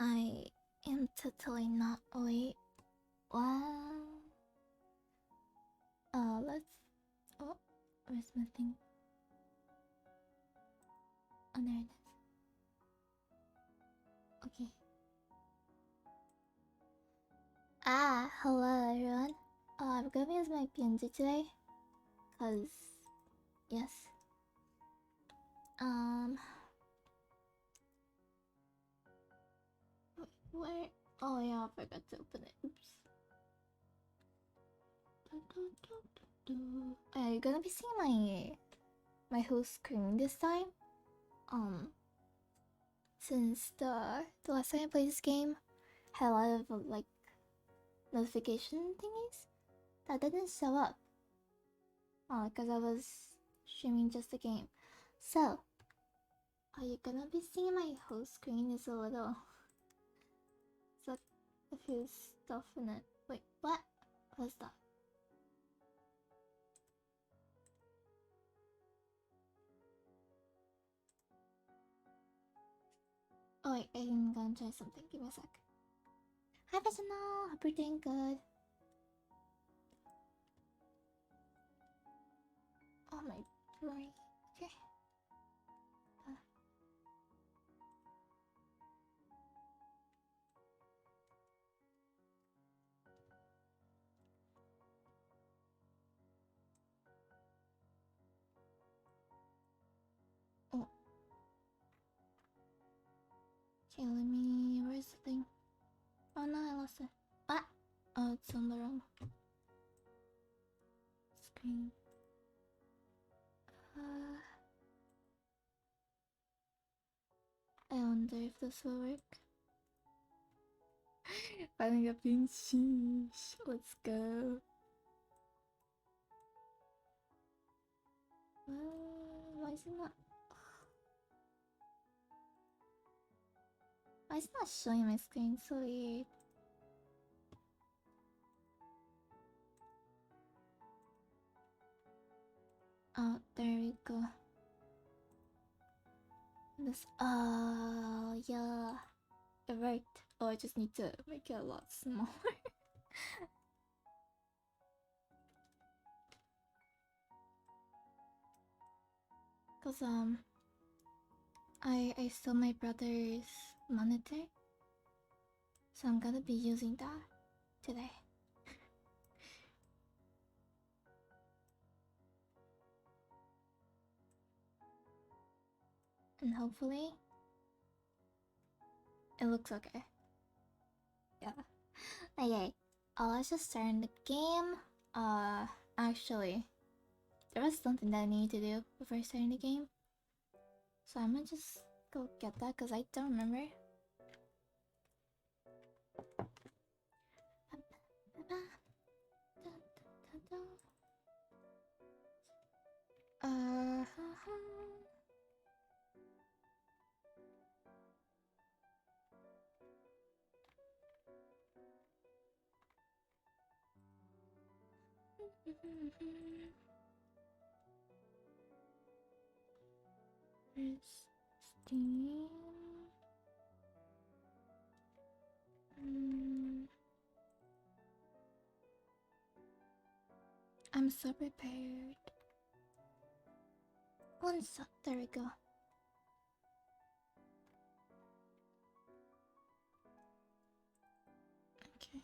I am totally not late. Wow. Let's. Oh, where's my thing? Oh, there it is. Okay. Hello everyone. I'm gonna use my PNG today. Cause, yes. Where? Oh yeah, I forgot to open it. Oops. You're gonna be seeing my whole screen this time. Since the last time I played this game had a lot of like notification thingies that didn't show up. Because I was streaming just the game. So, you're gonna be seeing my whole screen is a little. It's like a few stuff in it. Wait, what? What's that? Oh wait, I'm gonna try something. Give me a sec. Hi personal, hope you're doing good. Oh my brain. Okay. Oh. Okay, let me. Where's the thing? Oh no, I lost it. Ah! Oh, it's on the wrong screen. I wonder if this will work. Finally got being sheesh. Let's go. Why is it not? Why is it not showing my screen? So weird. Oh, there we go. This. Yeah. It worked. Oh, I just need to make it a lot smaller. Cause I stole my brother's monitor, so I'm gonna be using that today. And hopefully it looks okay. Yeah. Okay. Let's just start in the game. Actually, there was something that I need to do before starting the game, so I'm gonna just go get that because I don't remember. Where's Steam? I'm so prepared. OneShot, there we go. Okay.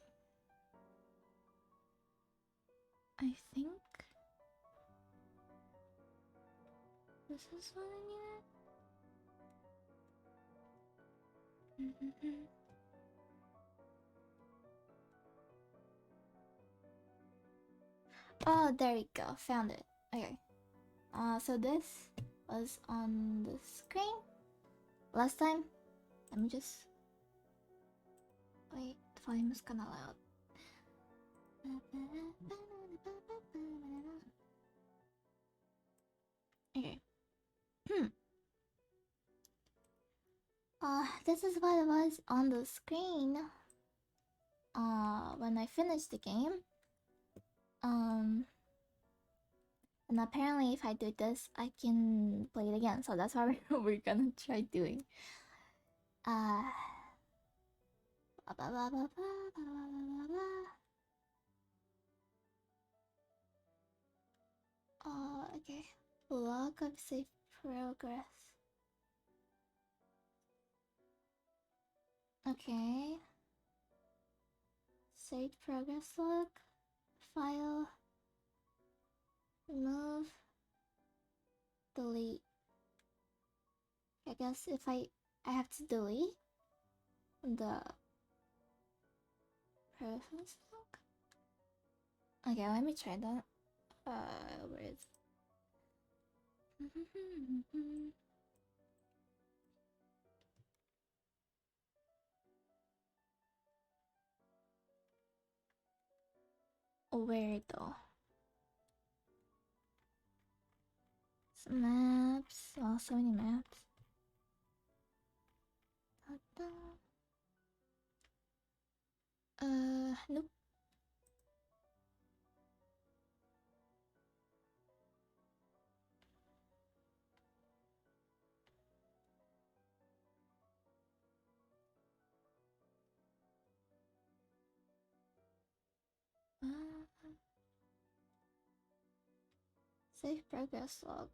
I think this is what I needed. Oh, there we go. Found it. Okay. So this was on the screen last time. Let me just wait. The volume is kinda loud. Okay. This is what it was on the screen. When I finished the game. And apparently if I do this, I can play it again. So that's what we're gonna try doing. Okay. Log of safe progress. Okay. Save progress log. File. Remove. Delete. I guess if I have to delete the progress log. Okay, let me try that. Where is where though? Some maps. Oh, so many maps. Nope. Save progress log.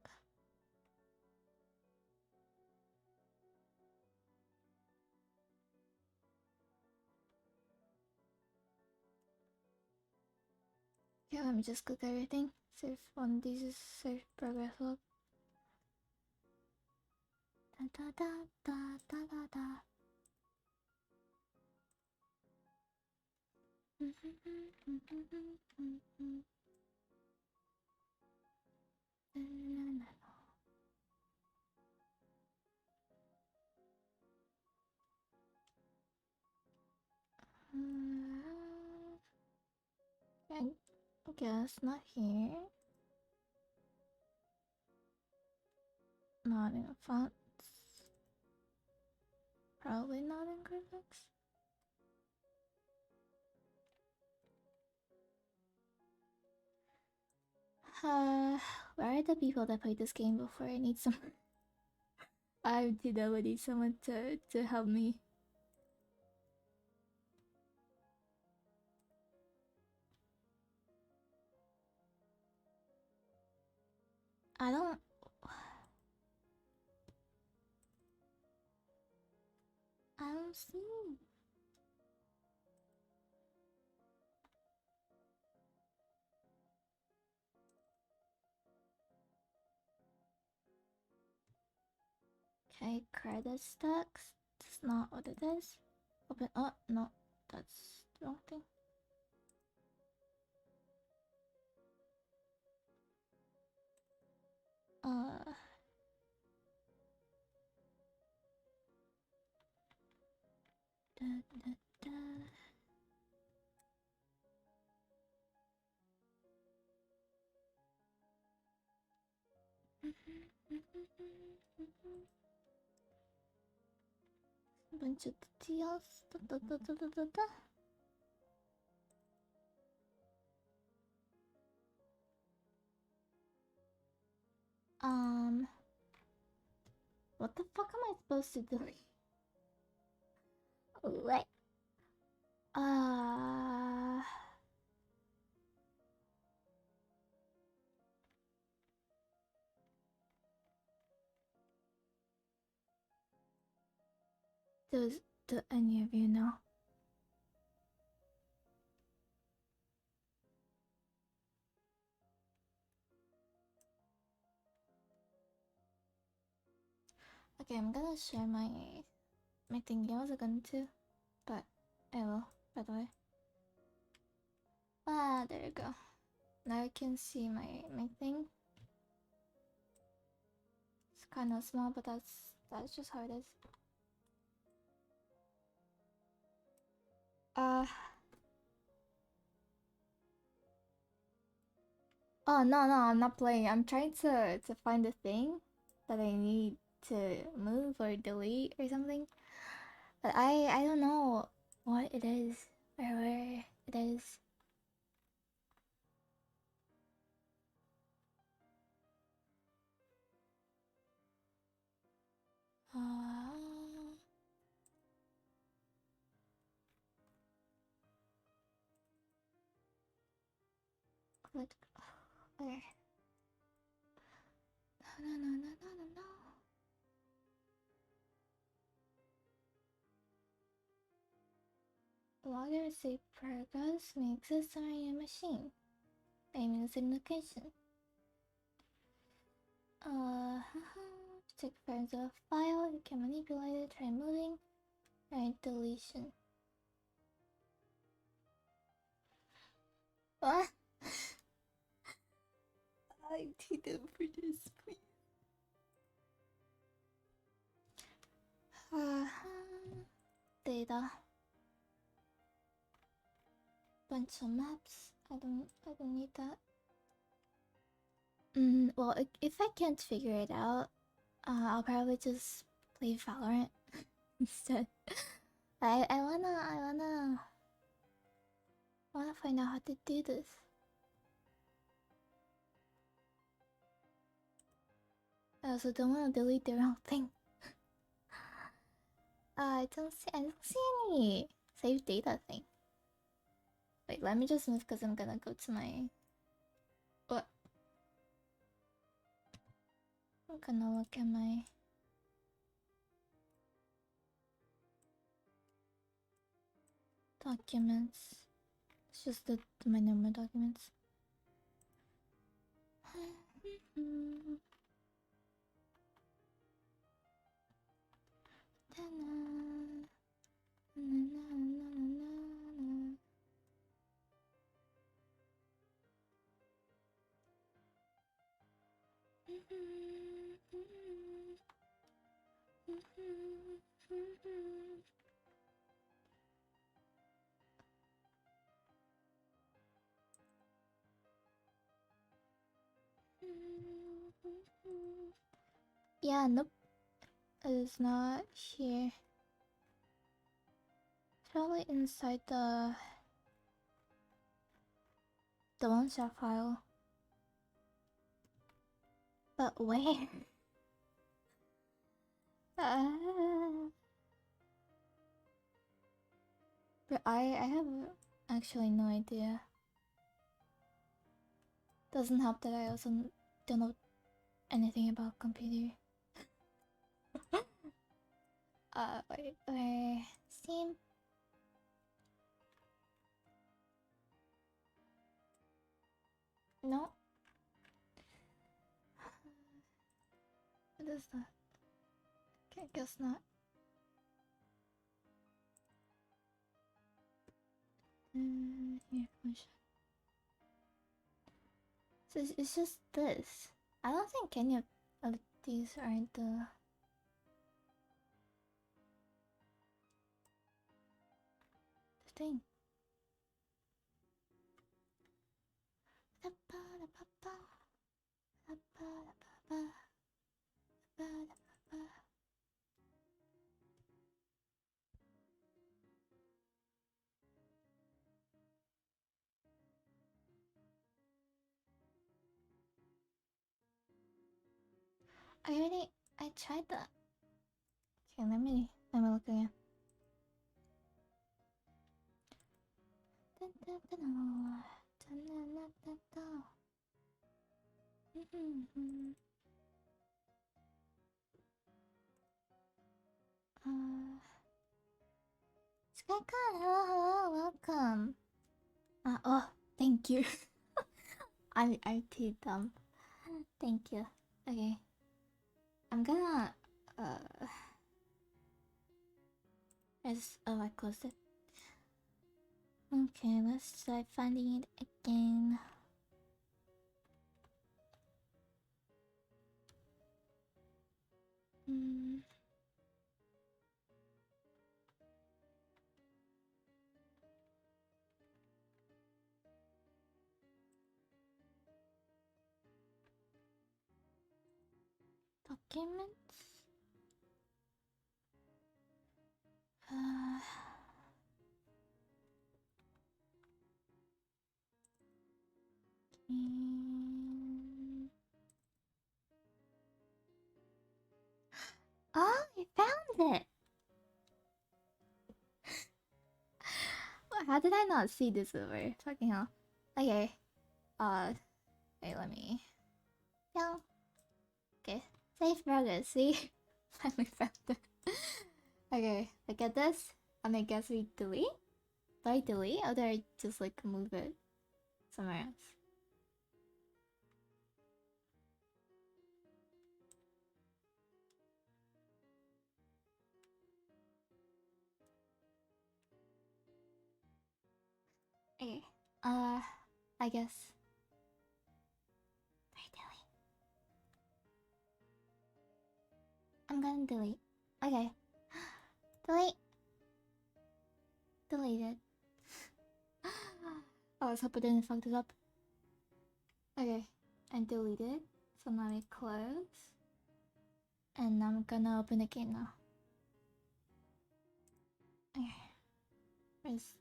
Okay, let me just click everything. Save one of these is save progress log. Da da da da da da da. I guess not here. Not in fonts. Probably not in graphics. Where are the people that played this game before? I need some. I need someone to help me. I don't see. Okay, credit stacks. That's not what it is. Open. Oh no, that's the wrong thing. Da, da, da. A bunch of details. Da, da, da, da, da, da. What the fuck am I supposed to do? What? Do any of you know? Okay, I'm gonna share my thingy. I was going to, but I will. By the way. There you go. Now you can see my thing. It's kind of small, but that's just how it is. Oh no, I'm not playing. I'm trying to find the thing that I need to move or delete or something. But I don't know what it is or where it is. What? Where? No. Logger save progress makes a SumiMiya machine. Aiming the same location. Check frames of a file, you can manipulate it, try moving, right deletion. What? I need them for this, please. Data. Bunch of maps. I don't need that. Well, if I can't figure it out, I'll probably just play Valorant instead. I wanna find out how to do this. I also don't want to delete the wrong thing. I don't see any save data thing. Wait, let me just move because I'm gonna go to my. What? I'm gonna look at my. Documents. It's just my normal documents. Yeah, nope. It is not here. It's probably inside the OneShot file. But where? But I have actually no idea. Doesn't help that I also don't know anything about computer. Wait. Steam. No. What is that? Okay, guess not. Here, OneShot. So it's just this. I don't think any of these are the thing. I tried that. Okay, let me look again. Skycon, hello, welcome. Oh, thank you. I'm too dumb. Thank you. Okay. I'm gonna I closed it. Okay, let's try finding it again. Documents. Oh, I found it! How did I not see this over? Fucking hell. Okay. Wait, let me. Yeah. Okay. Save progress. See, finally found it. Okay, look at this. And I guess we delete. Do I delete or do I just like move it somewhere else? Okay. I guess. I delete. I'm gonna delete. Okay. Delete. Deleted. Oh, let's hope I didn't fuck this up. Okay. And deleted. So now we close. And I'm gonna open the game now. Okay. Where's...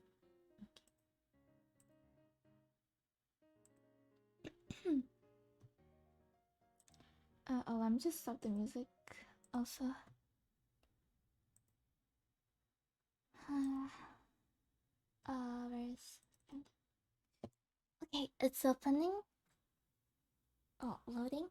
oh, let me just stop the music also. Where's... Okay, it's opening. Oh, loading.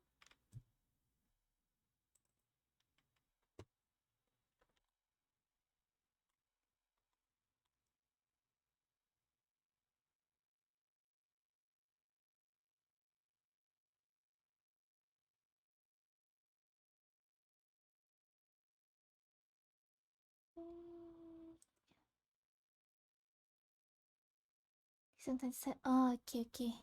Sometimes say, oh, okay, okay.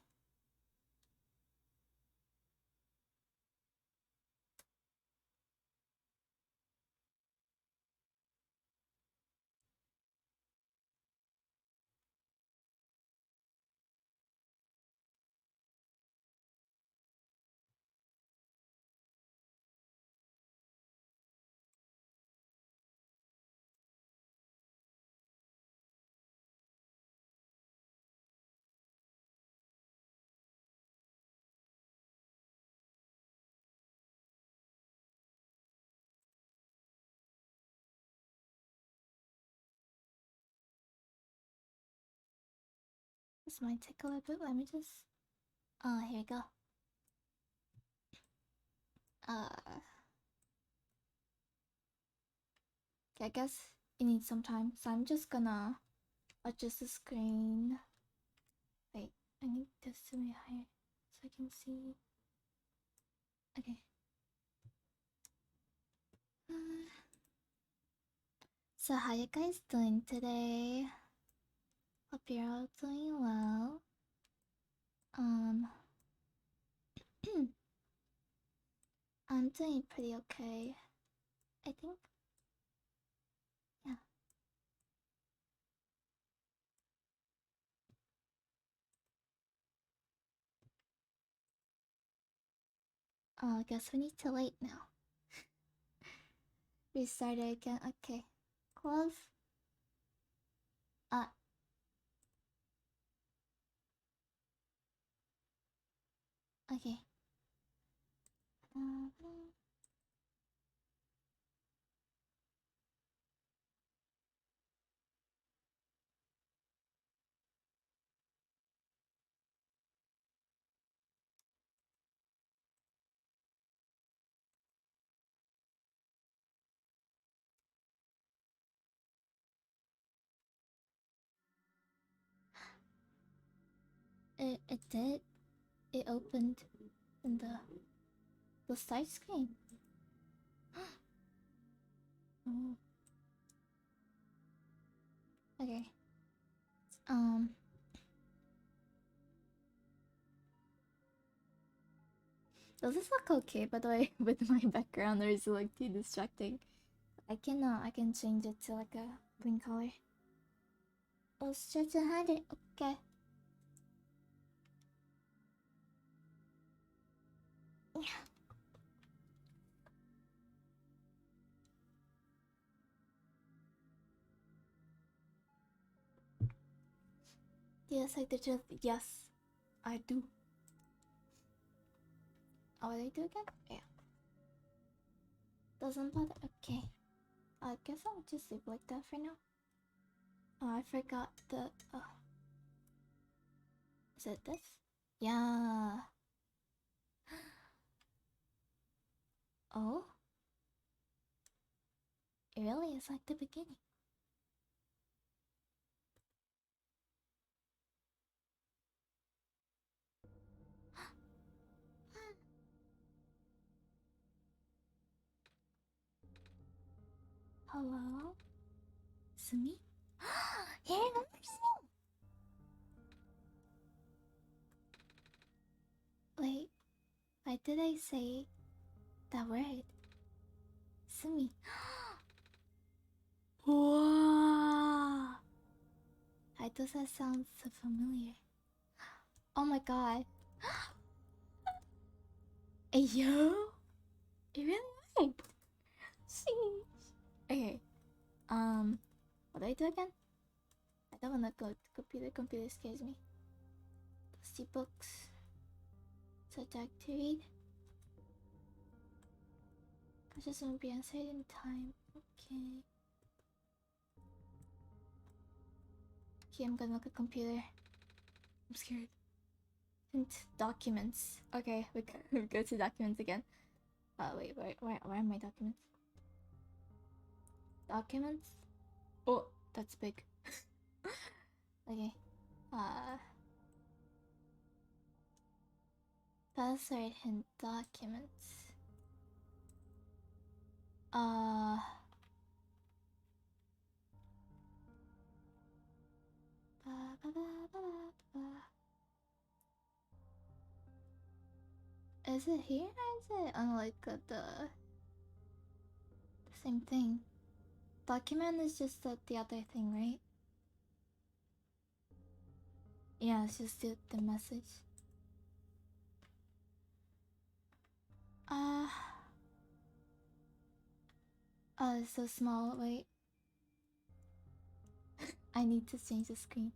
This might take a little bit. Let me just. Oh, here we go. Okay, I guess it needs some time, so I'm just gonna adjust the screen. Wait, I need this to be higher so I can see. Okay. So how you guys doing today? Hope you're all doing well. I'm doing pretty okay, I think. Yeah. Oh, I guess we need to wait now. Restart it again. Okay. Close. Ah. Okay. It did. It opened in the side screen. Oh. Okay. Does this look okay, by the way, with my background, or is it like too distracting? I can change it to like a green color. Oh, stretch and hide it. Okay. Yes, I did just. Yes, I do. Oh, what did I do again? Yeah. Doesn't bother. Okay. I guess I'll just leave like that for now. Oh, I forgot the. Is it this? Yeah. Oh? It really is like the beginning. Hello? Sumi? He remembers me! Wait, why did I say that word? Sumi. Wow! Why does that sound so familiar? Oh my god. Hey, yo! It really is! Sheesh. Okay. What do I do again? I don't wanna go to computer. Computer scares me. See books. Subject to read. I just won't be answered in time. Okay. Okay, I'm gonna look at computer. I'm scared. And documents. Okay, we go to documents again. Wait, where are my documents? Documents? Oh, that's big. Okay. Password and documents. Ba, ba, ba, ba, ba. Is it here or is it on like the same thing? Document is just the other thing, right? Yeah, it's just the message. Oh, it's so small. Wait. I need to change the screen.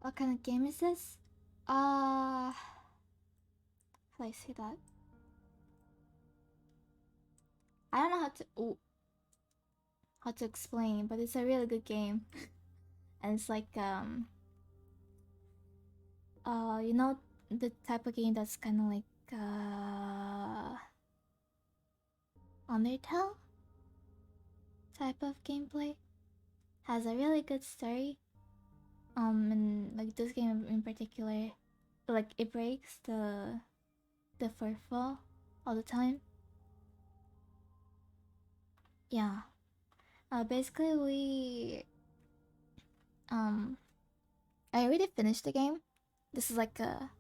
What kind of game is this? How do I say that? I don't know how to explain, but it's a really good game. And it's like you know the type of game that's kind of like Undertale type of gameplay. Has a really good story. And like this game in particular, like it breaks the fourth wall all the time. Yeah. Basically I already finished the game. This is like a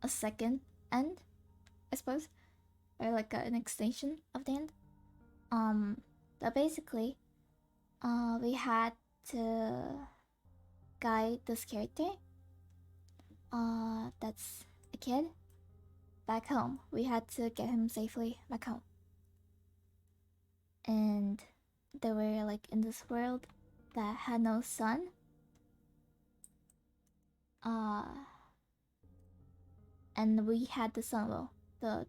second end, I suppose, or like an extension of the end. But basically, we had to guide this character, that's a kid, back home. We had to get him safely back home. And they were like in this world that had no sun. And we had the sun. Well,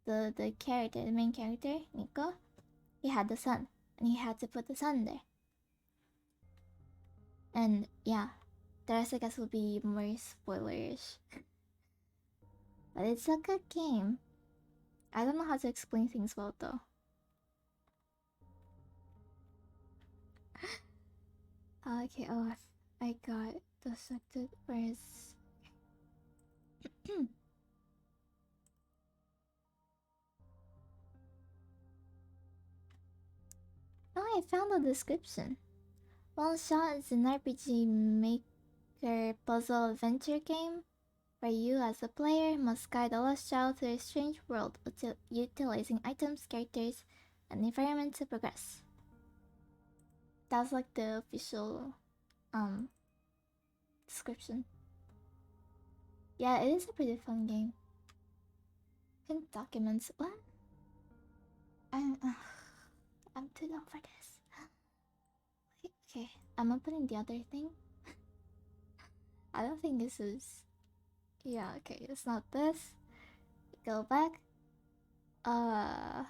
the character, the main character, Nico, he had the sun, and he had to put the sun there. And yeah, the rest I guess will be more spoilerish. But it's a good game. I don't know how to explain things well though. Okay, oh, I got dissected. Where's oh, I found the description. OneShot is an RPG maker puzzle adventure game where you as a player must guide a lost child through a strange world utilizing items, characters, and environment to progress. That's like the official description. Yeah, it is a pretty fun game. And documents. What? I'm too dumb for this. Okay, I'm opening the other thing. I don't think this is. Yeah, okay, it's not this. Go back. Uh,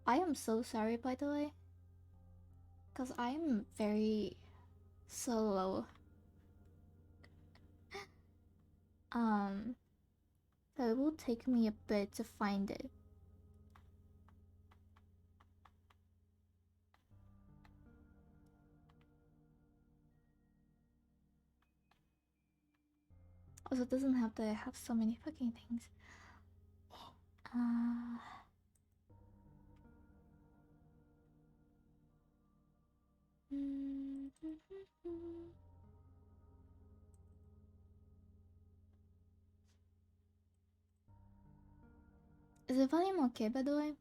I am so sorry, by the way, because I am very slow. So it will take me a bit to find it. Also, it doesn't have to have so many fucking things. Is the volume okay, by the way?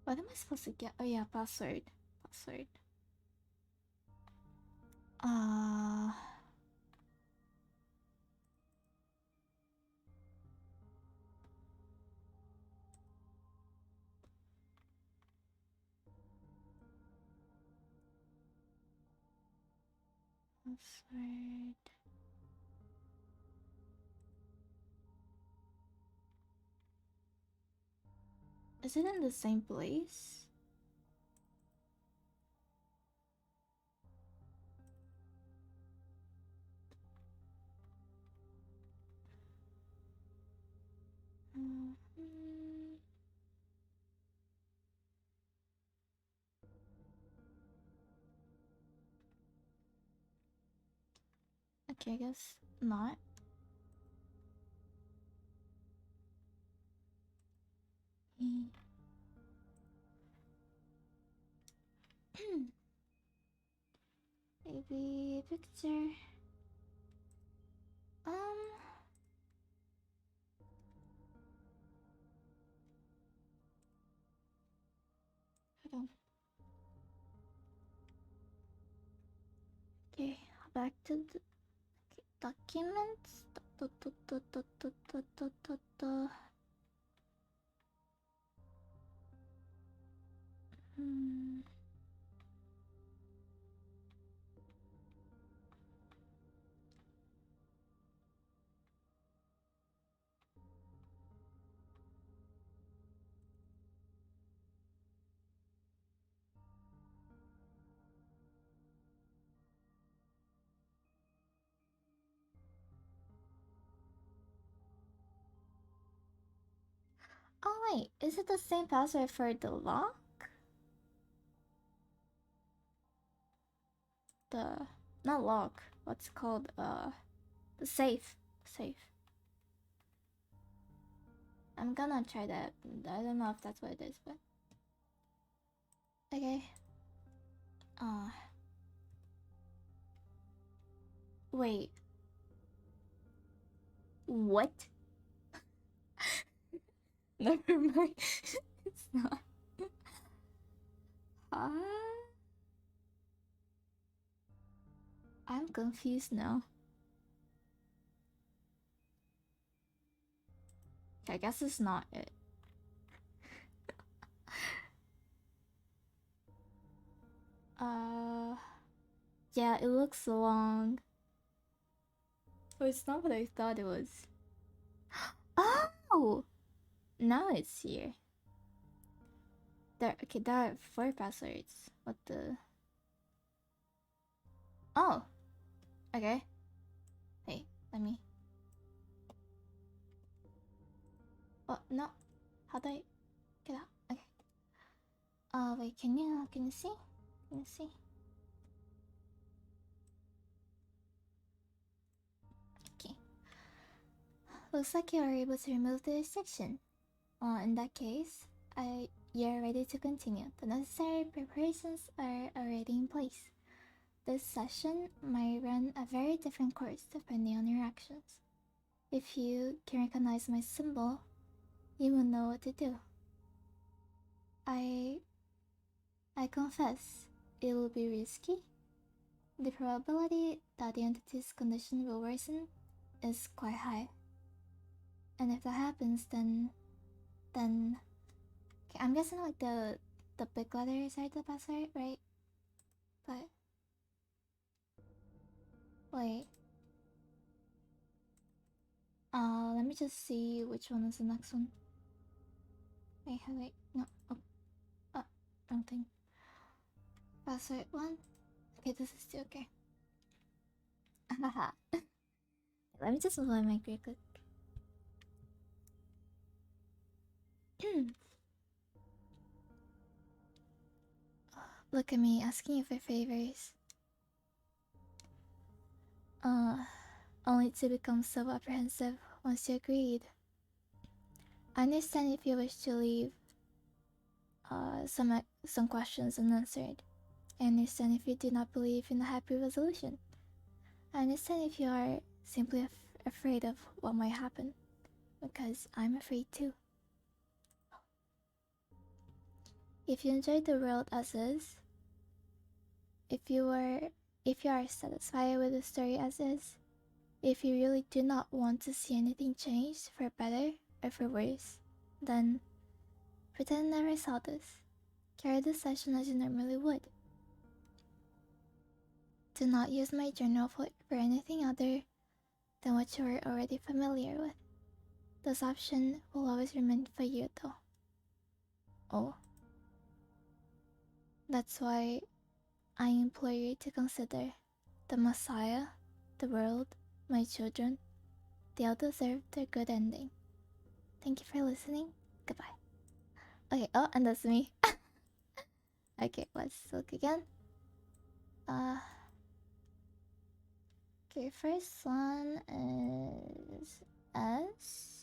What am I supposed to get? Oh yeah, password. Password. Password. Is it in the same place? Okay, I guess not. Maybe a picture. Hold on. Okay, back to the documents. Oh wait, is it the same password for the lock? The not lock. What's it called? The safe. Safe. I'm gonna try that. I don't know if that's what it is, but okay. Wait. What? Never mind. It's not. I'm confused now. I guess it's not it. Yeah, it looks long. Oh, it's not what I thought it was. Oh! Now it's here. There are 4 passwords. What the? Oh! Okay. Hey, let me. Oh, no. How do I get out? Okay. Wait, can you see? Can you see? Okay. Looks like you are able to remove the restriction. In that case, you're ready to continue. The necessary preparations are already in place. This session might run a very different course depending on your actions. If you can recognize my symbol, you will know what to do. I confess, it will be risky. The probability that the entity's condition will worsen is quite high. And if that happens, then okay, I'm guessing like the big letters are the password, right? But wait, let me just see which one is the next one. Wait, no, wrong thing. Password 1. Okay, this is 2, okay. Haha. Let me just move my mic real quick. Look at me asking you for favors. Only to become so apprehensive once you agreed. I understand if you wish to leave some questions unanswered. I understand if you do not believe in a happy resolution. I understand if you are simply afraid of what might happen, because I'm afraid too. If you enjoy the world as is, if you are satisfied with the story as is, if you really do not want to see anything changed for better or for worse, then pretend I never saw this. Carry the session as you normally would. Do not use my journal for anything other than what you are already familiar with. This option will always remain for you though. Oh. That's why I implore you to consider the Messiah, the world, my children. They all deserve their good ending. Thank you for listening. Goodbye. Okay, oh, and that's me. Okay, let's look again. Okay, first one is S.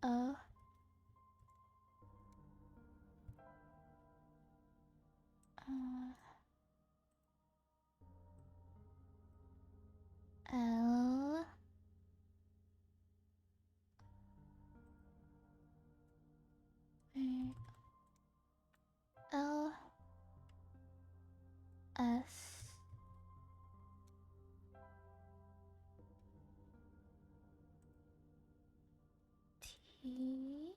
O. L. L. S. T.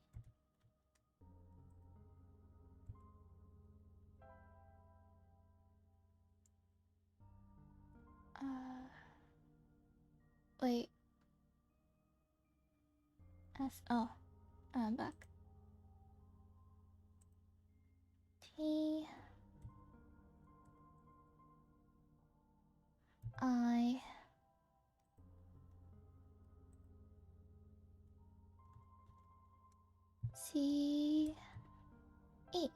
Wait. S. Oh, I'm back. T. I. C. E.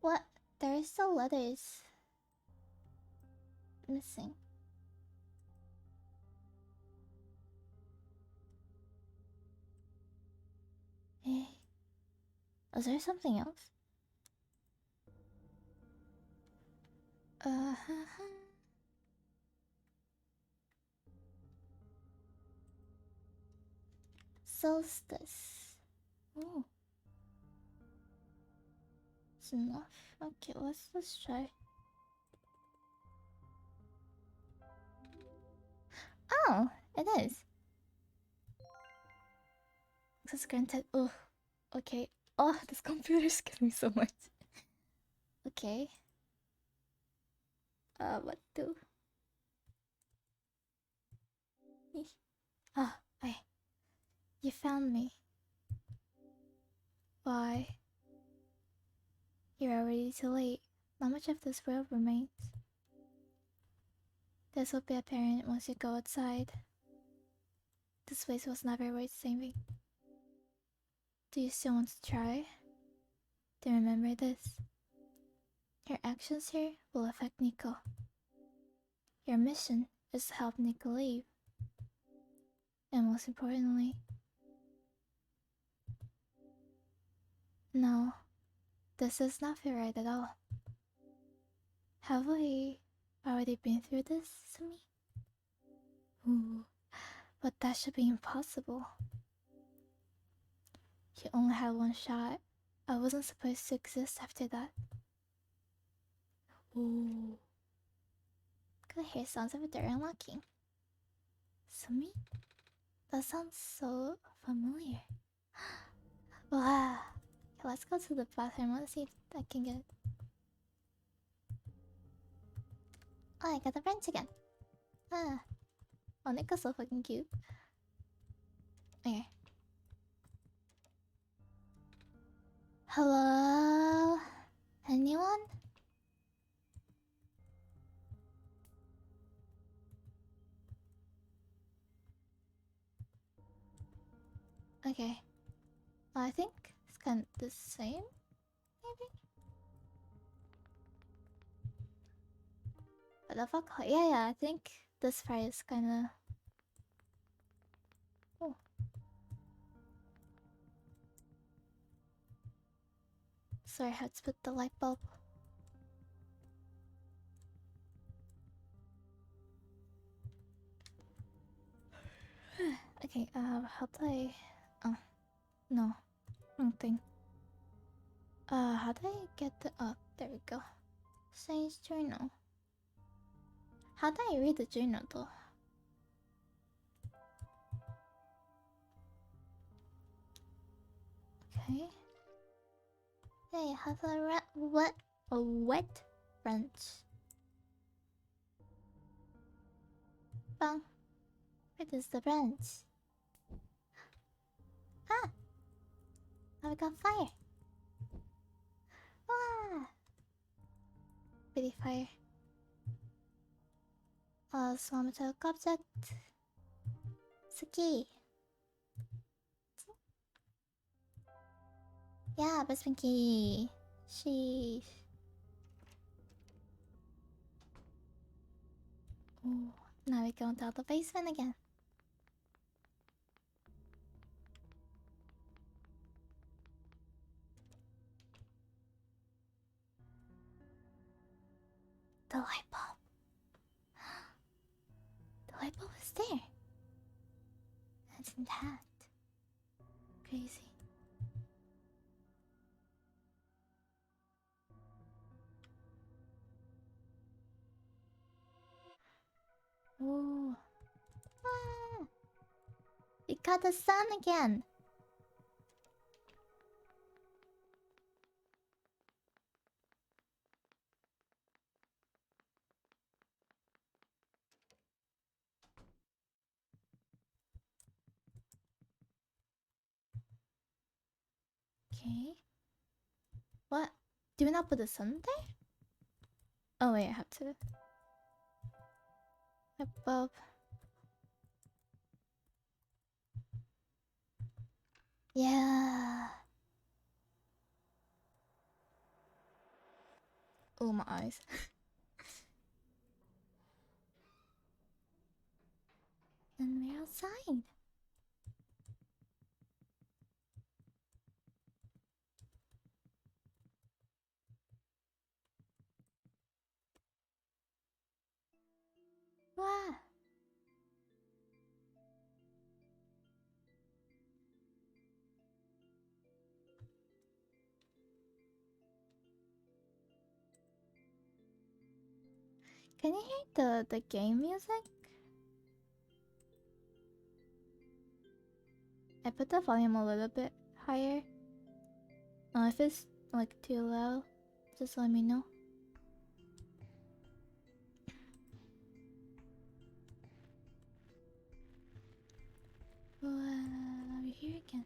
What? There are still letters missing. Eh. Was there something else? Solstice. Oh. It's enough. Okay, let's try. Oh, it is. Access granted. Oh, okay. Oh, this computer scared me so much. Okay. What do? Ah, you found me. Why? You're already too late. Not much of this world remains. This will be apparent once you go outside. This place was never worth saving. Do you still want to try? Then remember this. Your actions here will affect Nico. Your mission is to help Nico leave. And most importantly, no, this does not feel right at all. Have we already been through this, Sumi? Ooh, but that should be impossible. You only had one shot. I wasn't supposed to exist after that. Ooh. Could hear sounds of a door unlocking. Sumi? That sounds so familiar. Wow. Okay, let's go to the bathroom. Let's see if I can get. Oh, I got the wrench again. Ah. Oh, Nico's so fucking cute. Okay. Hello? Anyone? Okay. I think it's kind of the same, maybe? What the fuck? Yeah, I think this part is kinda... Oh. Sorry, I had to put the light bulb. Okay, how do I... Oh, no. Wrong thing. How do I get the... Oh, there we go. Science journal. How do I read the journal, though? Okay. Hey, I have a wet wrench. Bang. Where is the wrench? Ah! Now we got fire. Ah! Pretty fire. Small metallic object. Suki. Yeah, best pinky. Sheesh. Ooh, now we go down the basement again. The light bulb. The light bulb is there. It's intact. Crazy. Ooh. Ah! We got the sun again. Okay. What? Do we not put the sun there? Oh wait, I have to. Above. Yeah. Oh, my eyes. And we're outside. Wow. Can you hear the game music? I put the volume a little bit higher. If it's like too loud, just let me know. We're here again.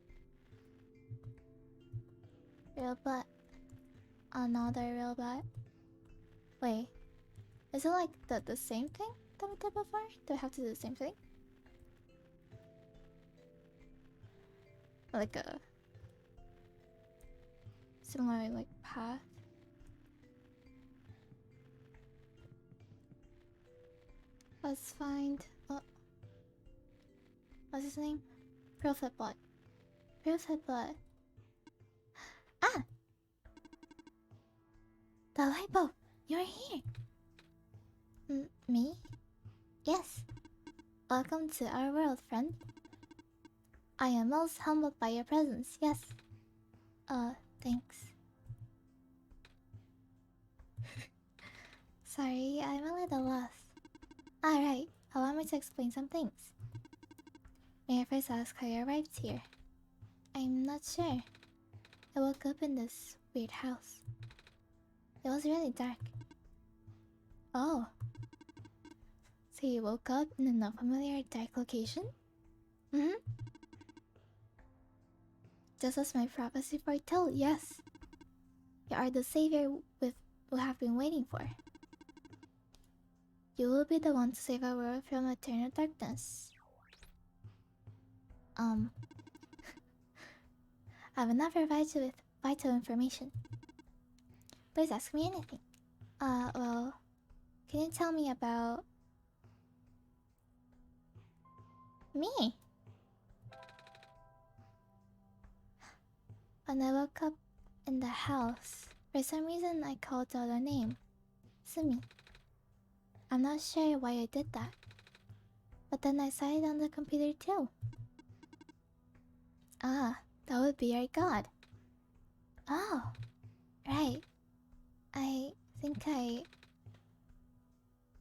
Robot. Another robot. Wait, is it like the same thing that we did before? Do I have to do the same thing? Like a similar like path? Let's find. Oh, what's his name? Profit bot. Profit bot. Ah! The light bulb! You're here! Me? Yes. Welcome to our world, friend. I am most humbled by your presence, yes. Thanks. Sorry, I'm a little lost. Alright, allow me to explain some things. May I first ask how you arrived here? I'm not sure. I woke up in this weird house. It was really dark. Oh. So you woke up in an unfamiliar dark location? Mm-hmm. Just as my prophecy foretold, yes. You are the savior we have been waiting for. You will be the one to save our world from eternal darkness. I will not provide you with vital information. Please ask me anything. Well, can you tell me about me? When I woke up in the house, for some reason I called out her name, Sumi. I'm not sure why I did that, but then I saw it on the computer too. Ah, that would be our god. Oh, right. I think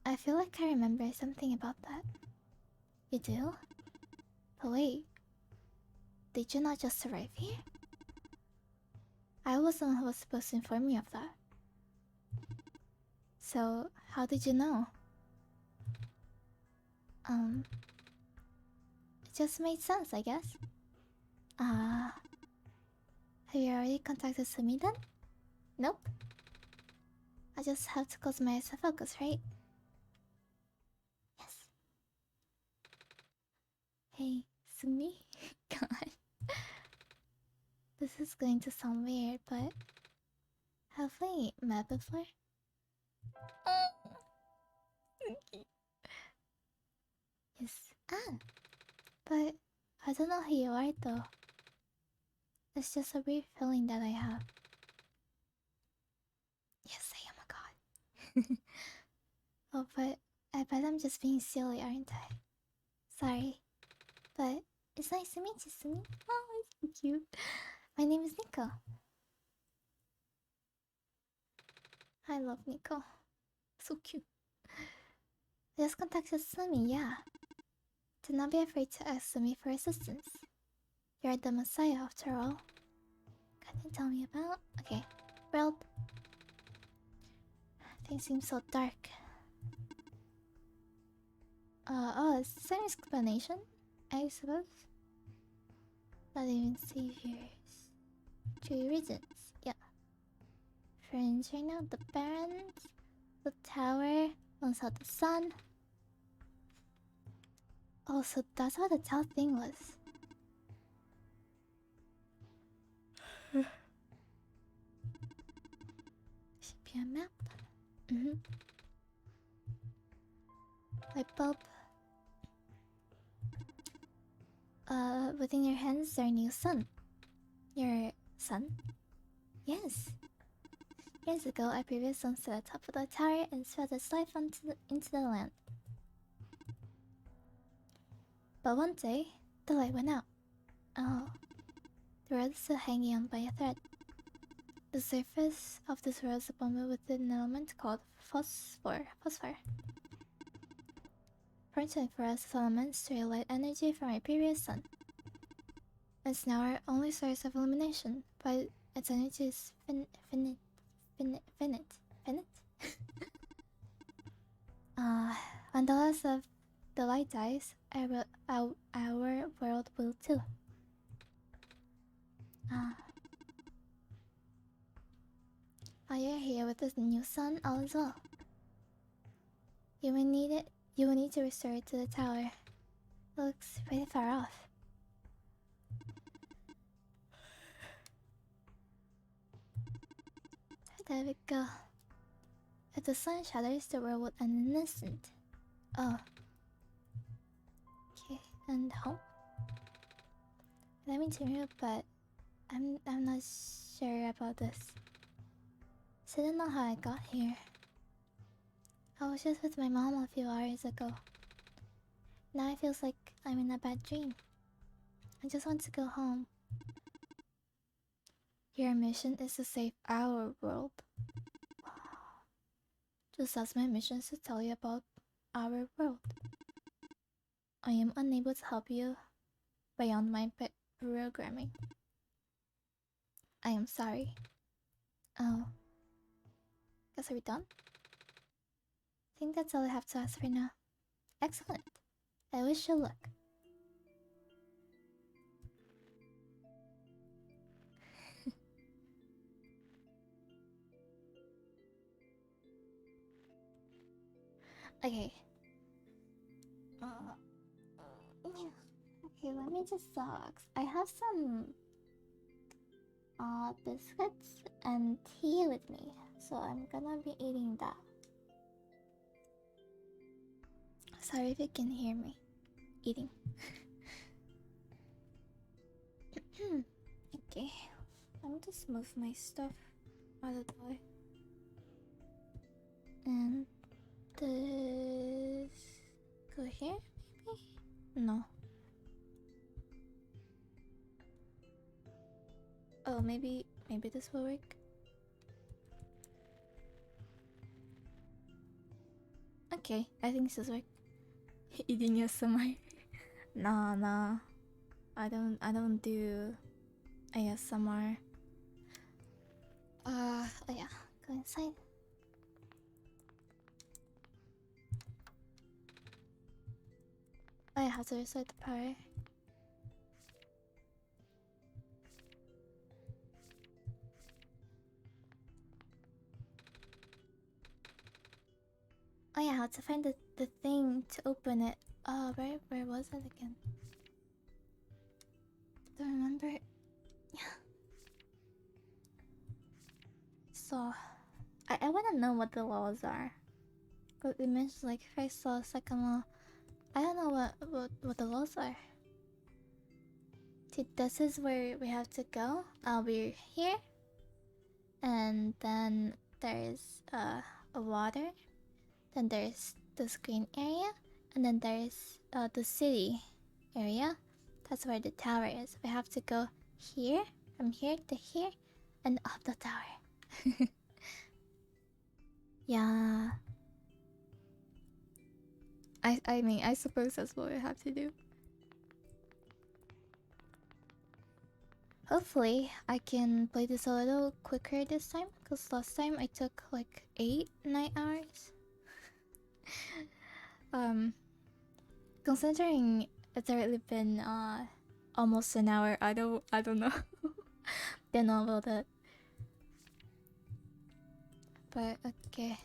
I feel like I remember something about that. You do? But wait, did you not just arrive here? I was the one who was supposed to inform you of that. So, how did you know? It just made sense, I guess. Have you already contacted Sumi then? Nope. I just have to close my eyes to focus, right? Yes. Hey, Sumi? God. This is going to sound weird, but have we met before? Yes. But I don't know who you are though. It's just a weird feeling that I have. Yes, I am a god. Oh, but I bet I'm just being silly, aren't I? Sorry. But it's nice to meet you, Sumi. Oh, it's so cute. My name is Nico. I love Nico. So cute. I just contacted Sumi, yeah. Do not be afraid to ask Sumi for assistance. You're the Messiah after all. Can you tell me about? Okay. Well, things seem so dark. It's the same explanation, I suppose. Not even saviors. 3 reasons, yeah. Friends right now, the parents, the tower, OneShot the sun. Oh, so that's what the tell thing was. Should be a map. Light bulb. Within your hands, our new sun. Your son? Yes. Years ago, a previous sun stood atop of the tower and spread its life into the land. But one day, the light went out. Oh, the world is still hanging on by a thread. The surface of this world is abounded with an element called phosphor. Fortunately for us, this element stole light energy from our previous sun. It's now our only source of illumination, but its energy is finite. When the last of the light dies, our world will too. While you're here with this new sun, all is well. You will need to restore it to the tower. It looks pretty far off. There we go. If the sun shatters, the world will end in an instant. Oh. Okay, and home. I mean to move, but I'm not sure about this. So I don't know how I got here. I was just with my mom a few hours ago. Now it feels like I'm in a bad dream. I just want to go home. Your mission is to save our world. Wow. Just as my mission is to tell you about our world. I am unable to help you beyond my programming. I am sorry. Oh. Guess are we done? I think that's all I have to ask for now. Excellent. I wish you luck. Okay. Okay, let me just ask. I have some biscuits and tea with me, so I'm gonna be eating that. Sorry if you can hear me eating. Okay, let me just move my stuff out of the way. And this go here, maybe? No. Oh, maybe this will work. Okay, I think this will work. Eating ASMR. Nah. I don't do ASMR. Oh yeah, go inside. I have to reset the power. Oh yeah, I have to find the thing to open it. Oh, where was it again? Don't remember. Yeah. So, I wanna know what the laws are. But it mentions like first law, second law. I don't know what the laws are. This is where we have to go. We're here, and then there's a water. Then there's the screen area, and then there's the city area. That's where the tower is. We have to go here, from here to here, and up the tower. Yeah. I mean, I suppose that's what we have to do. Hopefully, I can play this a little quicker this time, because last time I took like 8-9 hours. Considering it's already been almost an hour, I don't know. Don't know about that. But okay.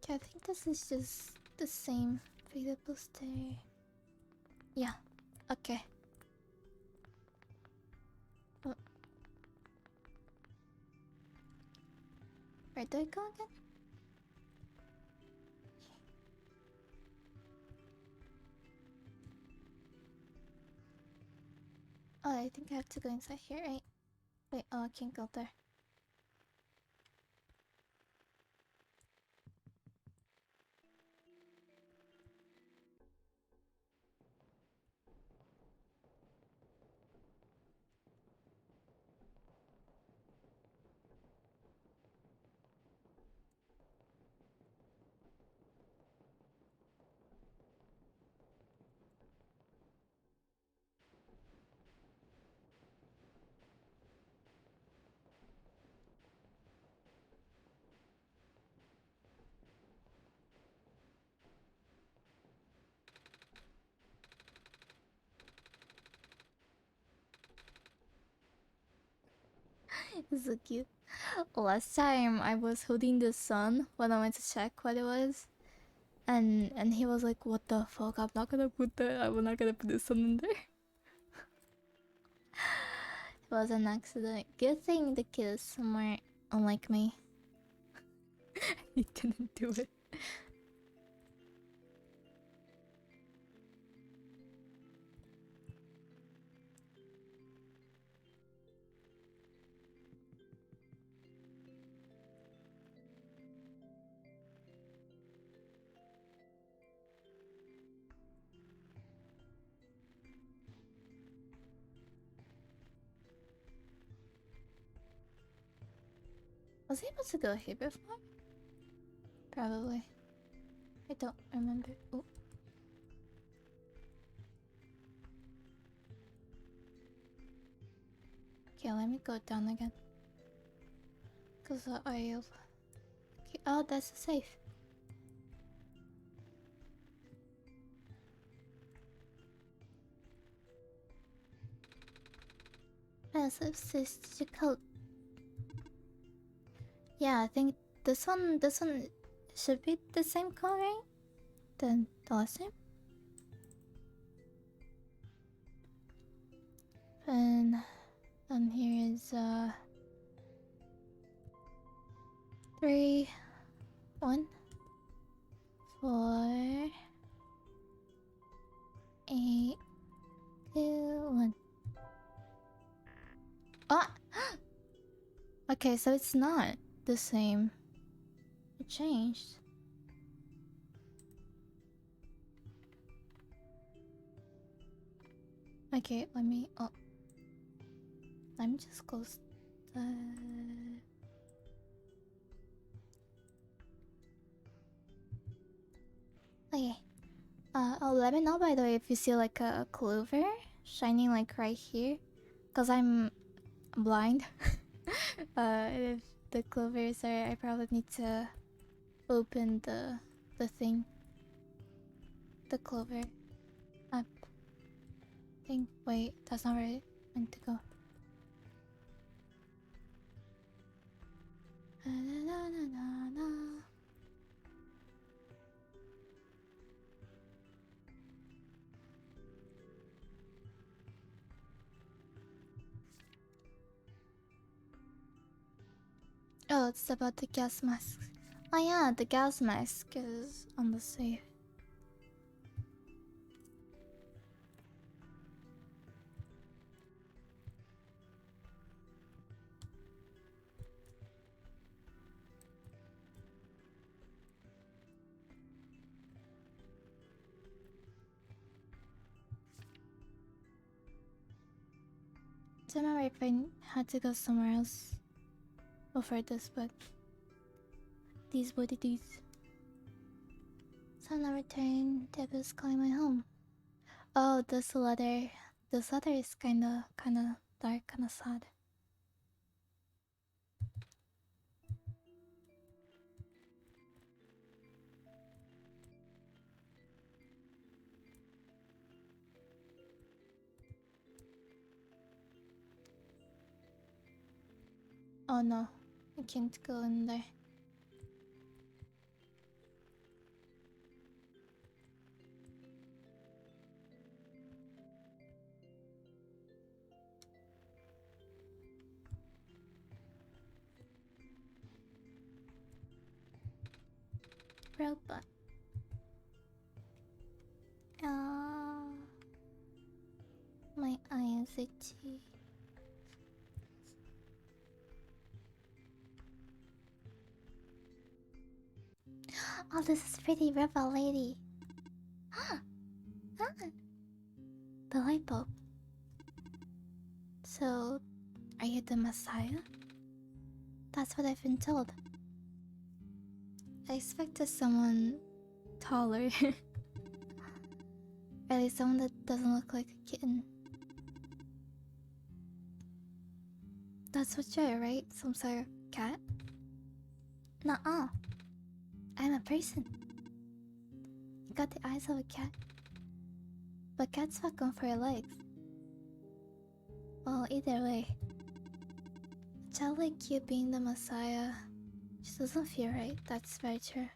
Okay, I think this is just the same video poster. Yeah, okay. Where do I go again? Oh, I think I have to go inside here, right? Wait, oh, I can't go there. It's so cute. Last time I was holding the sun when I went to check what it was. And he was like, what the fuck? I'm not gonna put the sun in there. It was an accident. Good thing the kid is somewhere unlike me. He didn't do it. Was I able to go here before? Probably. I don't remember. Oh. Okay, let me go down again. Cause I'll... Okay, oh, that's a safe. Solstice coat. Yeah, I think this one should be the same color, right? Than the last time. And here is 3, 1, 4, 8, 2, 1. Ah! Okay, so it's not the same. It changed. Okay, let me just close the... Okay. Oh, let me know by the way if you see like a clover shining like right here. Cause I'm blind. If the clovers are, I probably need to open the thing. The clover up. Thing. Wait, that's not where I meant to go. Oh, it's about the gas mask. Oh yeah, the gas mask is on the safe. I don't remember if I had to go somewhere else before this, but these what it is. So now return. Deb is calling my home. Oh, this letter. This letter is kinda dark, kinda sad. Oh no, I can't go in there. Robot. My eye is itchy. Oh, this is pretty rebel lady. Ah, the light bulb. So, are you the Messiah? That's what I've been told. I expected someone taller. At least someone that doesn't look like a kitten. That's what you're, right? Some sort of cat? Nuh-uh. I'm a person. You got the eyes of a cat. But cats walk on 4 legs. Well, either way. A child like you being the Messiah just doesn't feel right, that's very true.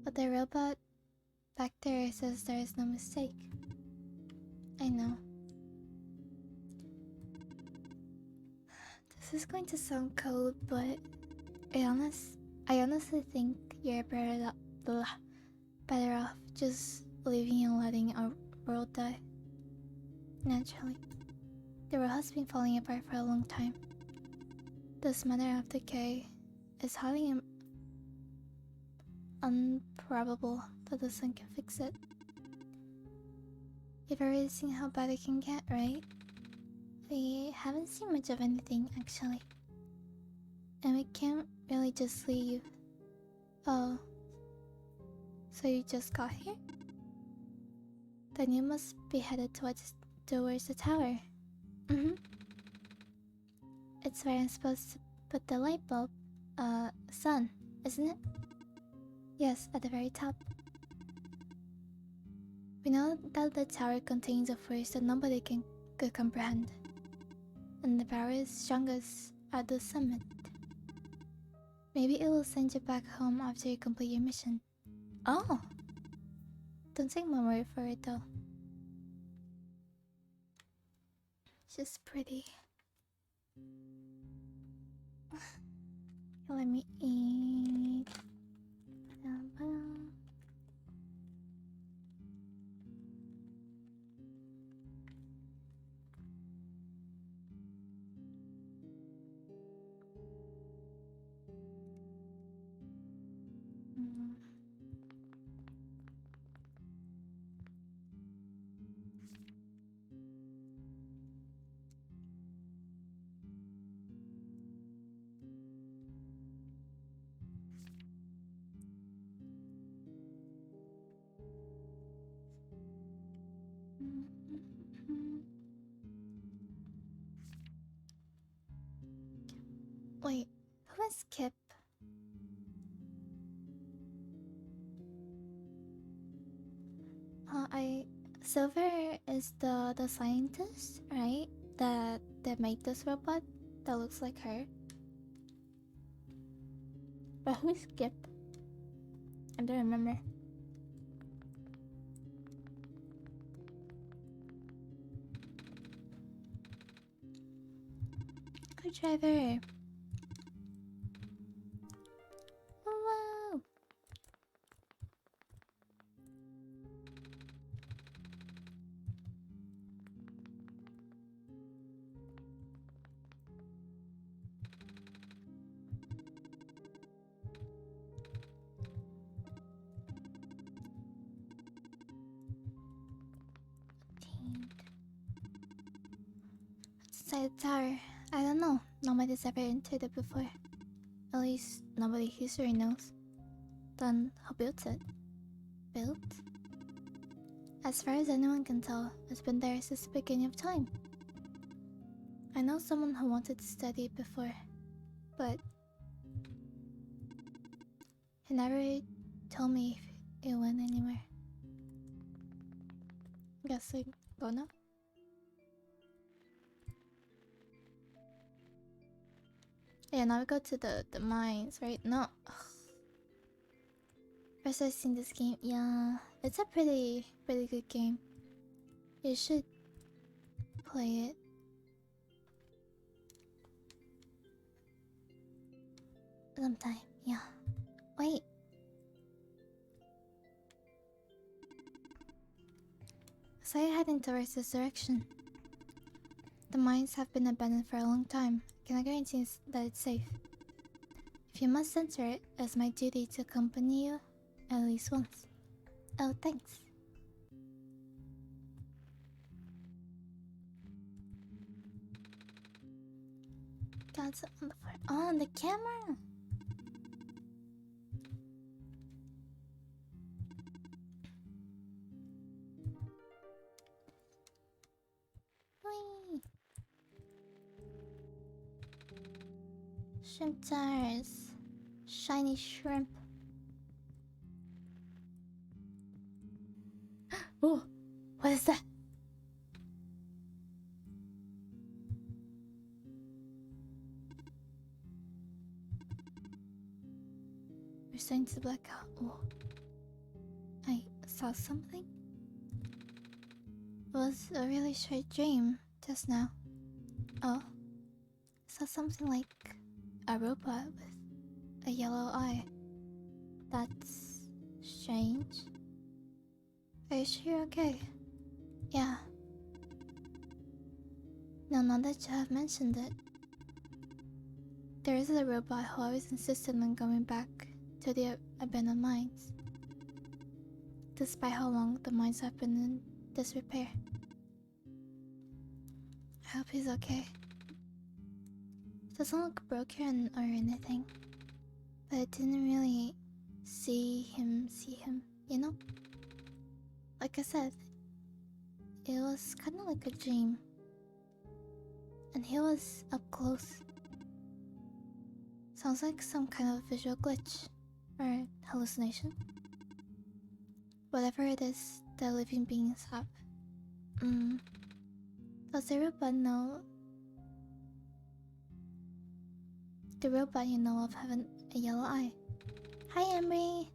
But the robot back there says there is no mistake. I know. This is going to sound cold, but I honestly think you're better off just living and letting our world die. Naturally. The world has been falling apart for a long time. This manner of decay is highly improbable that the sun can fix it. You've already seen how bad it can get, right? We haven't seen much of anything, actually. And we can't really just leave. Oh. So you just got here? Then you must be headed towards the tower. Mm-hmm. It's where I'm supposed to put the light bulb. Sun, isn't it? Yes, at the very top. We know that the tower contains a force that nobody could comprehend. And the power is strongest at the summit. Maybe it will send you back home after you complete your mission. Oh! Don't take my word for it though. She's pretty. Let me eat. Wait, who is Kip? Silver is the scientist, right? That made this robot that looks like her. But who's Kip? I don't remember. Good driver. Whoa. Inside the tower. I don't know. Nobody's ever entered it before. At least nobody history knows. Then who built it? Built? As far as anyone can tell, it's been there since the beginning of time. I know someone who wanted to study it before, but he never told me if it went anywhere. Guessing Bono? Yeah, now we go to the mines, right? No. First I've seen this game. Yeah, it's a pretty good game. You should play it. Sometime, yeah. Wait. So you're heading towards this direction. The mines have been abandoned for a long time. Can I guarantee that it's safe? If you must enter it, it's my duty to accompany you at least once. Oh, thanks. God's on the floor. Oh, on the camera! Whee! Shrimp tires. Shiny shrimp. Oh, what is that? We're starting to black out. Oh, I saw something. It was a really short dream just now. Oh, I saw something like a robot with a yellow eye. That's strange. Are you sure you're okay? Yeah. No, now that you have mentioned it. There is a robot who always insisted on going back to the abandoned mines. Despite how long the mines have been in disrepair. I hope he's okay. doesn't look broken or anything, but I didn't really see him, you know? Like I said, it was kind of like a dream, and he was up close. Sounds like some kind of visual glitch or hallucination. Whatever it is that living beings have. Does the robot know? The robot you know of having a yellow eye. Hi, Emery.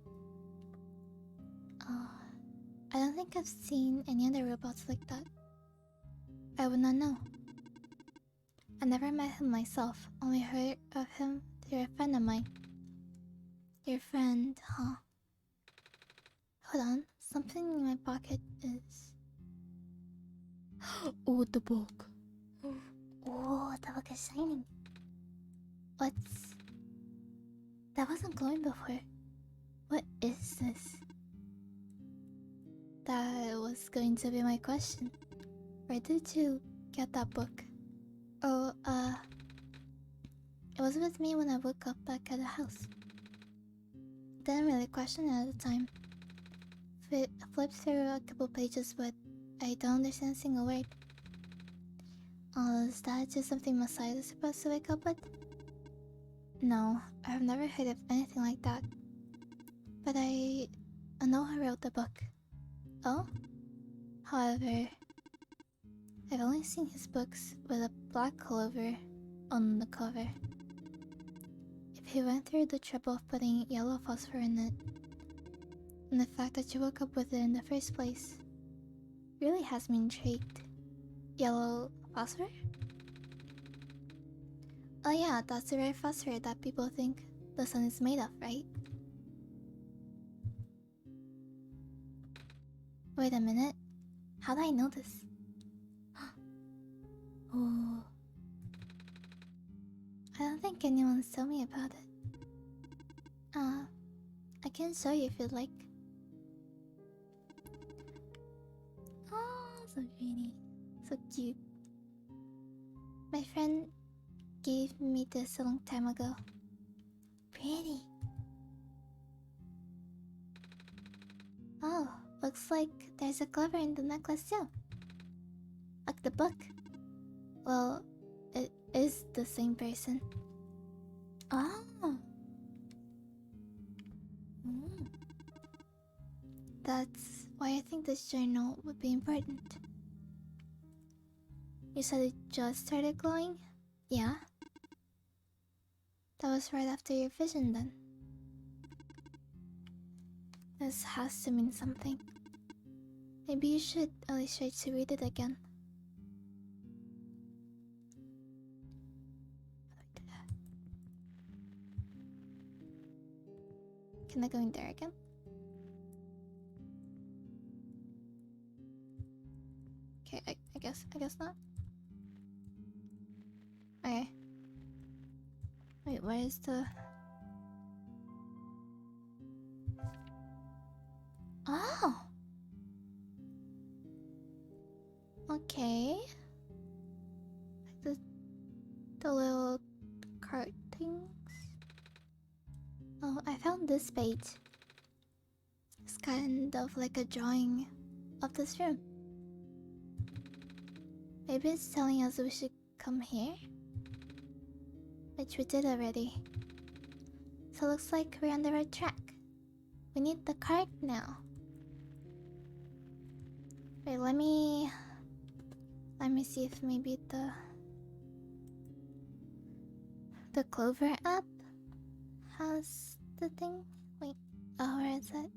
I don't think I've seen any other robots like that. I would not know. I never met him myself, only heard of him through a friend of mine. Your friend, huh? Hold on, something in my pocket is... Oh, the book. Oh, the book is shining. What's... That wasn't glowing before. What is this? That was going to be my question. Where did you get that book? Oh, it was with me when I woke up back at the house. Didn't really question it at the time. Flipped through a couple pages, but I don't understand a single word. Is that just something Masai is supposed to wake up with? No, I've never heard of anything like that. But I know who wrote the book. Oh? However, I've only seen his books with a black clover on the cover. If he went through the trouble of putting yellow phosphor in it, and the fact that you woke up with it in the first place really has me intrigued. Yellow phosphor? Oh yeah, that's the rare phosphor that people think the sun is made of, right? Wait a minute. How do I know this? Oh. I don't think anyone's told me about it. I can show you if you'd like. Oh, so pretty. So cute. My friend gave me this a long time ago. Pretty. Oh, looks like there's a clover in the necklace too. Like the book. Well, it is the same person. Oh. That's why I think this journal would be important. You said it just started glowing? Yeah. That was right after your vision then. This has to mean something. Maybe you should at least try to read it again. Can I go in there again? Okay, I guess not. Okay. Wait, where is the... Oh! Okay. Like the little card things. Oh, I found this page. It's kind of like a drawing of this room. Maybe it's telling us we should come here? Which we did already. So it looks like we're on the right track. We need the card now. Wait, let me see if maybe the Clover app has the thing. Wait, oh, where is it?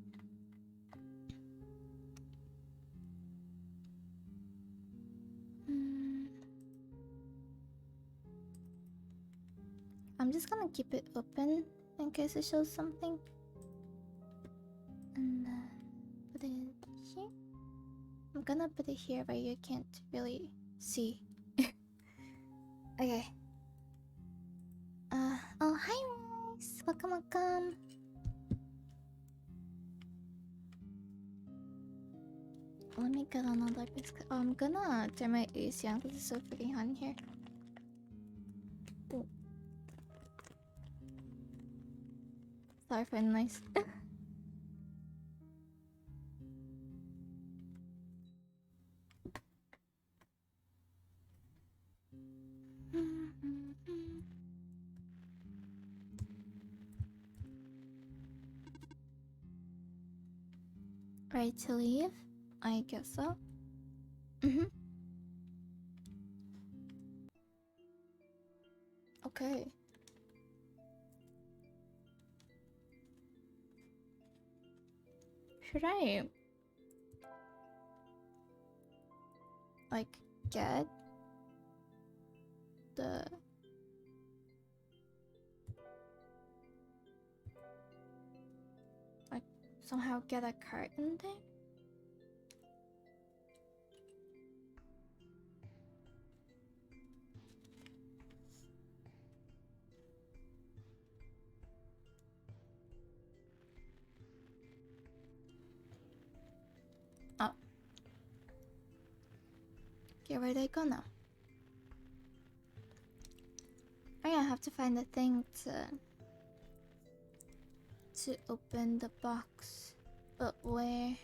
I'm just gonna keep it open in case it shows something. And then put it here. I'm gonna put it here where you can't really see. Okay. Oh, hi Rice! Welcome. Let me get another biscuit. Oh, I'm gonna turn my AC on because it's so freaking hot in here. Ooh. Sorry for the noise. Ready to leave? I guess so. Okay. Should I like get the like somehow get a curtain thing? Oh. Okay, where do I go now? I'm gonna have to find the thing to open the box. But where?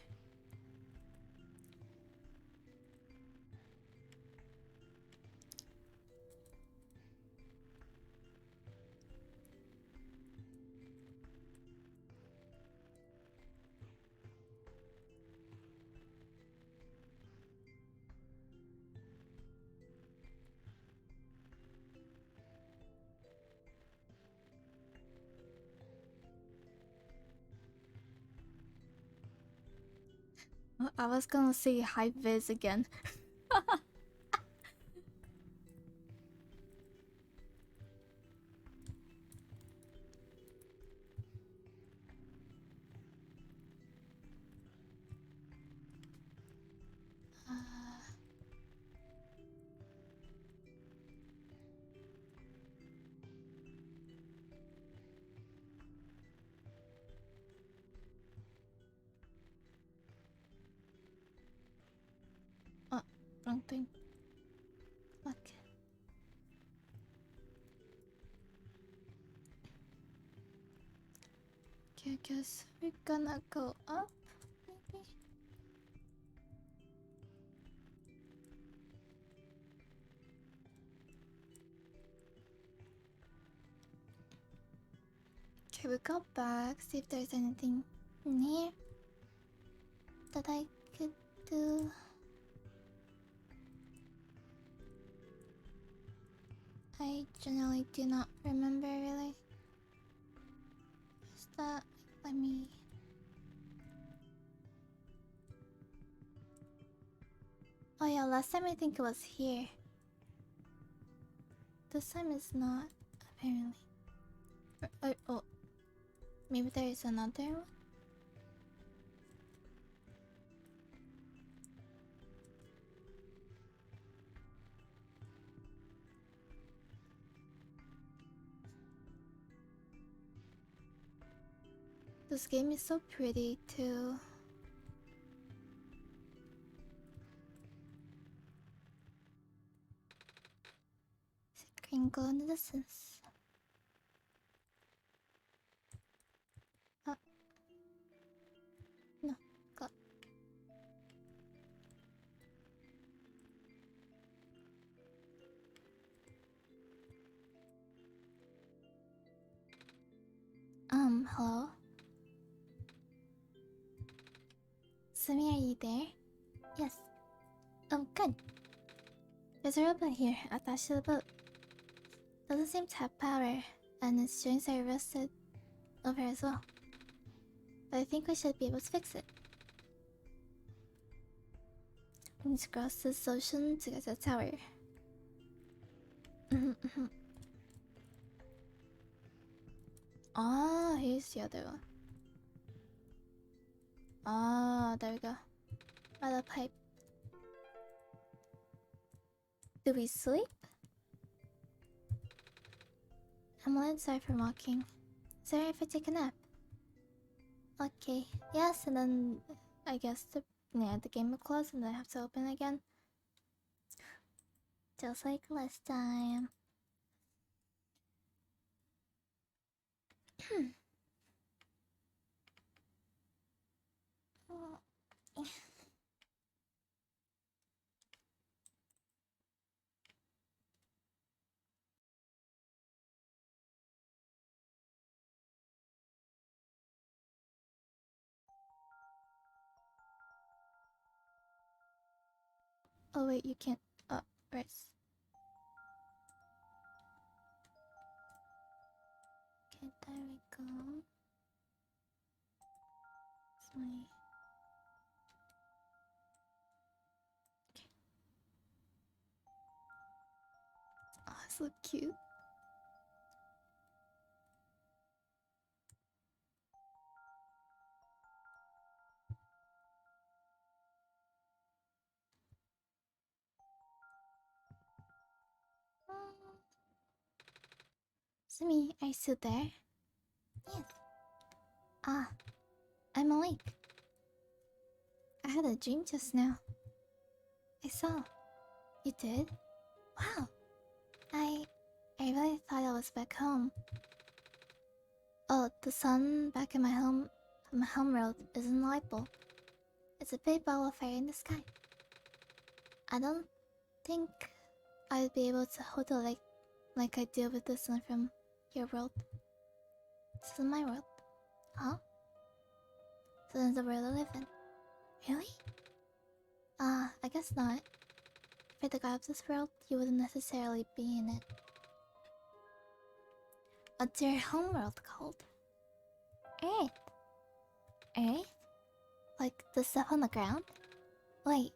I was gonna say high vis again. Oh, wrong thing. Okay. Okay, I guess we're gonna go up, maybe? Okay, we go back, see if there's anything in here that I could do. I generally do not remember really. Is that, let me... Oh yeah, last time I think it was here. This time it's not, apparently. Oh, maybe there is another one? This game is so pretty too. Green glow in the distance. No, go. Hello? Sumi, are you there? Yes. Oh, good. There's a robot here, attached to the boat. Doesn't seem to have power, and its joints are rusted over as well. But I think we should be able to fix it. We need to cross this ocean to get to the tower. Ah, here's the other one. Ah, there we go. By the pipe. Do we sleep? I'm a little sorry for mocking. Is it alright if I take a nap? Okay, yes, and then I guess the game will close and then I have to open again. Just like last time. Oh wait, you can't. Oh, rest. Okay, there we go. It's my... Oh, so cute. Sumi, are you still there? Yes. Ah, I'm awake. I had a dream just now. I saw. You did? Wow. I really thought I was back home. Oh, the sun back in my home world isn't a light bulb. It's a big ball of fire in the sky. I don't think I'd be able to hold the light like I do with the sun from your world. This is my world. Huh? So this is the world I live in. Really? I guess not. If you're the god of this world, you wouldn't necessarily be in it. What's your homeworld called? Earth. Earth? Like the stuff on the ground? Wait,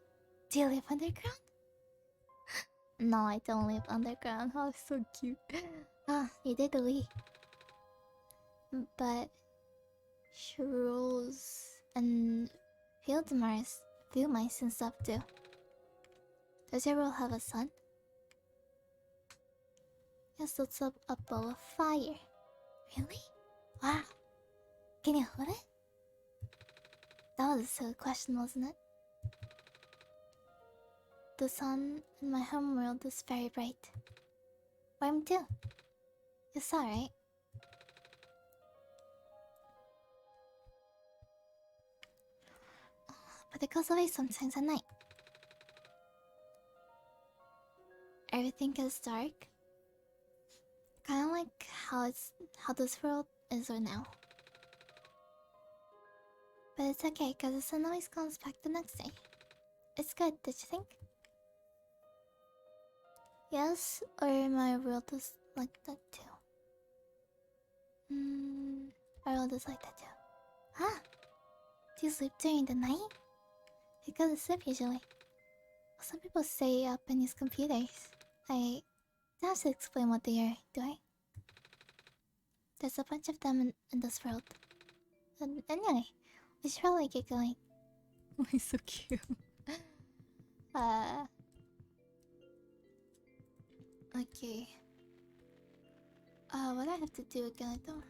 do you live underground? No, I don't live underground. Oh, so cute. Ah, you did the Wii. But shrooms and field mice and stuff too. Does your world have a sun? Yes, it's a ball of fire. Really? Wow. Can you hold it? That was a silly question, wasn't it? The sun in my home world is very bright. Mine too. You saw, right? But it goes away sometimes at night. Everything gets dark. Kinda like how this world is right now. But it's okay, cause the sun always comes back the next day. It's good, did you think? Yes, or my world is like that too. My world is like that too. Ah! Do you sleep during the night? You go to sleep usually. Some people stay up and use computers. I don't have to explain what they are, do I? There's a bunch of them in this world. And anyway, we should probably get going. Oh, he's so cute. Okay. What do I have to do again? I don't remember.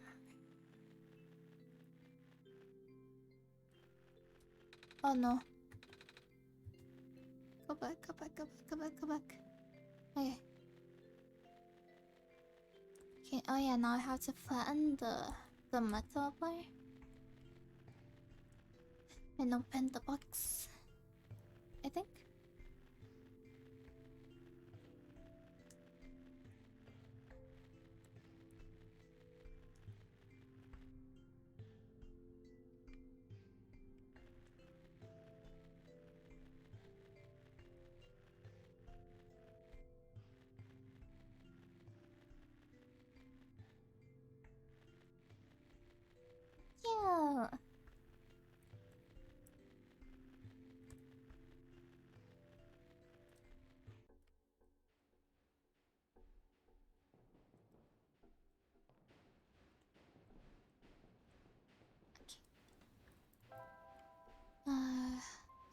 Oh no. Go back, go back, go back, go back, go back. Okay. Okay, oh yeah, now I have to flatten the metal bar. And open the box. I think. Yeah.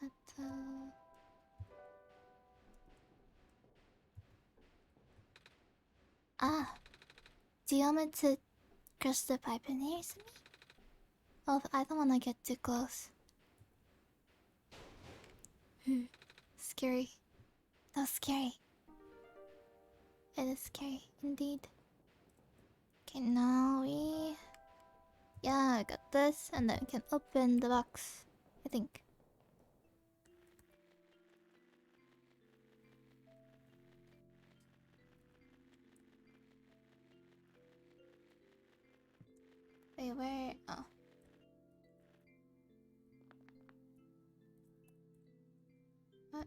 Metal. Ah, do you want me to crush the pipe in here, Sumi? Oh, I don't want to get too close. Scary. That's scary. It is scary, indeed. Okay, now we... Yeah, I got this, and then we can open the box. I think. where? Oh. What?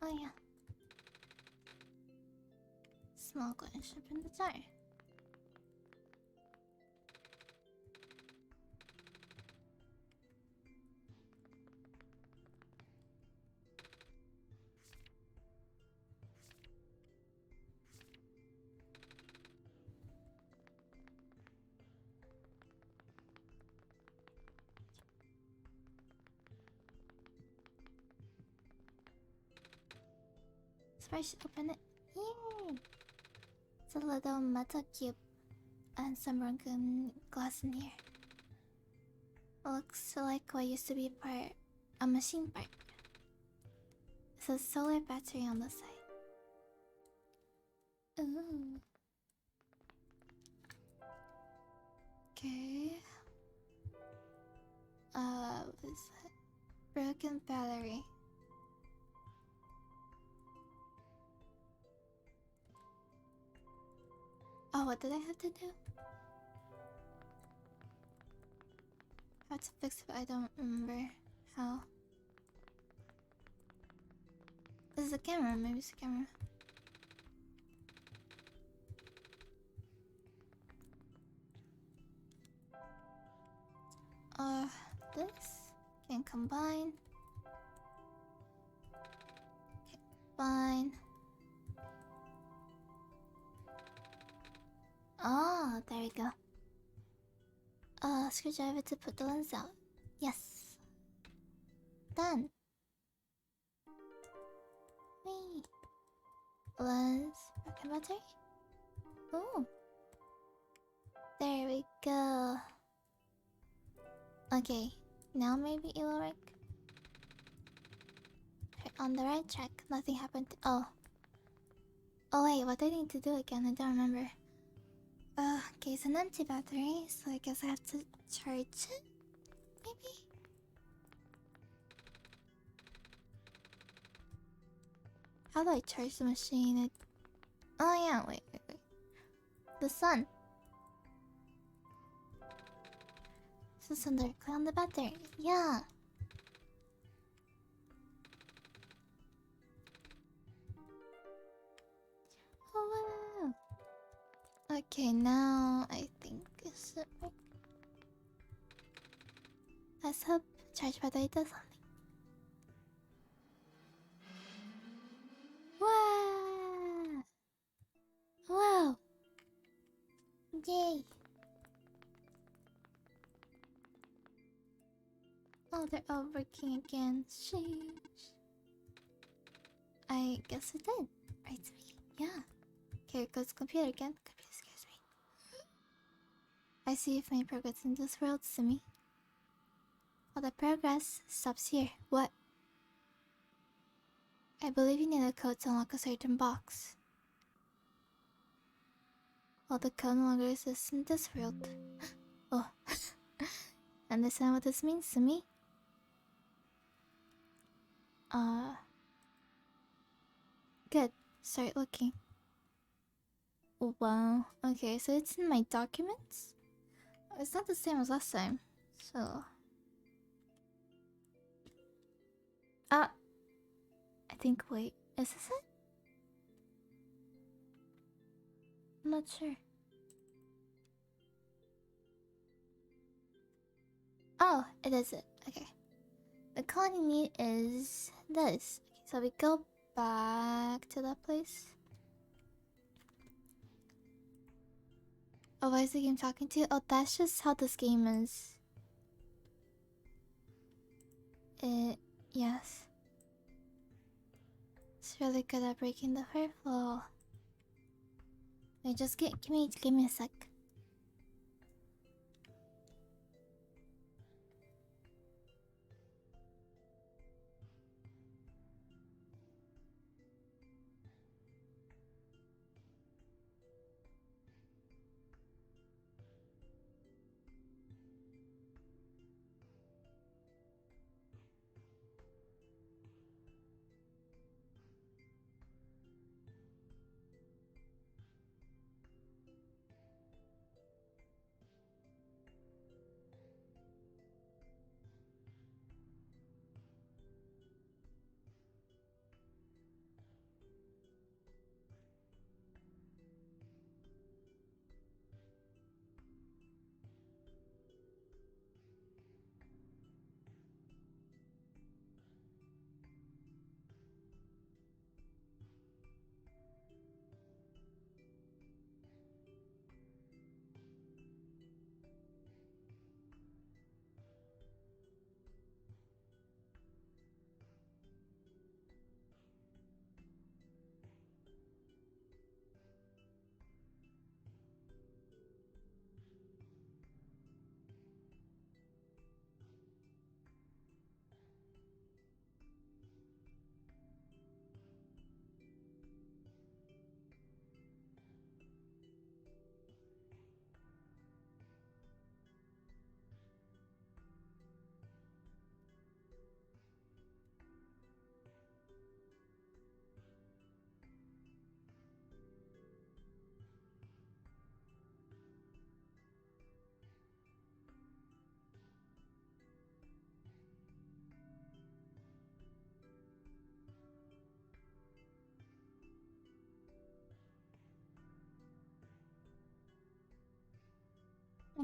Oh yeah. Small golden ship in the jar. First, open it. Yay! It's a little metal cube and some broken glass in here. Looks like what used to be a machine part. It's a solar battery on the side. Ooh. Okay. What is that? Broken battery. Oh, what did I have to do? How to fix it, but I don't remember how. This is a camera, maybe it's a camera. This can combine. Okay, fine. Oh, there we go. Screwdriver to put the lens out. Yes. Done. Whee. Lens. Broken battery. Ooh. There we go. Okay. Now maybe it will work. Okay, on the right track. Nothing happened. Oh. Oh wait, what do I need to do again? I don't remember. Okay, it's an empty battery, so I guess I have to charge it? Maybe? How do I charge the machine? Oh yeah, wait. The sun. So sun directly on the battery. Yeah. Oh wow. Okay, now I think it's right. Let's hope charge battery does something. Wow! Wow! Yay! Oh, they're all working again. Sheesh. I guess it did. Right, me. Yeah. Okay, it goes computer again. Computer scares me. I see you've made progress in this world, Sumi. Well, the progress stops here. What? I believe you need a code to unlock a certain box. Well, the code no longer exists in this world. Oh. Understand what this means to me? Good. Start looking. Oh, wow. Okay, so it's in my documents? It's not the same as last time. So... I think, wait. Is this it? I'm not sure. Oh, it is it. Okay. The code you need is this. Okay, so we go back to that place. Oh, why is the game talking to you? Oh, that's just how this game is. Yes. It's really good at breaking the fourth wall. Wait, just give me a sec.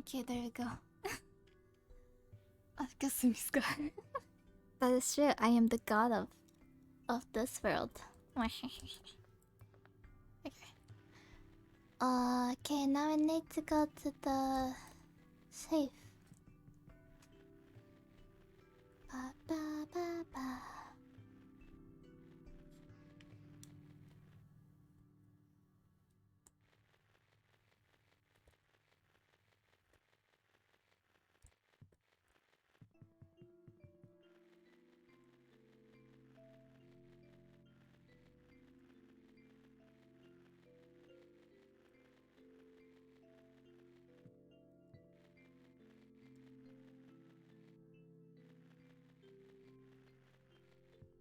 Okay, there we go. That is true. I am the god of this world. Okay. Okay, now I need to go to the safe. Ba ba ba ba.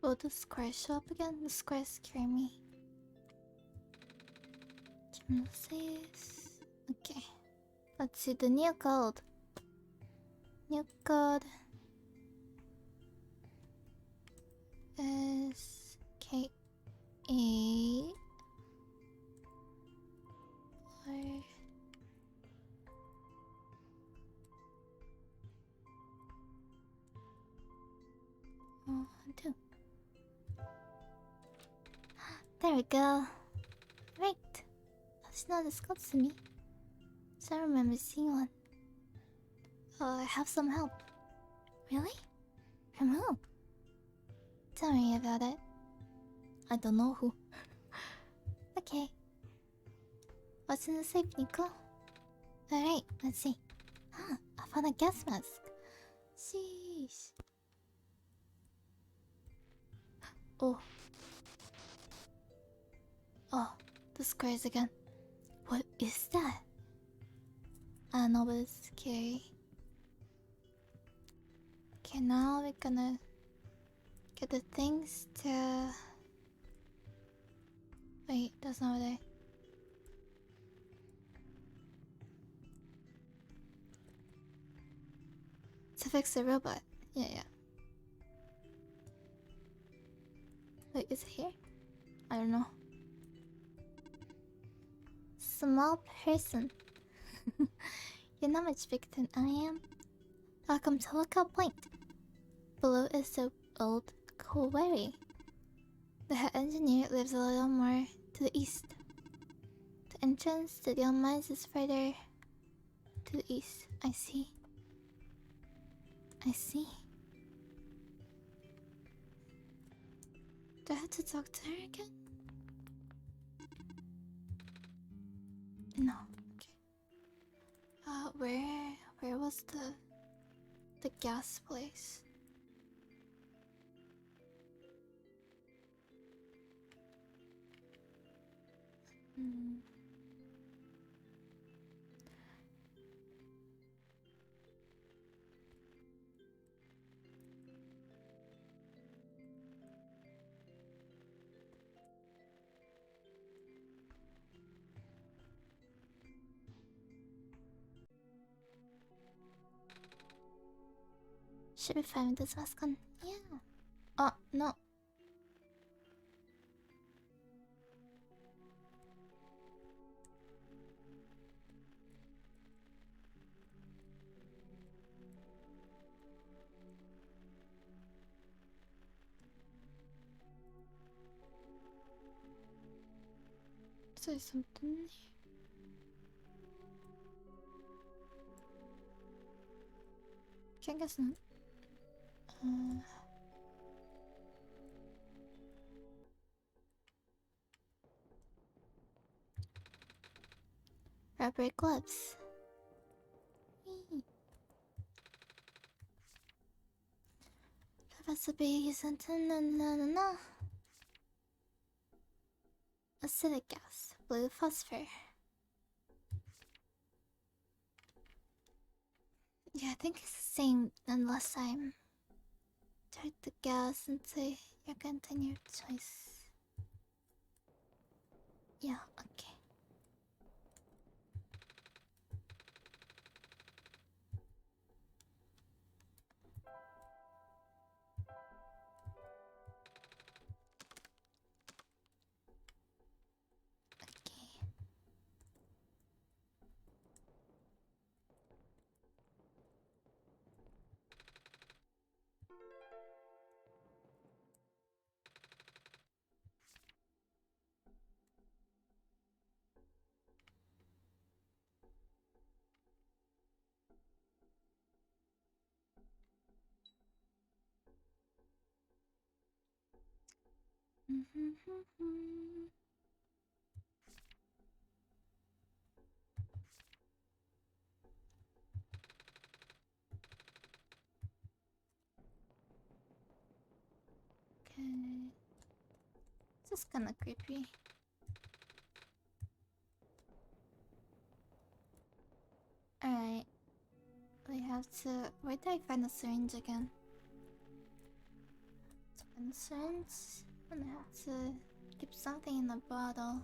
Will the squares show up again? The squares scare me. Gymnasies. Okay. Let's see the new code. New code is K8 2. There we go. Right. That's not as close to me. So I remember seeing one. Oh, I have some help. Really? From who? Tell me about it. I don't know who. Okay. What's in the safe, Nico? Alright, let's see. Huh, I found a gas mask. Sheesh. Oh. Oh, the squares again. What is that? I don't know, but it's scary. Okay, now we're gonna get the things to... Wait, that's not what I... To fix the robot. Yeah. Wait, is it here? I don't know. Small person. You're not much bigger than I am. Welcome to Lookout Point. Below is the old quarry. The head engineer lives a little more to the east. The entrance to the old mines is further to the east. I see. Do I have to talk to her again? No. Okay. Where was the gas place? Should be fine with this mask on. Yeah. Oh, no. Say something. I guess not. Rubber gloves. Professor B isn't no. Acidic gas, blue phosphor. Yeah, I think it's the same than last time. Turn the gas into your container choice. Yeah, okay. Okay. This is kinda creepy. Alright. We have to. Where did I find the syringe again? Let's find the syringe. And I have to keep something in the bottle.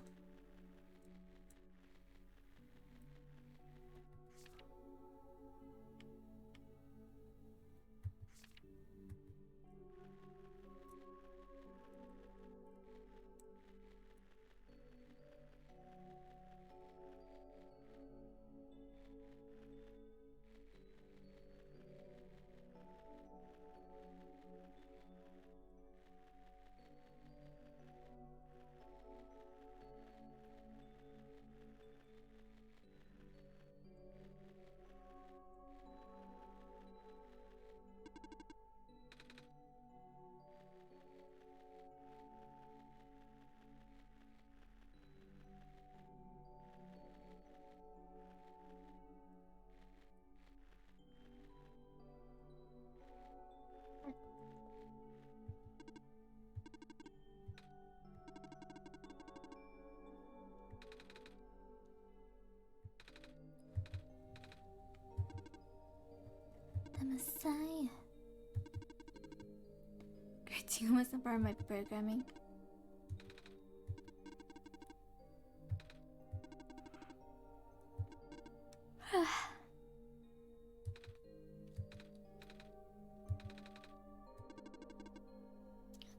The Messiah. Creating wasn't part of my programming.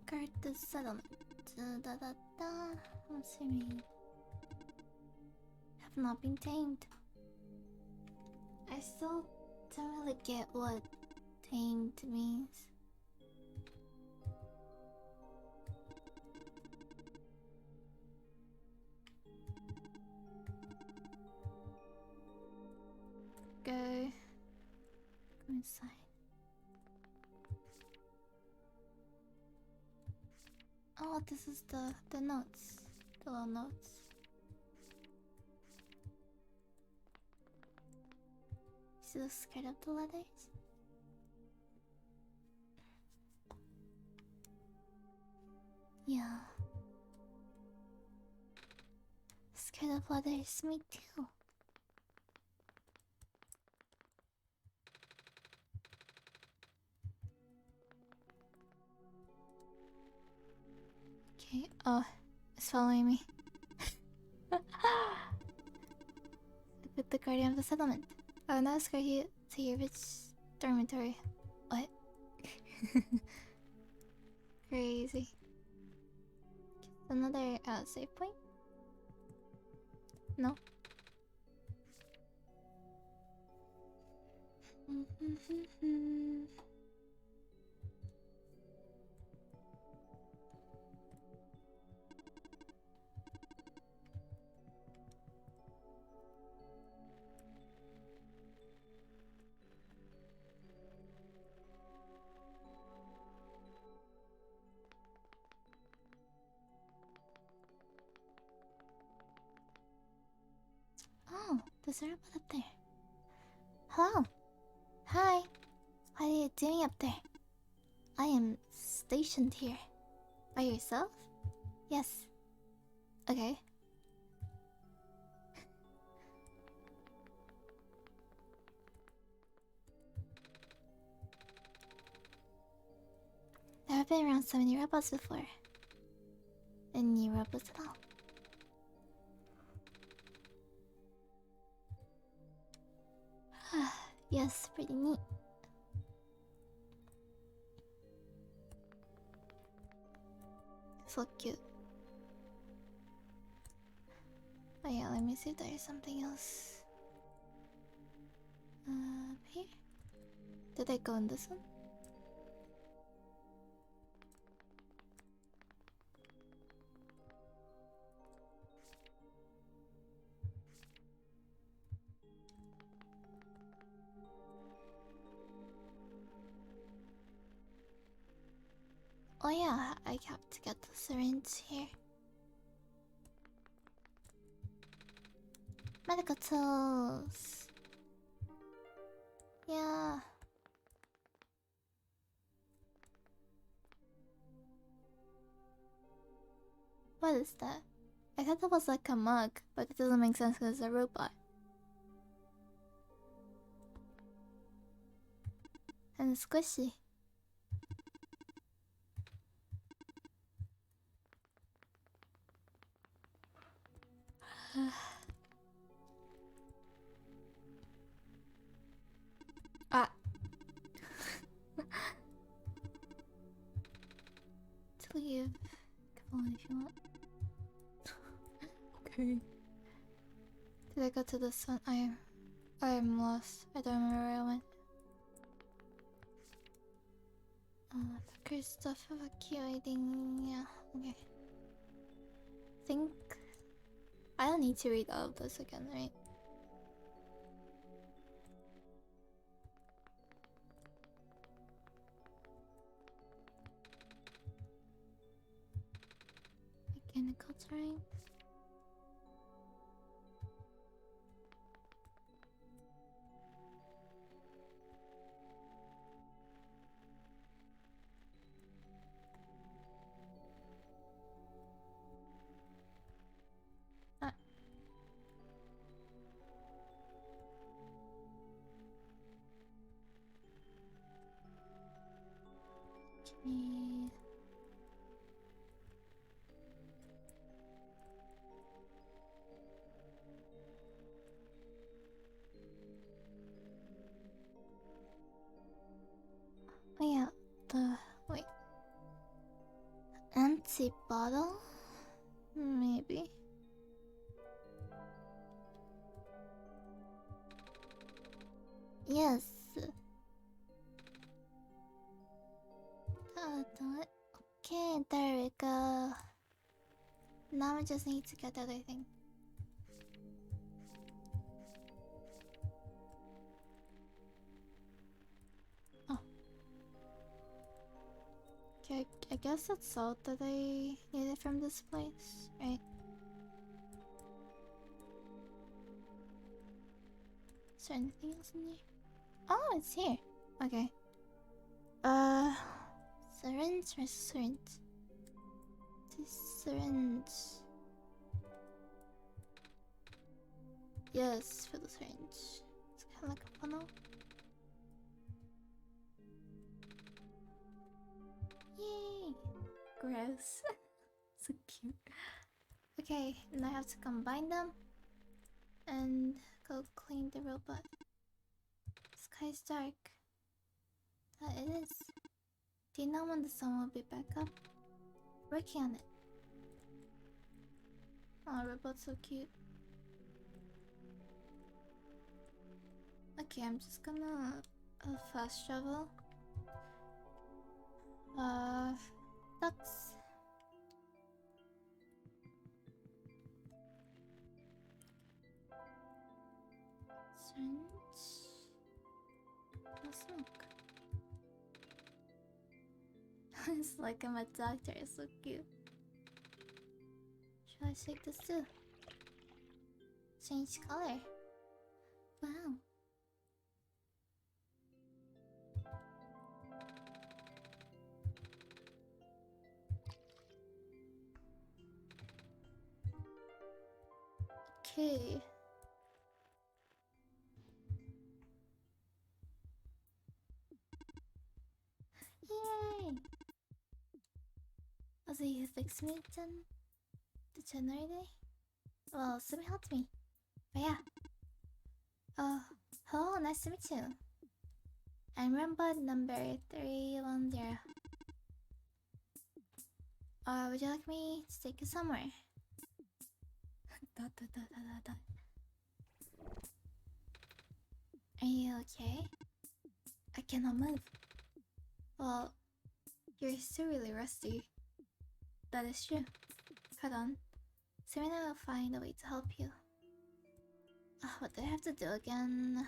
Guard the settlement. Da da da. What's it mean? Have not been tamed. I still don't really get what tamed means. Go inside. Oh, this is the notes, the little notes. Still scared of the letters? Yeah. Scared of letters, me too. Okay, oh, it's following me. With the guardian of the settlement. Oh, now escort you to your rich dormitory. What? Crazy. Another save point? No. Oh, there's a robot up there. Hello. Hi. What are you doing up there? I am stationed here. By yourself? Yes. Okay. There have been around so many robots before. Any robots at all? Yes, pretty neat. So cute. Oh yeah, let me see if there's something else. Here? Did I go in this one? Oh yeah, I have to get the syringe here. Medical tools. Yeah. What is that? I thought that was like a mug, but it doesn't make sense because it's a robot. And it's squishy. Ah. To leave. Come on if you want. Okay. Did I go to this one? I am lost. I don't remember where I went. Great stuff evacuating. Yeah, okay. Think I don't need to read all of this again, right? Mechanical terrain. Okay. Oh yeah, wait. Empty bottle? Maybe. Yes. That'll do it. Okay, there we go. Now we just need to get the other thing. Oh. Okay, I guess that's all that I needed from this place, right? Is there anything else in there? Oh, it's here. Okay. Syringe or syringe? This syringe. Yes, for the syringe. It's kind of like a funnel. Yay! Gross. So cute. Okay, now I have to combine them and go clean the robot. Sky's dark. It is. Do you know when the sun will be back up? Working on it. Oh, robot's so cute. Okay, I'm just gonna fast travel. Ducks. Syringe. No smoke. It's like I'm a doctor, it's so cute. Should I shake this too? Change color. Wow. Okay. Yay! Also, you fixed me, the generator? Well, Sumi helped me. But yeah. Hello, nice to meet you. I'm robot number 310. Would you like me to take you somewhere? Are you okay? I cannot move. Well, you're still really rusty. That is true. Hold on. Soon I will find a way to help you. What do I have to do again?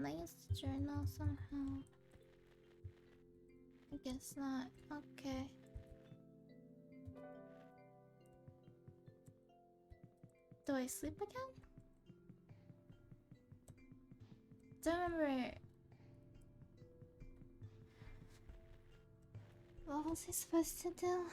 Can I use the journal somehow? I guess not. Okay. Do I sleep again? Don't remember. What was I supposed to do?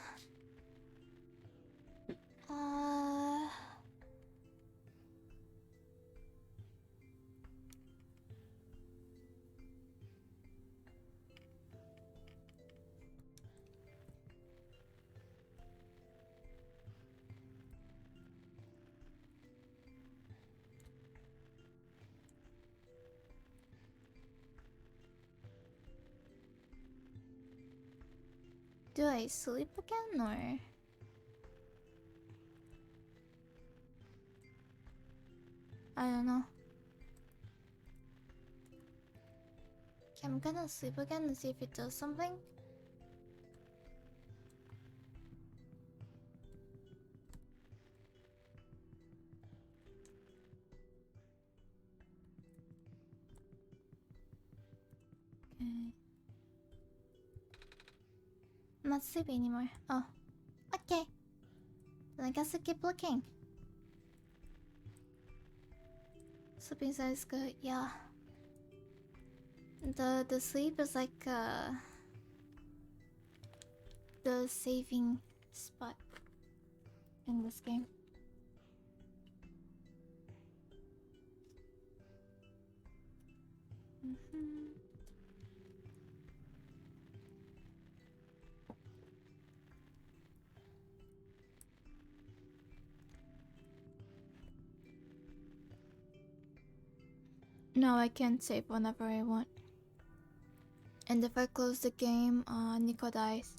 Do I sleep again or? I don't know. Okay, I'm gonna sleep again and see if it does something. Okay. I'm not sleepy anymore. Oh. Okay. Then I guess I keep looking. Sleeping sounds good, yeah. The sleep is like the saving spot in this game. No, I can't save whenever I want. And if I close the game, Nico dies.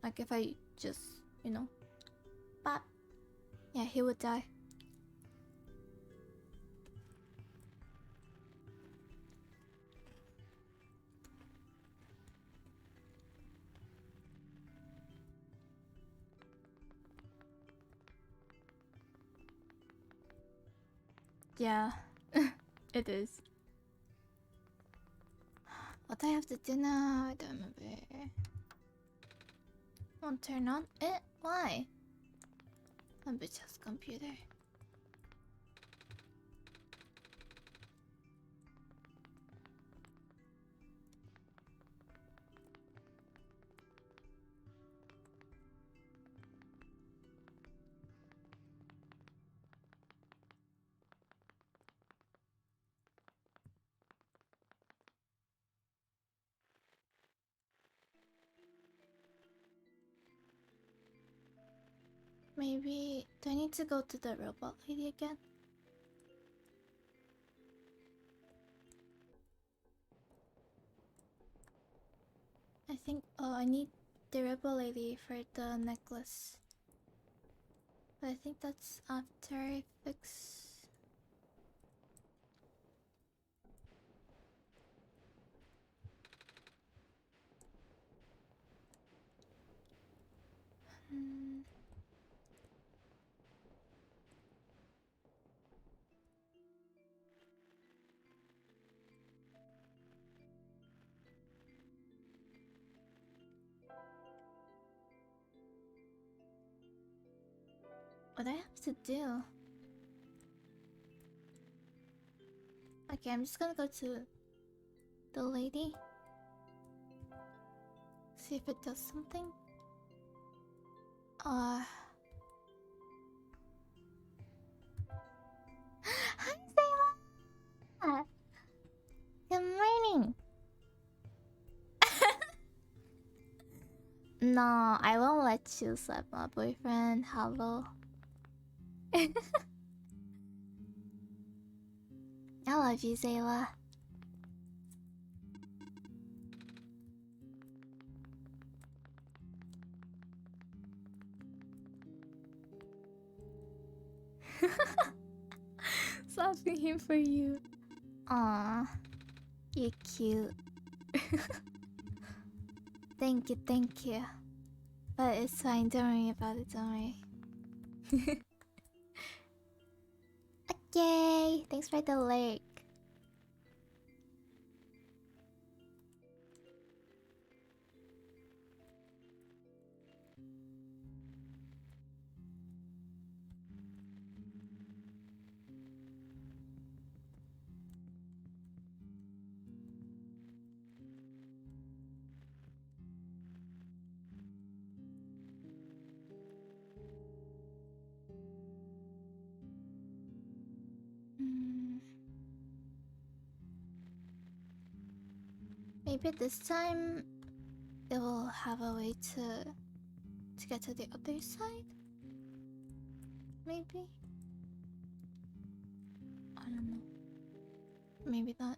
Like if I just, you know, pop. Yeah, he would die. Yeah, it is. What do I have to do now? I don't remember. Won't turn on it? Why? I'm bitch's computer. Maybe... do I need to go to the robot lady again? I think... oh, I need the robot lady for the necklace. But I think that's after I fix... What do I have to do? Okay, I'm just gonna go to the lady. See if it does something. Hi, Sayla! Good morning! No, I won't let you slap my boyfriend. Hello. I love you, Sayla. Slapping him for you. Aw, you're cute. Thank you, thank you. But it's fine, don't worry about it, don't worry. Okay, thanks for the lake. Mm. Maybe this time it will have a way to get to the other side? Maybe? I don't know. Maybe not.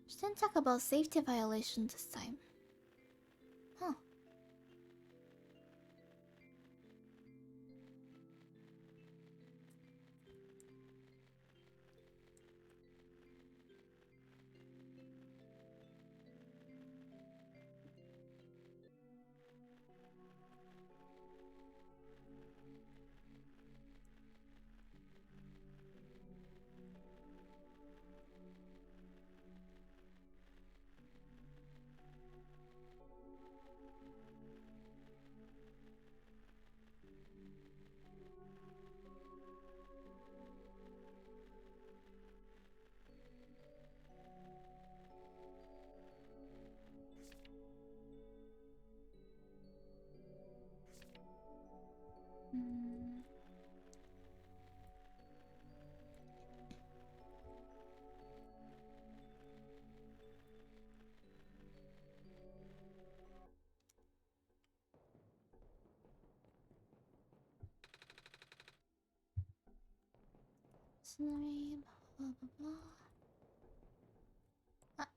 She didn't talk about safety violations this time. Huh. Mm. Sorry, blah blah blah. Ah.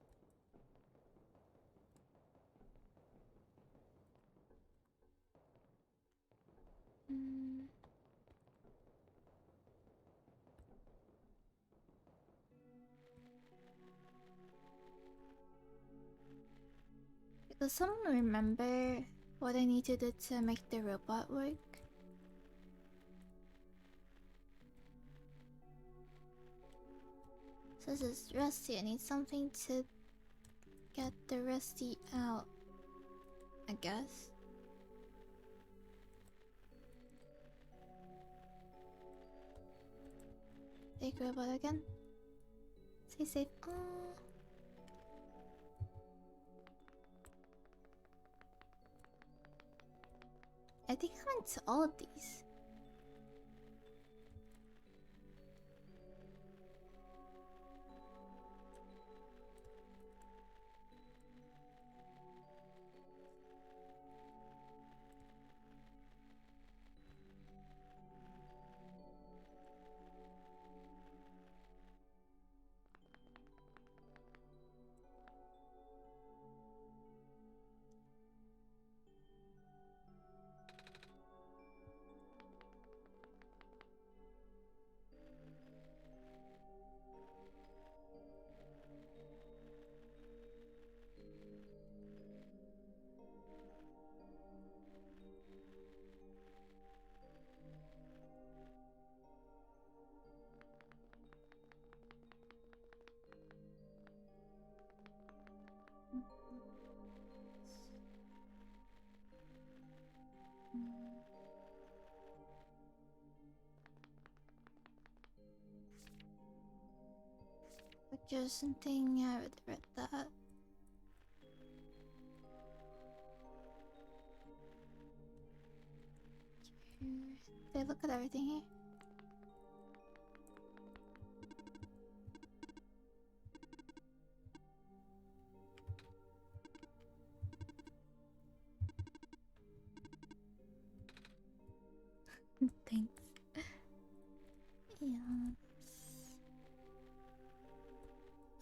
Mm. Does someone remember what I need to do to make the robot work? So this is rusty. I need something to get the rusty out, I guess. Take robot again. Stay safe. Oh. I think I went to all of these. Pictures something. I already read that. Did I look at everything here? Thanks. Yes.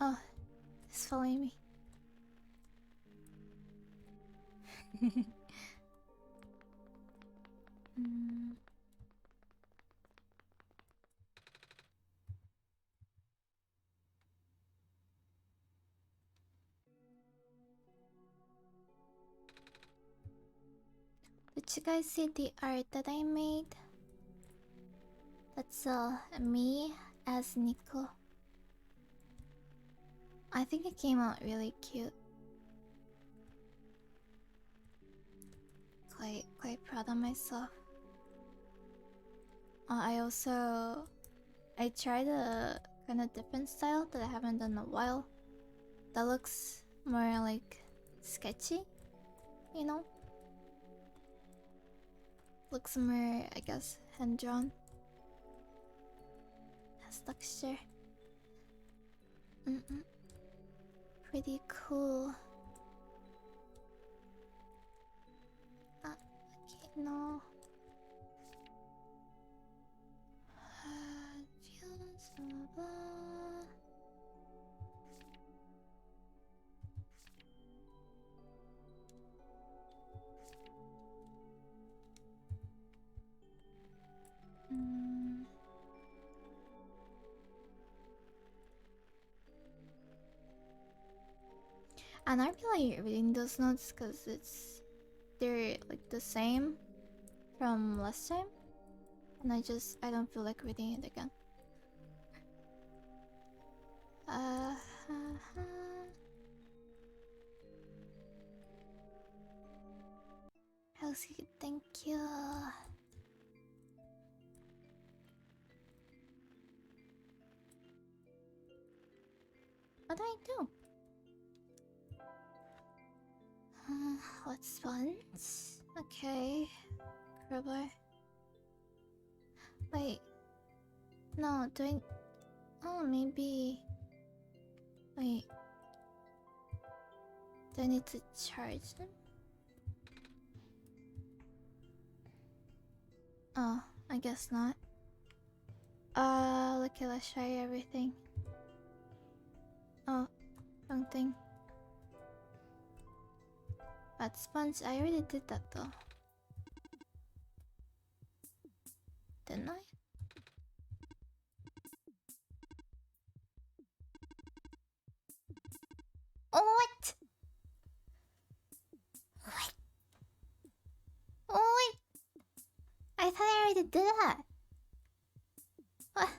Oh, it's following me. Mm. Did you guys see the art that I made? That's me as Nico. I think it came out really cute. Quite proud of myself. I tried a kind of different style that I haven't done in a while. That looks more like sketchy, you know? looks more, I guess, hand drawn. Has texture. Pretty cool. Okay, no. Feels blah blah. I'm not really reading those notes because they're like the same from last time, and I don't feel like reading it again. Elsie, thank you. What do I do? What's fun? Okay. Crowbar. Wait. No, do I... Oh, maybe... Wait. Do I need to charge them? Oh, I guess not. Okay, let's try everything. Oh, wrong thing. But sponge, I already did that though. Didn't I? Oh, what? What? Oh, wait. I thought I already did that. What?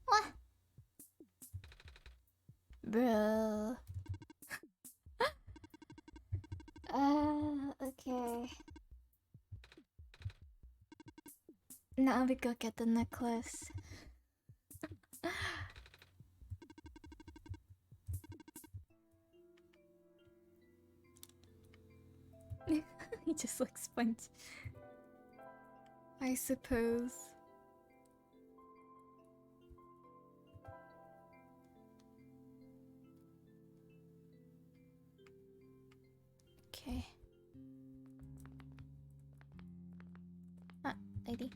What? Bro. Okay. Now we go get the necklace. He just looks sponge. I suppose. Okay. Ah, lady.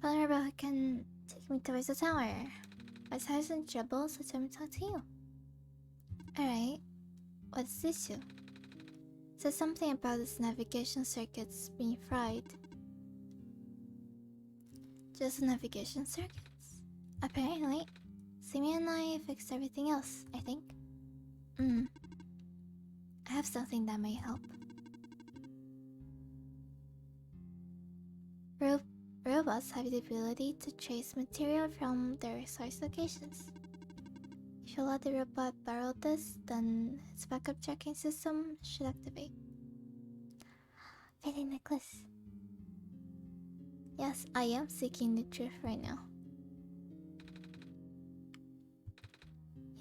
Vulnerable who can take me towards the tower. But has in trouble, so let me talk to you. Alright. What's the issue? Says something about this navigation circuits being fried. Just the navigation circuits? Apparently. SumiMiya and I fixed everything else, I think. I have something that may help. Robots have the ability to trace material from their source locations. If you let the robot borrow this, then its backup tracking system should activate. Fitting necklace. Yes, I am seeking the truth right now.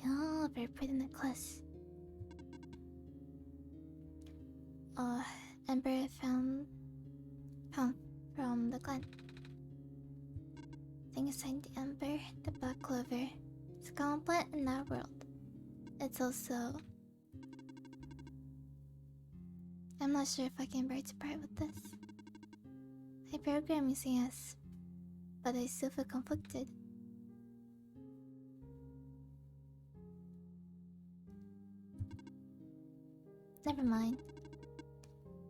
Yeah, very pretty necklace. Ember found from the glen. Thing assigned the Ember, the Black Clover. It's a common plant in our world. It's also... I'm not sure if I can bear to part with this. I program using S, but I still feel conflicted. Never mind.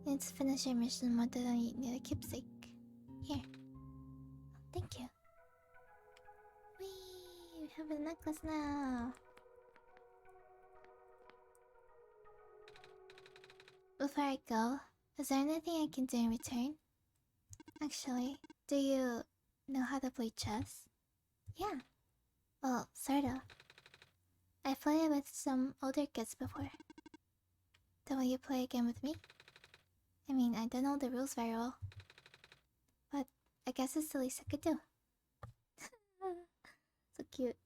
You need to finish your mission more than you need a keepsake. Here. Thank you. Whee! We have a necklace now. Before I go, is there anything I can do in return? Actually, do you know how to play chess? Yeah. Well, sorta. I played with some older kids before. Then will you play again with me? I mean, I don't know the rules very well. But I guess it's the least I could do. So cute.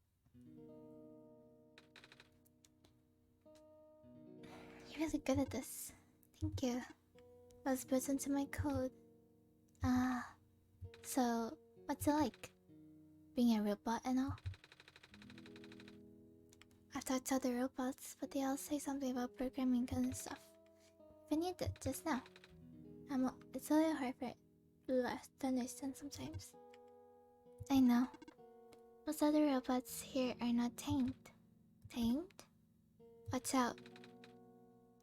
You're really good at this. Thank you. was built into my code. Ah, so what's it like? Being a robot and all? I've talked to other robots, but they all say something about programming and stuff. Even you did just now. It's a little hard to understand sometimes. I know. Most other robots here are not tamed. Tamed? Watch out.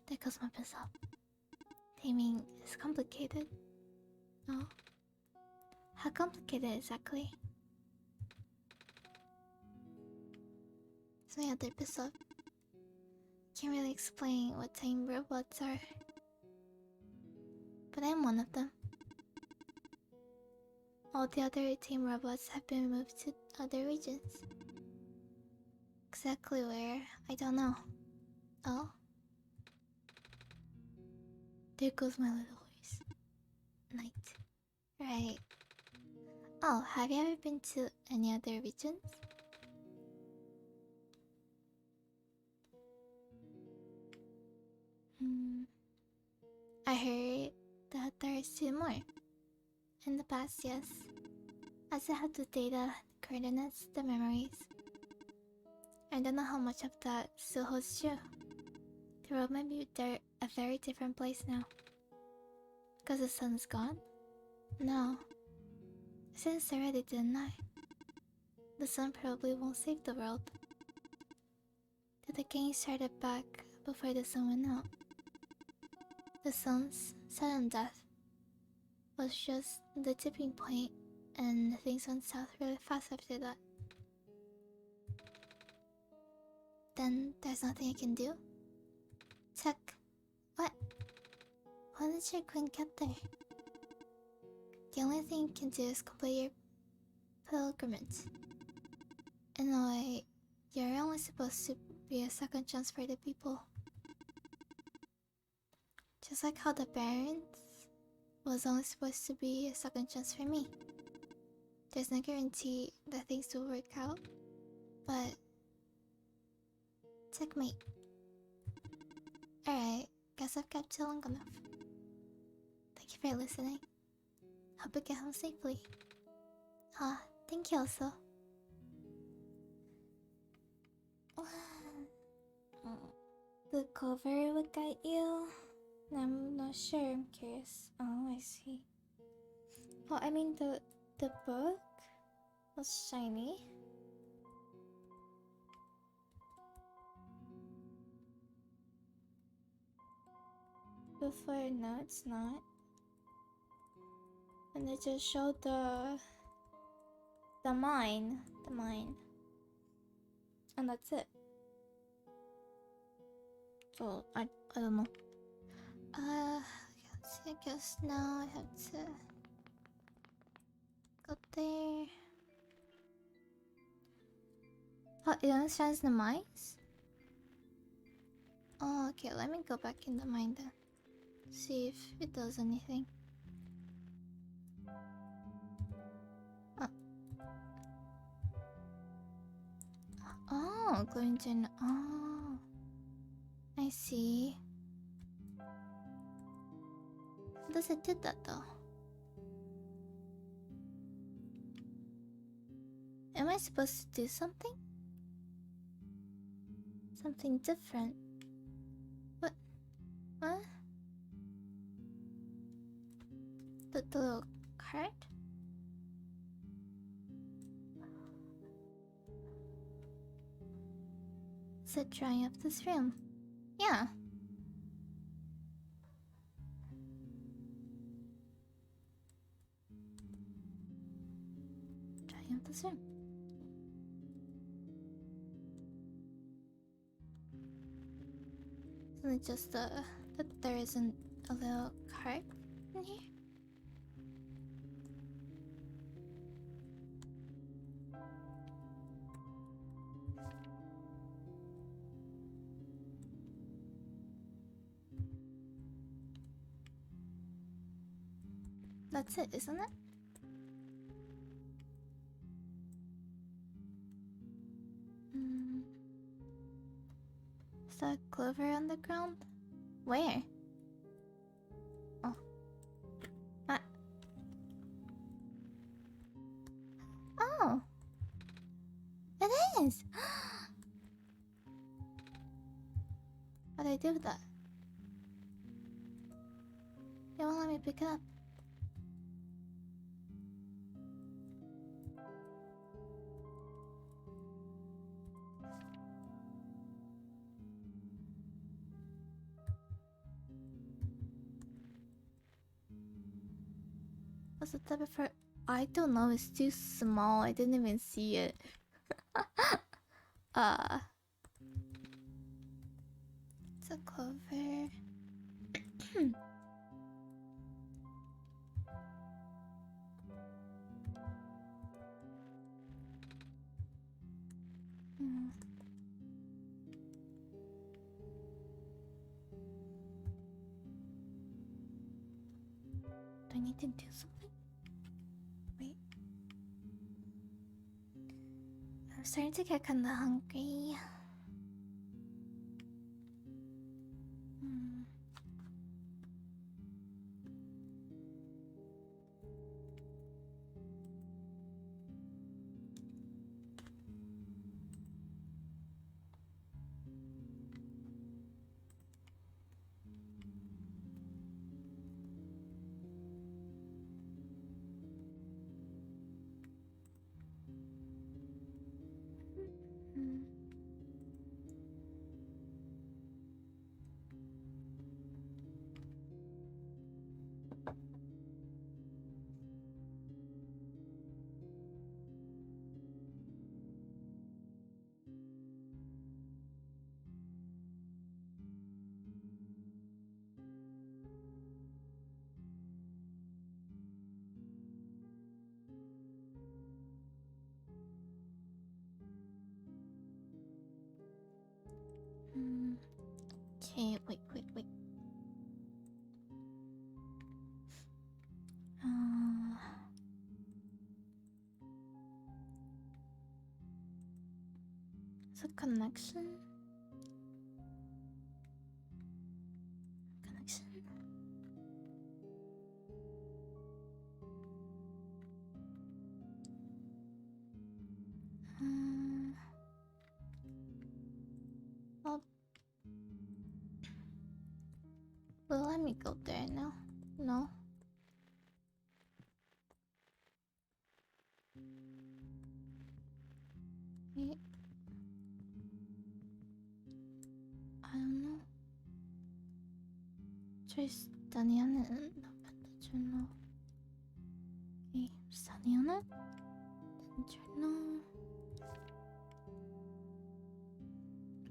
There goes my pencil. Taming is complicated. Oh? How complicated exactly? It's my other pistol. Can't really explain what tame robots are. But I'm one of them. All the other tame robots have been moved to other regions. Exactly where, I don't know. Oh? There goes my little horse. Night. Right. Oh, have you ever been to any other regions? I heard that there's still more. In the past, yes. As I have the data, the coordinates, the memories. I don't know how much of that still holds true. The world might be a very different place now. Because the sun's gone? No. I said this already, didn't I? The sun probably won't save the world. The decaying started back before the sun went out. The sun's sudden death was just the tipping point, and things went south really fast after that. Then there's nothing I can do? Check. What? How did your queen get there? The only thing you can do is complete your pilgrimage. In a way, you're only supposed to be a second chance for the people. Just like how the Barons was only supposed to be a second chance for me. There's no guarantee that things will work out, but... checkmate. Alright, guess I've kept you long enough. Thank you for listening. Hope you get home safely. Ah, thank you also. The cover would guide you? I'm not sure, I'm curious. Oh, I see. Well, I mean, the book was shiny. Before, no, it's not. And they just showed the mine. And that's it. So, I don't know. Let's see, I guess now I have to go there. Oh, it understands the mines? Oh, okay, let me go back in the mine then. See if it does anything. Oh, going to... oh, I see. How does it do that though? Am I supposed to do something? Something different? What? What? The little card? It's a drawing of this room. Yeah. Drawing of this room. Isn't it just that there isn't a little card in here? That's it, isn't it? Is that clover on the ground? Where? Oh, I do with that? They won't let me pick it up. What's the type of fur? I don't know, it's too small. I didn't even see it. It's a cover. Do I need to do something? Wait. I'm starting to get kinda hungry. Okay, wait. It's a connection. Well, let me go there now. No. Wait. I don't know. Trace Daniana and journal. Hey, Daniana? Journal.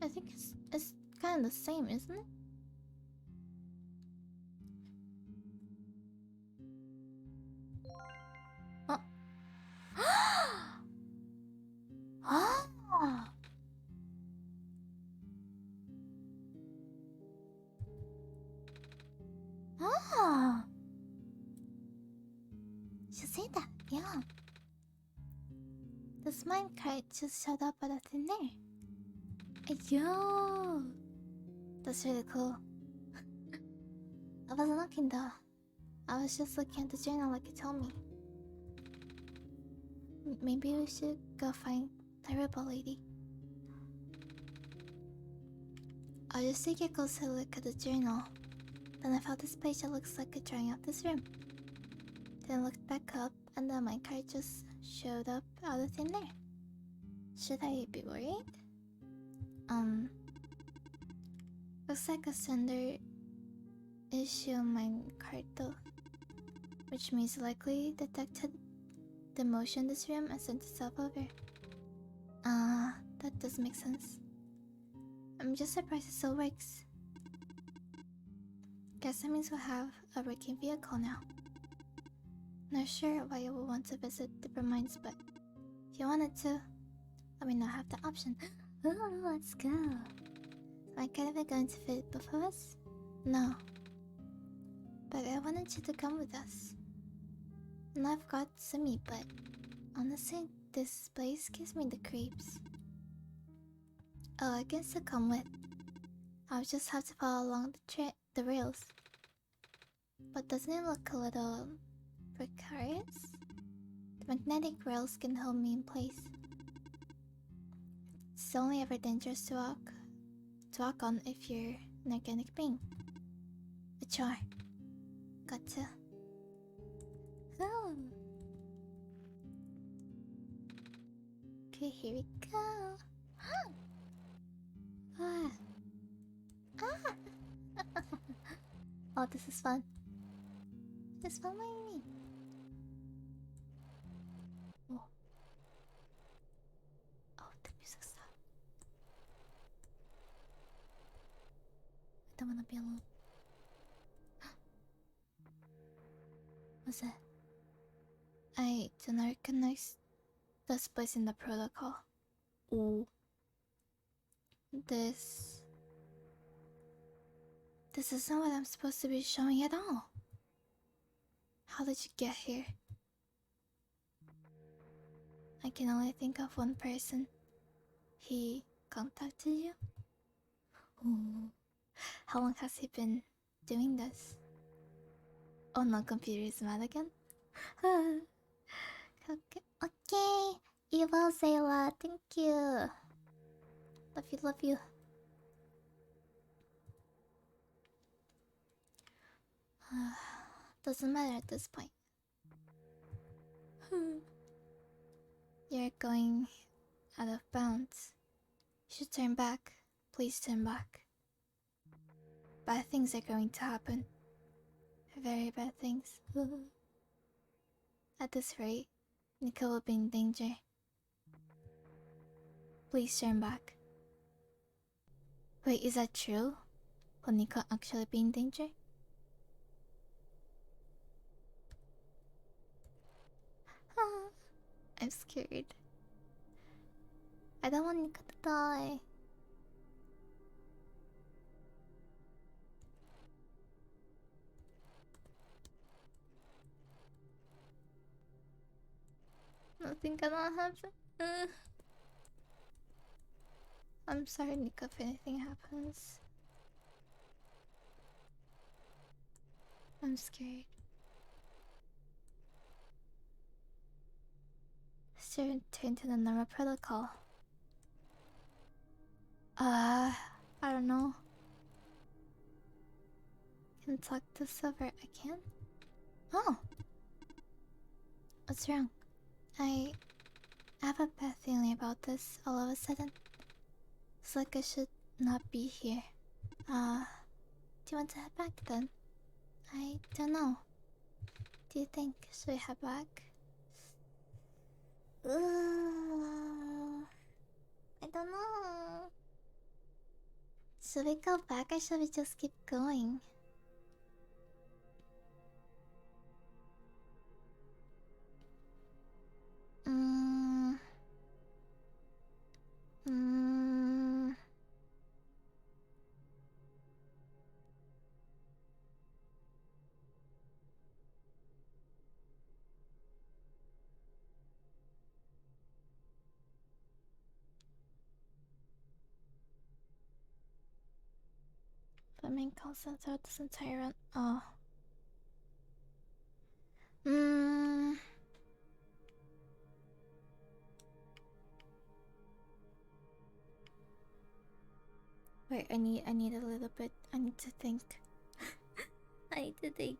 I think it's kind of the same, isn't it? Oh. Ah. Ah. You see that? Yeah. This minecart just showed up out of thin air. Yo. That's really cool. I wasn't looking though. I was just looking at the journal like you told me. Maybe we should go find the rebel lady. I'll just take a closer look at the journal. Then I found this page that looks like a drawing of this room. Then looked back up and the minecart just showed up out of thin air. Should I be worried? Looks like a standard issue minecart though, which means likely detected the motion in this room and sent itself over. That does make sense. I'm just surprised it still works. Guess that means we'll have a working vehicle now. Not sure why you would want to visit different mines, but if you wanted to, let me not have the option. Oh, let's go. Am I kind of going to fit both of us? No. But I wanted you to come with us. And I've got Sumi, but honestly, this place gives me the creeps. Oh, I can still come with. I'll just have to follow along the rails. But doesn't it look a little precarious? The magnetic rails can hold me in place. It's only ever dangerous to walk on if you're an organic being. A char. Got to. Oh. Okay, here we go. Ah. Ah. Oh, this is fun. This is fun, what do you mean? Oh. Oh, the music stopped. I don't wanna be alone. What's that? I do not recognize this place in the protocol. Oh. This isn't what I'm supposed to be showing at all. How did you get here? I can only think of one person. He contacted you? Oh. How long has he been doing this? Oh no, computer is mad again? Okay. Okay. Evil Zayla, thank you. Love you, love you. Doesn't matter at this point. You're going out of bounds. You should turn back. Please turn back. Bad things are going to happen. Very bad things. At this rate, Nika will be in danger. Please turn back. Wait, is that true? Will Nika actually be in danger? I'm scared. I don't want Nika to die. Nothing gonna happen. I'm sorry, Nika, if anything happens. I'm scared. Let's return to the normal protocol. I don't know. Can talk to Silver again? Oh! What's wrong? I have a bad feeling about this all of a sudden. It's like I should not be here. Do you want to head back then? I don't know. Do you think should we head back? I don't know. Should we go back or should we just keep going? The main constant throughout this entire run. Oh. Wait, I need a little bit. I need to think. I need to think.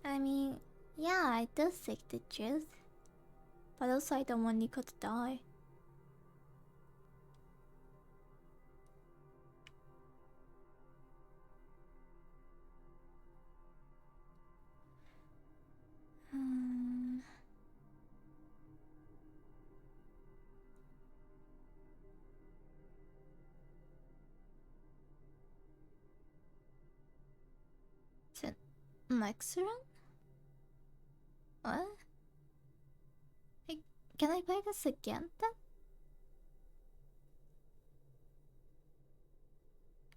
I mean, yeah, I do seek the truth. But also I don't want Nico to die. Next run? What? Hey, can I play this again then?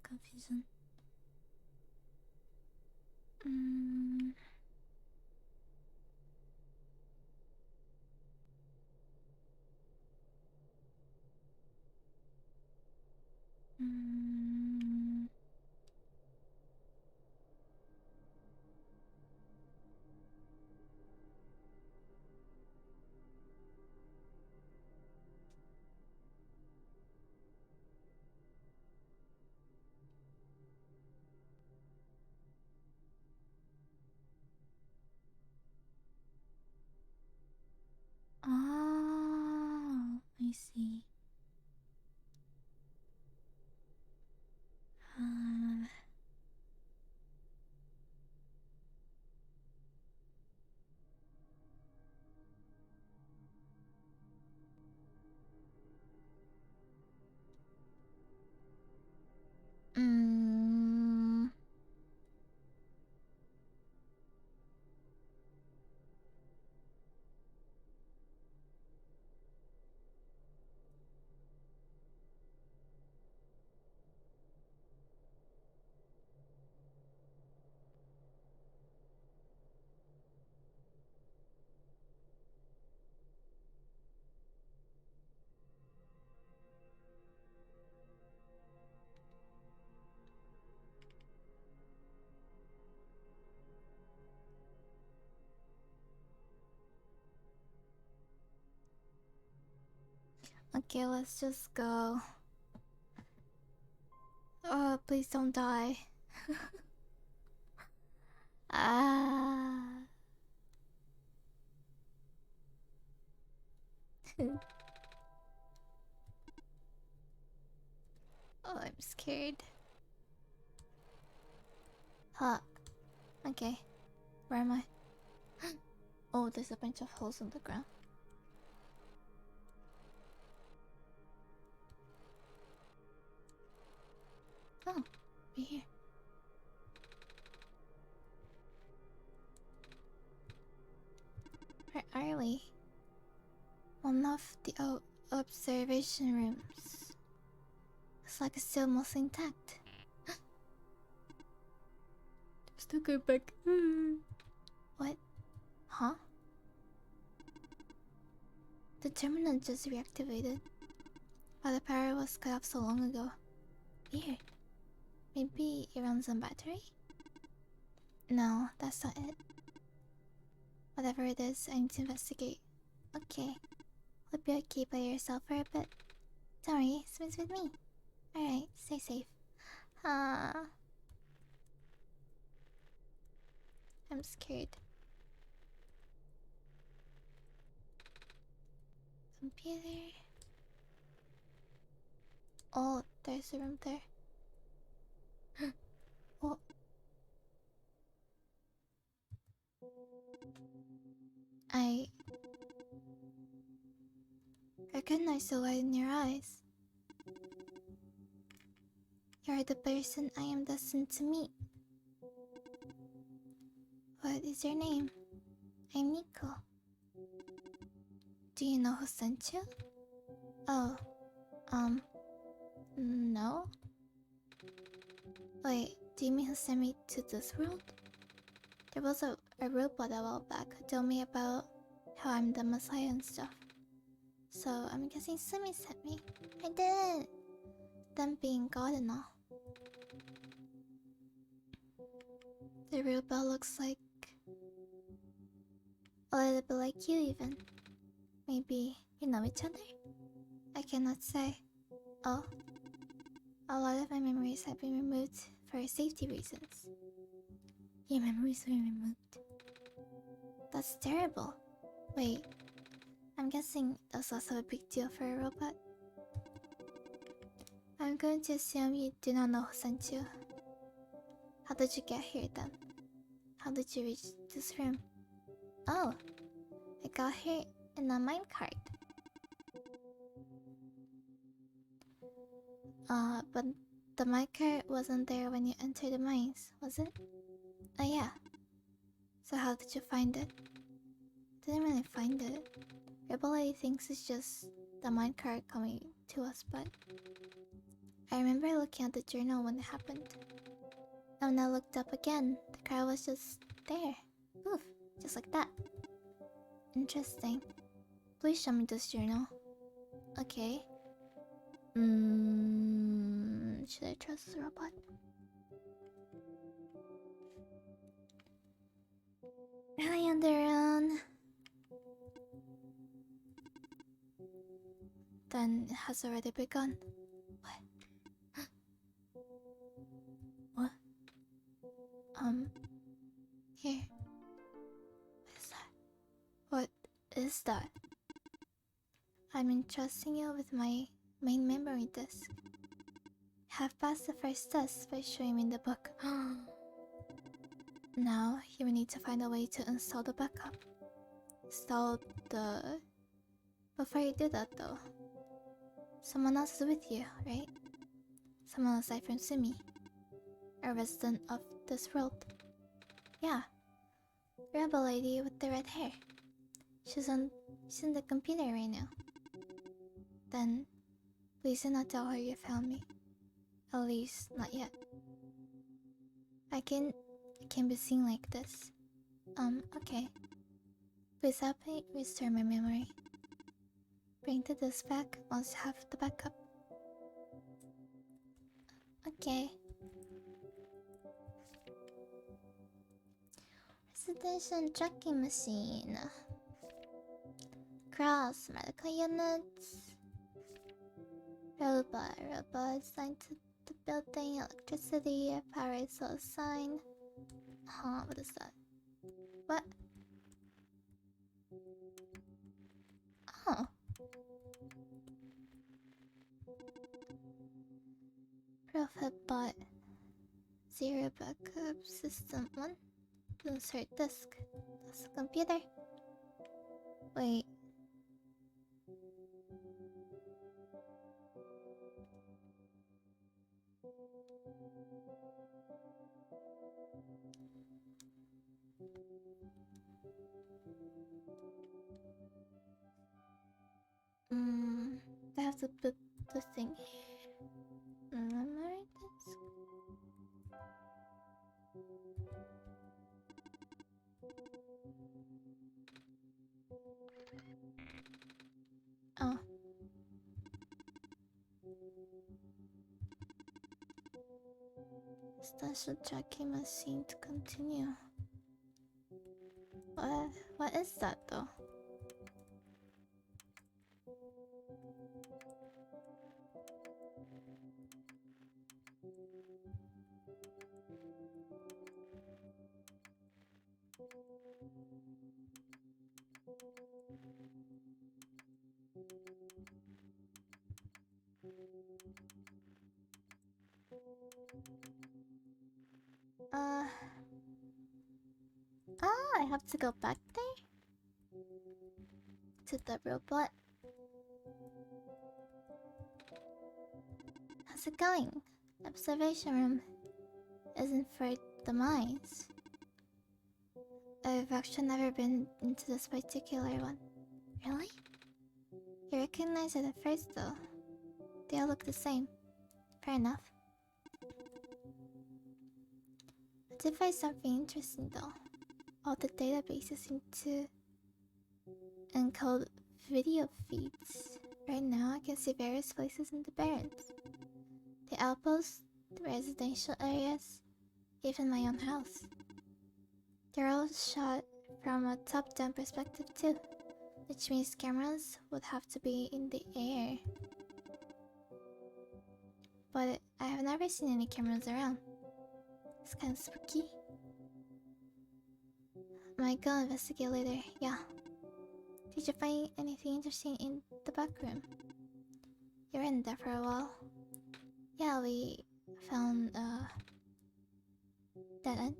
Confusion. see. Mm. Okay, let's just go. Oh, please don't die. Ah. Oh, I'm scared. Huh. Okay. Where am I? Oh, there's a bunch of holes on the ground. Oh, we're here. Where are we? One of the observation rooms. It's like it's still mostly intact. Still go back. What? Huh? The terminal just reactivated. But the power was cut off so long ago. Weird. Maybe it runs on battery? No, that's not it. Whatever it is, I need to investigate. Okay. Hope you're okay by yourself for a bit. Don't worry, Smith's with me. Alright, stay safe. I'm scared. Computer. Oh, there's a room there. Oh. I recognize the light in your eyes. You're the person I am destined to meet. What is your name? I'm Nico. Do you know who sent you? Oh, no? Wait, do you mean who sent me to this world? There was a robot a while back who told me about how I'm the Messiah and stuff. So I'm guessing Sumi sent me. I didn't! Them being God and all. The robot looks like... a little bit like you even. Maybe you know each other? I cannot say. Oh. A lot of my memories have been removed for safety reasons. Your memories were removed? That's terrible. Wait, I'm guessing that's also a big deal for a robot. I'm going to assume you do not know who sent you. How did you get here then? How did you reach this room? Oh, I got here in a minecart. But the minecart wasn't there when you entered the mines, was it? Oh yeah. So how did you find it? Didn't really find it. Rebel thinks it's just the minecart coming to us, but... I remember looking at the journal when it happened. And when I looked up again, the car was just there. Oof, just like that. Interesting. Please show me this journal. Okay. Should I trust the robot? Hi on their own. Then it has already begun. What? What? Here. What is that? What is that? I'm entrusting you with my main memory disk. Have passed the first test by showing me the book. Now you will need to find a way to install the backup. Install the... Before you do that though, someone else is with you, right? Someone aside from Sumi, a resident of this world. Yeah, rebel lady with the red hair. She's in the computer right now. Then, please do not tell her you found me. At least, not yet. I can't be seen like this. Okay. Please help me restore my memory. Bring the disk back once you have the backup. Okay. Residential tracking machine. Cross medical units. Robot assigned to the building. Electricity, power source assigned. Huh, what is that? What? Oh. Profit bot. Zero backup. System 1. Insert disk. That's the computer. Wait. I have to put the thing here. Memory disk. Oh. Special tracking machine to continue. What is that though? I have to go back there? To the robot? How's it going? The observation room isn't for the mice. I've actually never been into this particular one. Really? You recognize it at first though. They all look the same. Fair enough. I did find something interesting though. All the databases seem to encode video feeds. Right now I can see various places in the Barrens. The outposts, the residential areas, even my own house. They're all shot from a top-down perspective too, which means cameras would have to be in the air. But I have never seen any cameras around. It's kind of spooky. Might go investigate later, yeah. Did you find anything interesting in the back room? You were in there for a while. Yeah, we found dead end.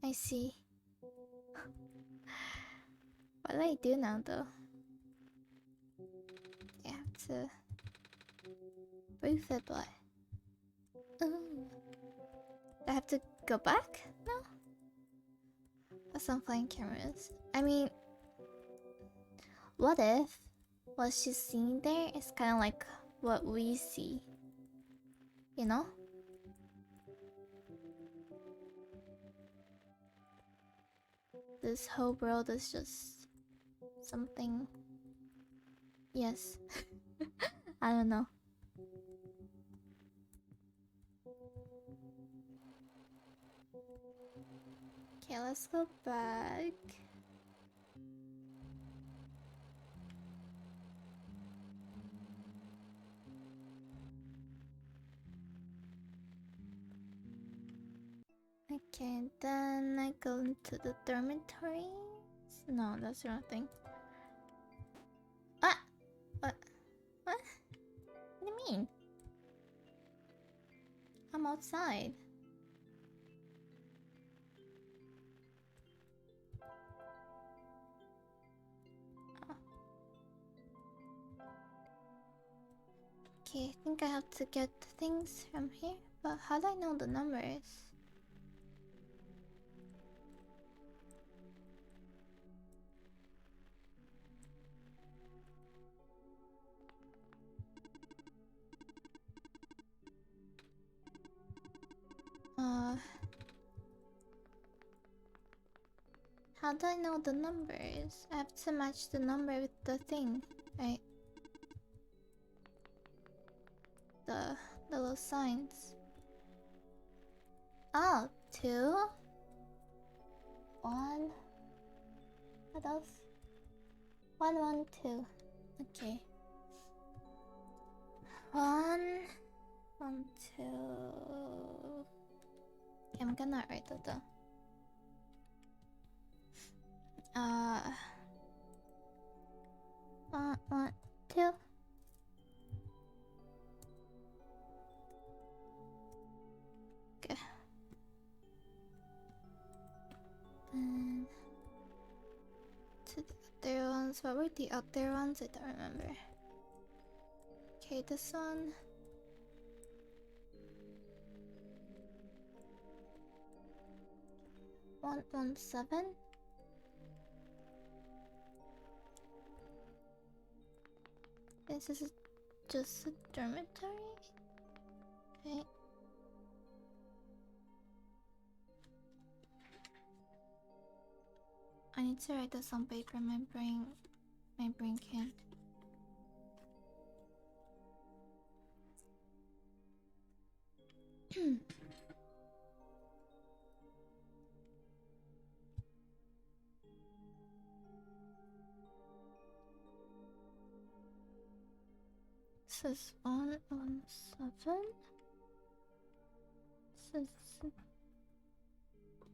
I see. What do I do now though? I have to proof it, but I have to go back now? Some flying cameras. I mean, what if what she's seeing there is kind of like what we see? You know? This whole world is just something. Yes. I don't know. Okay, let's go back. Okay, then I go into the dormitories. No, that's the wrong thing. Ah! What? mean? I'm outside. Oh. Okay, I think I have to get things from here. But how do I know the numbers? How do I know the numbers? I have to match the number with the thing, right? The little signs. Oh, 2, 1. What else? 1, 1, 2. Okay. 1, 1, 2. Okay, I'm gonna write it down. 1, 1, 2. Okay. And to the other ones. What were the other ones? I don't remember. Okay, this one. 117. This is just a dormitory. Okay. I need to write this on paper. My brain can't. This is 117. This is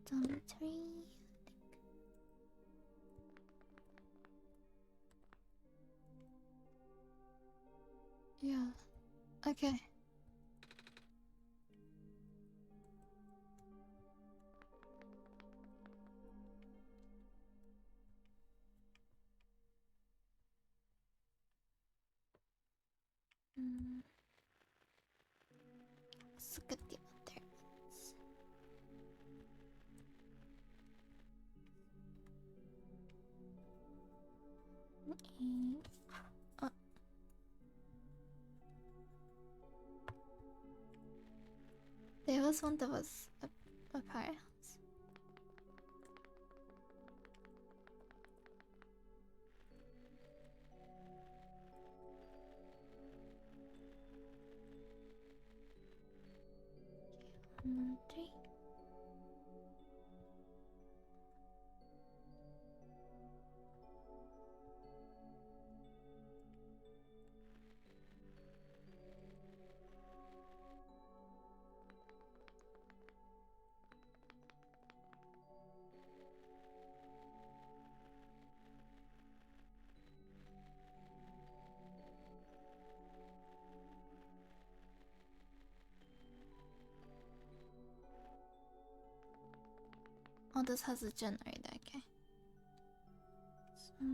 dormitory. Yeah. Okay. Let's look at the other ones. There was one that was a powerhouse. Okay, 1, 3. Oh, this has a generator, okay. So,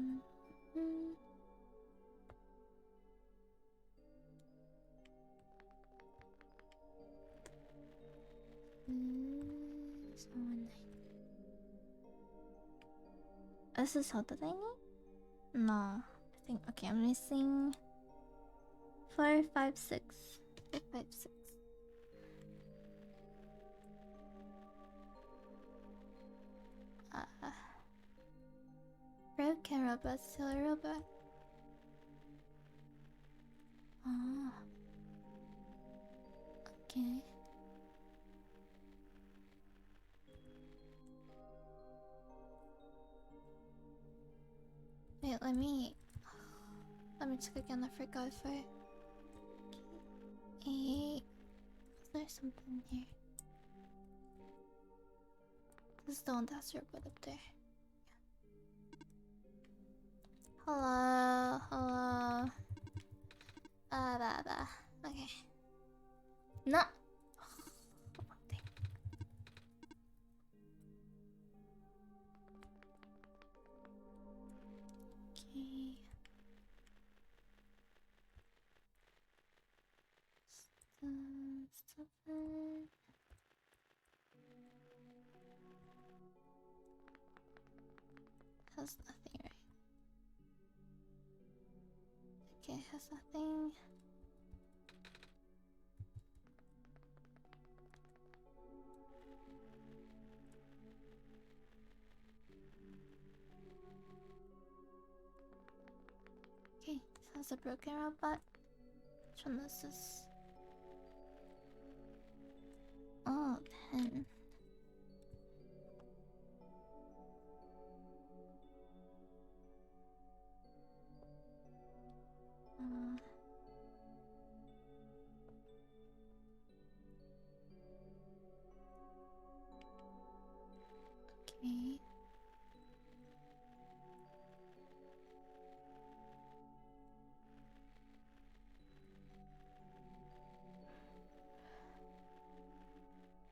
this is all that I need? No. I think, okay, I'm missing 4, 5, 6. 4, 5, 6. Broken robot, still a robot. Oh. Okay. Wait, let me check again. I forgot if I. Okay. Is there something here? This is the one that's robot up there. Hello, hello. Okay. Okay. No. One thing. Okay. Stuff it. Has nothing, right? Okay, has nothing. Okay, so it's a broken robot. Which one is this? Oh, 10. Okay.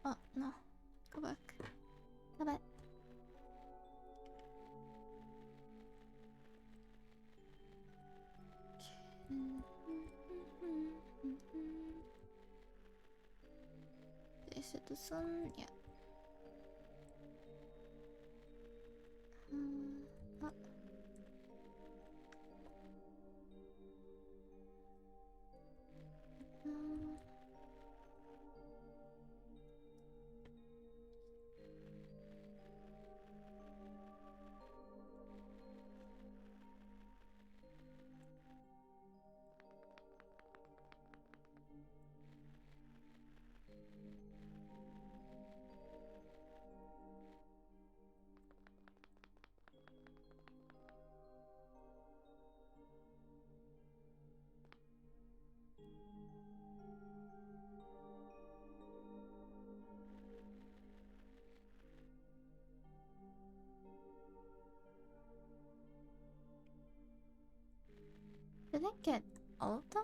Oh, no. Go back. Go back. Is it the sun? Yeah. Oh. Did I get all of them?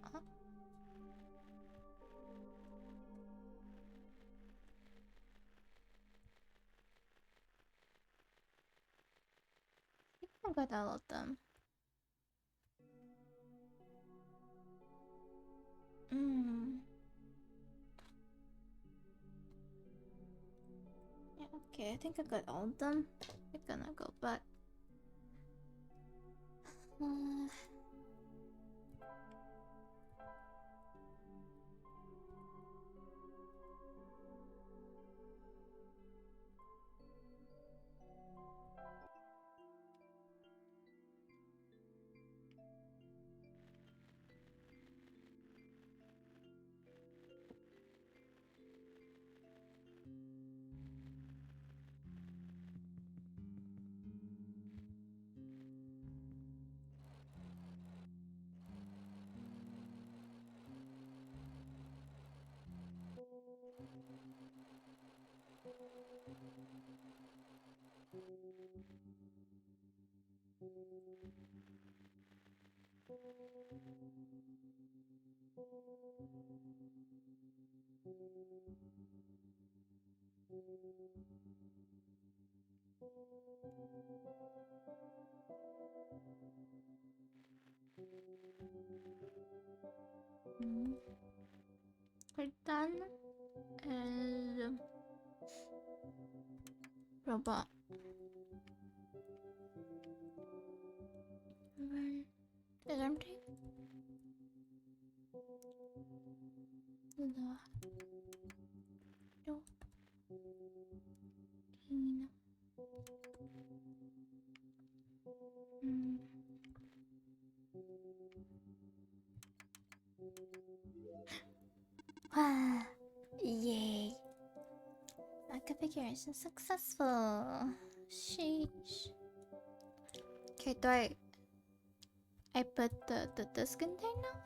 Oh. I think I got all of them. Yeah, okay, I think I got all of them. I'm gonna go back. We're done. And robot. Is empty? No. No. Clean. Ah, yay. Configuration successful. Sheesh. Okay, do I put the disk in there now?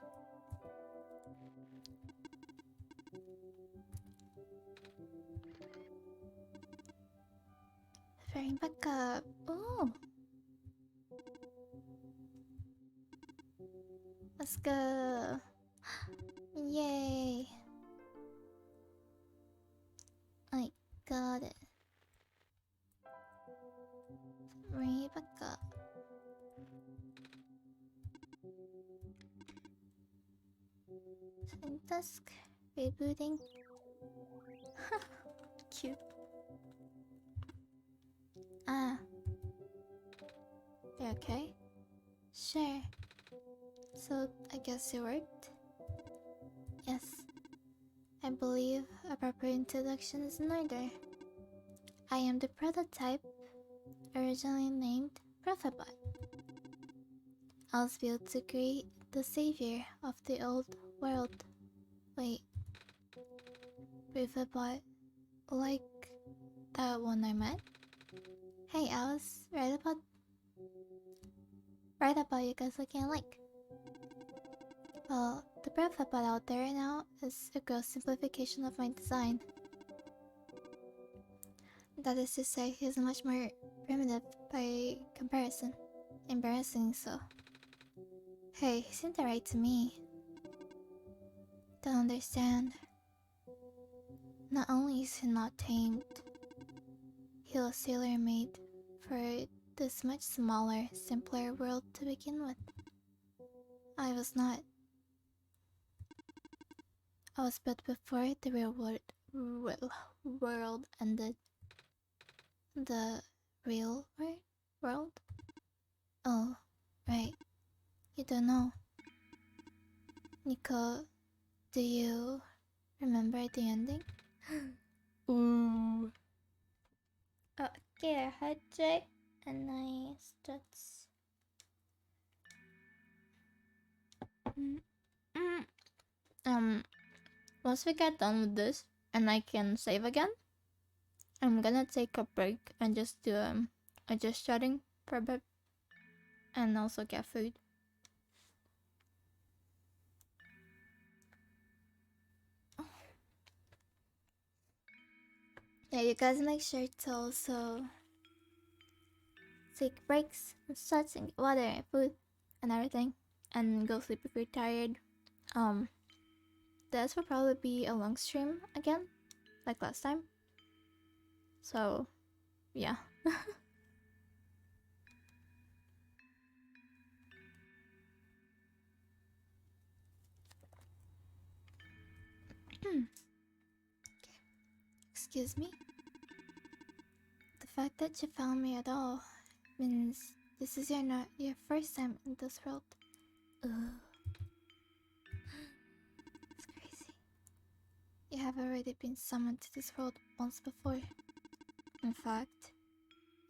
Bearing back up. Oh, let's go. Yay. I got it. Bring it back up. Sync task. Rebooting. Cute. Ah. You okay? Sure. So, I guess it worked? Yes. I believe a proper introduction is in order. I am the prototype, originally named Prophabot. I was built to create the savior of the old world. Wait. Prophabot? Like that one I met? Hey, I was right about you guys looking alike. Well, the Prophabot out there now is a gross simplification of my design. That is to say, he is much more primitive by comparison. Embarrassing so. Hey, he seemed alright to me. Don't understand. Not only is he not tamed, he was tailor-made for this much smaller, simpler world to begin with. I was not. I was built before the real world ended. The real world? Oh, right. You don't know. Nico, do you remember the ending? Ooh. Okay, hydrate and I stretch. Once we get done with this and I can save again, I'm gonna take a break and just do a just chatting for a bit and also get food. Yeah, you guys make sure to also take breaks and such and get water and food and everything and go sleep if you're tired. This will probably be a long stream again, like last time. So, yeah. Excuse me? The fact that you found me at all means this is not your first time in this world. Ugh. It's crazy. You have already been summoned to this world once before. In fact,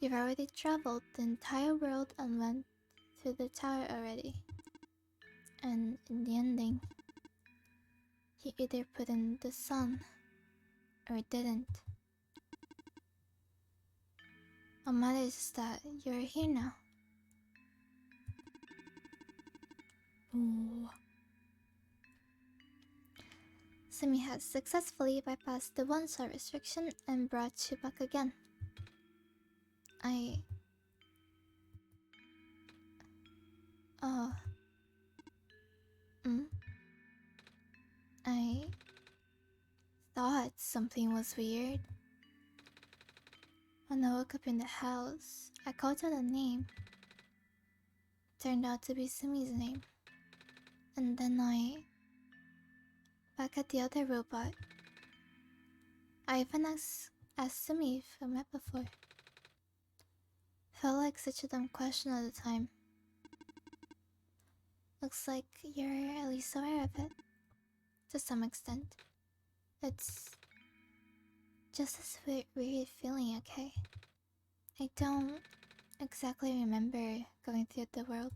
you've already traveled the entire world and went to the tower already. And in the ending, you either put in the sun or didn't. What matters is that you're here now. Ooh. Sumi has successfully bypassed the OneShot restriction and brought you back again. I thought something was weird. When I woke up in the house, I called out a name. Turned out to be Sumi's name. And then back at the other robot. I even asked Sumi if we met before. Felt like such a dumb question at the time. Looks like you're at least aware of it. To some extent. It's just this weird feeling, okay? I don't exactly remember going through the world.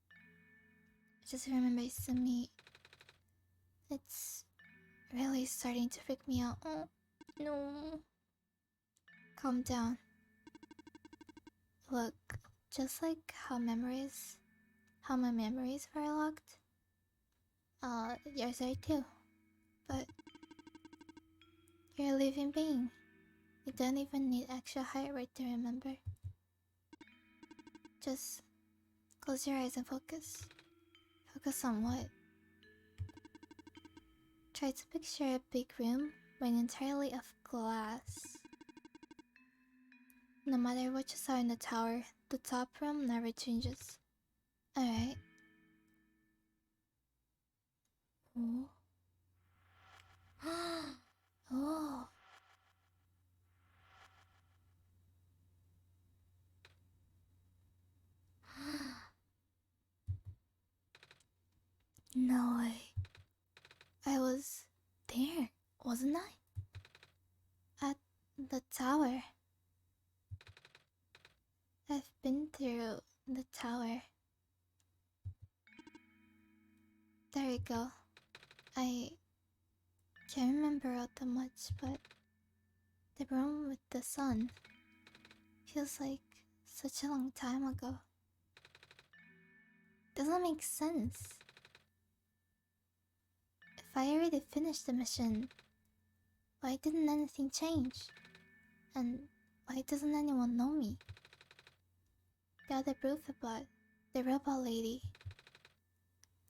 I just remember Sumi. It's really starting to freak me out. Oh, no. Calm down. Look, just like how my memories were locked, yours are too. But you're a living being. You don't even need extra height rate to remember. Just close your eyes and focus. Focus on what? Try to picture a big room made entirely of glass. No matter what you saw in the tower, the top room never changes. Alright. Oh. Oh. No way. I was there, wasn't I? At the tower. I've been through the tower. There you go. I can't remember all that much, but the room with the sun feels like such a long time ago. Doesn't make sense. If I already finished the mission, why didn't anything change? And why doesn't anyone know me? The other Bruthabot, the robot lady,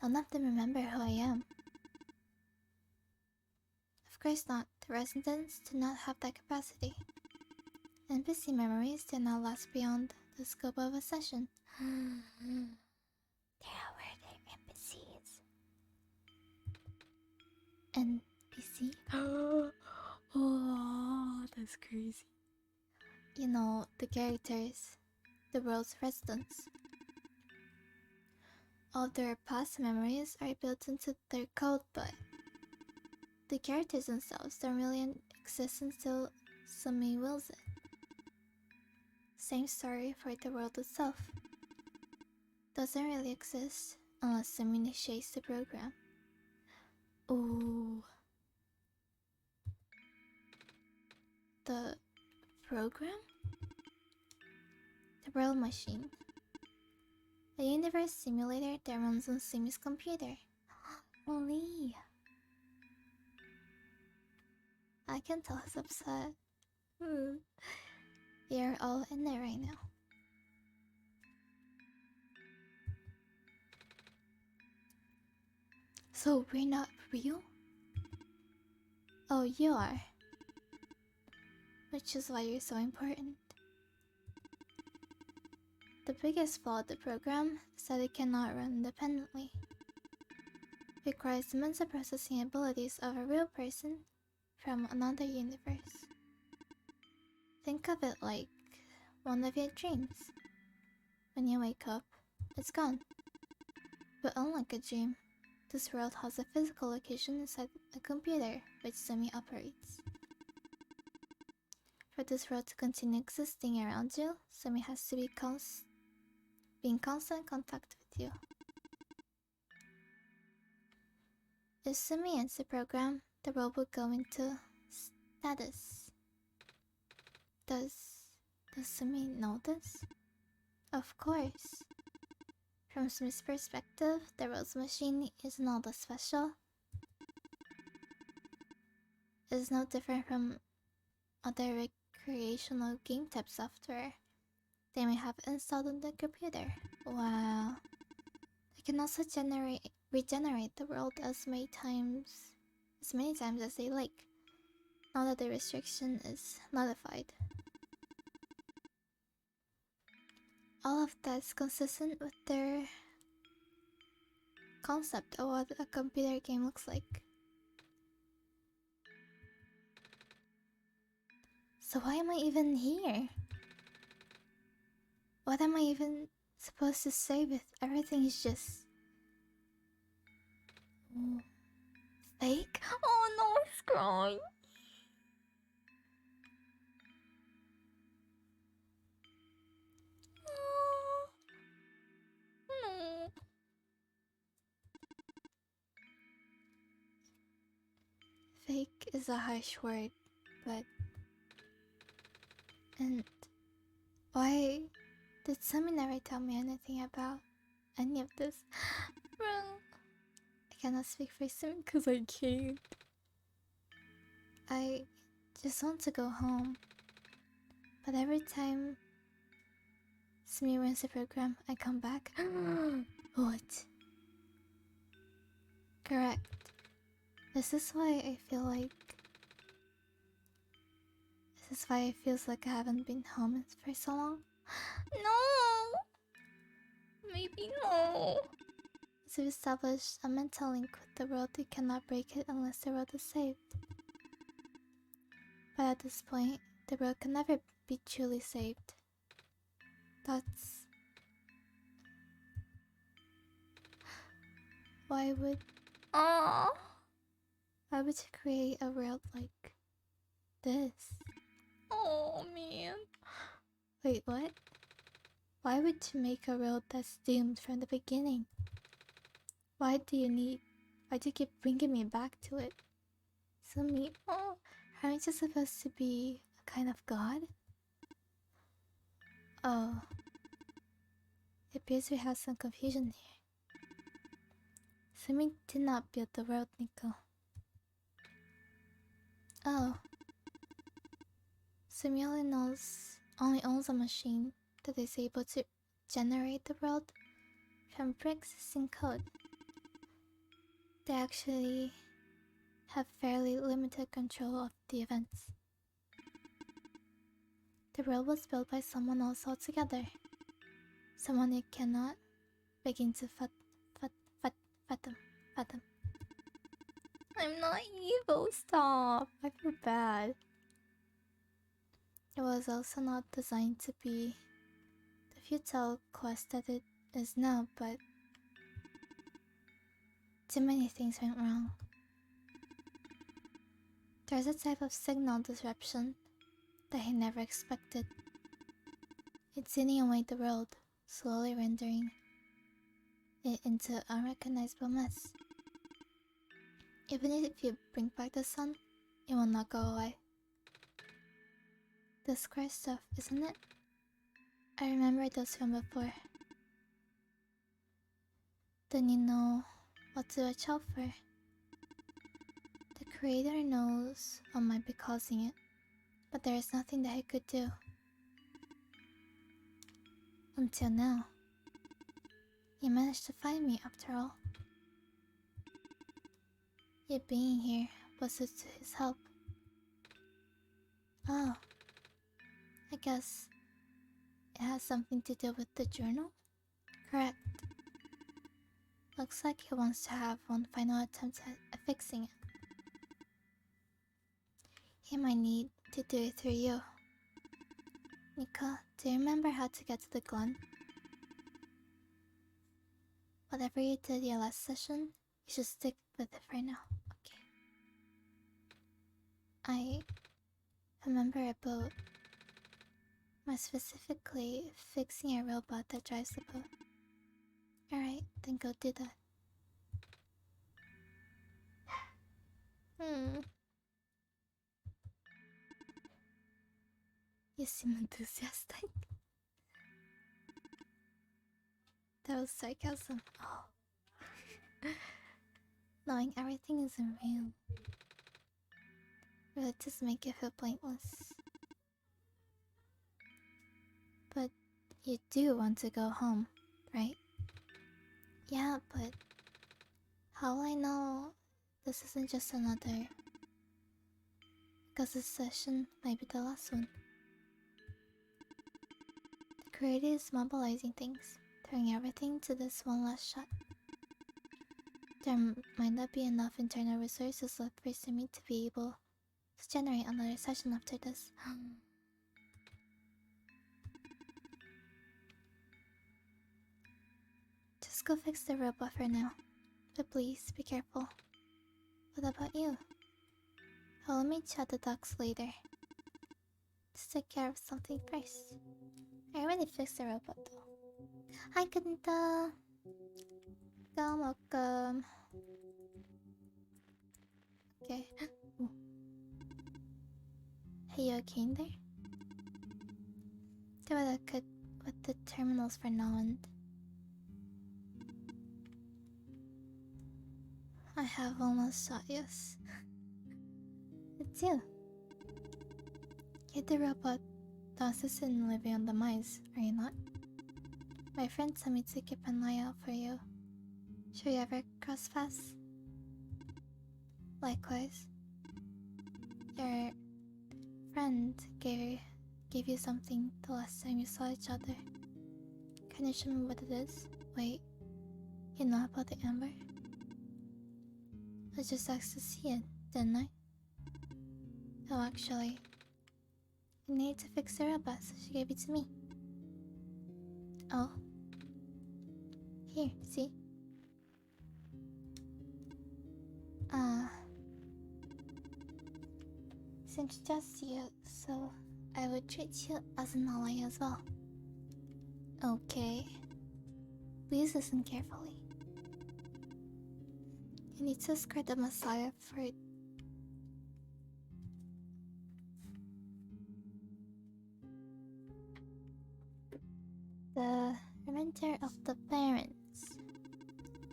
none of them remember who I am. Of course not, the residents do not have that capacity. NPC memories do not last beyond the scope of a session. There were the NPCs. NPC? Oh, that's crazy. You know, the characters, the world's residents. All their past memories are built into their code, but the characters themselves don't really exist until Sumi wills it. Same story for the world itself. Doesn't really exist unless Sumi initiates the program. Ooh. The program? The world machine. A universe simulator that runs on Sumi's computer. Holy. I can tell he's upset. We are all in there right now. So we're not real? Oh, you are. Which is why you're so important. The biggest flaw of the program is that it cannot run independently. It requires immense processing abilities of a real person from another universe. Think of it like one of your dreams. When you wake up, it's gone. But unlike a dream, this world has a physical location inside a computer which Sumi operates. For this world to continue existing around you, Sumi has to be in constant contact with you. If Sumi ends the program, the world will go into status. Does Sumi know this? Of course. From Sumi's perspective, the world's machine isn't all that special. It's no different from other recreational game type software they may have installed on the computer. Wow. They can also regenerate the world as many times as they like, now that the restriction is nullified. All of that is consistent with their concept of what a computer game looks like. So why am I even here? What am I even supposed to say with everything is just fake? Oh no, it's crying. Oh, no. Fake is a harsh word, but... And why did Sumi never tell me anything about any of this? Bro, I cannot speak for Sumi because I can't. I just want to go home. But every time Sumi runs the program, I come back. What? Correct. This is why I feel like... This is why it feels like I haven't been home for so long. No! Maybe no. As we've established a mental link with the world, you cannot break it unless the world is saved. But at this point, the world can never be truly saved. That's... Why would... Why would you create a world like this? Oh man. Wait, what? Why would you make a world that's doomed from the beginning? Why do you keep bringing me back to it? Sumi, aren't you supposed to be a kind of god? Oh. It appears we have some confusion here. Sumi did not build the world, Nico. Oh. Sumi only owns a machine that is able to generate the world from pre-existing code. They actually have fairly limited control of the events. The world was built by someone else altogether. Someone you cannot begin to fathom. I'm not evil, stop! I feel bad. It was also not designed to be the futile quest that it is now, but too many things went wrong. There's a type of signal disruption that he never expected. It's eating away the world, slowly rendering it into an unrecognizable mess. Even if you bring back the sun, it will not go away. The square stuff, isn't it? I remember those from before. Then you know what to watch out for. The creator knows what might be causing it, but there is nothing that he could do. Until now. You managed to find me after all. You being here was due to his help. Oh. I guess it has something to do with the journal? Correct. Looks like he wants to have one final attempt at fixing it. He might need to do it through you. Nika, do you remember how to get to the Glen? Whatever you did your last session, you should stick with it for now, okay? I remember a boat. More specifically, fixing a robot that drives the boat. Alright, then go do that. You seem enthusiastic. That was sarcasm. Oh. Knowing everything isn't real really just make you feel pointless. But you do want to go home, right? Yeah, but how will I know this isn't just another? Because this session might be the last one. The creator is mobilizing things, throwing everything to this one last shot. There might not be enough internal resources left for Sumi to be able to generate another session after this. Just go fix the robot for now. But please, be careful. What about you? I'll meet you at the docks later. Just take care of something first. I already fixed the robot though. Hi, Kanta! Welcome. Okay. Ooh. Hey, you okay in there? Do what I could with the terminals for now and... I have almost shot, yes. It's you. Get the robot the assistant living on the mice, are you not? My friend sent me to keep an eye out for you. Should we ever cross paths? Likewise. Your friend gave you something the last time you saw each other. Can you show me what it is? Wait, you know about the amber? I just asked to see it, didn't I? Oh, actually, I needed to fix her up, so she gave it to me. Oh. Here, see? Seems just you, so I would treat you as an ally as well. Okay. Please listen carefully. You need to escort the Messiah for the remainder of the parents.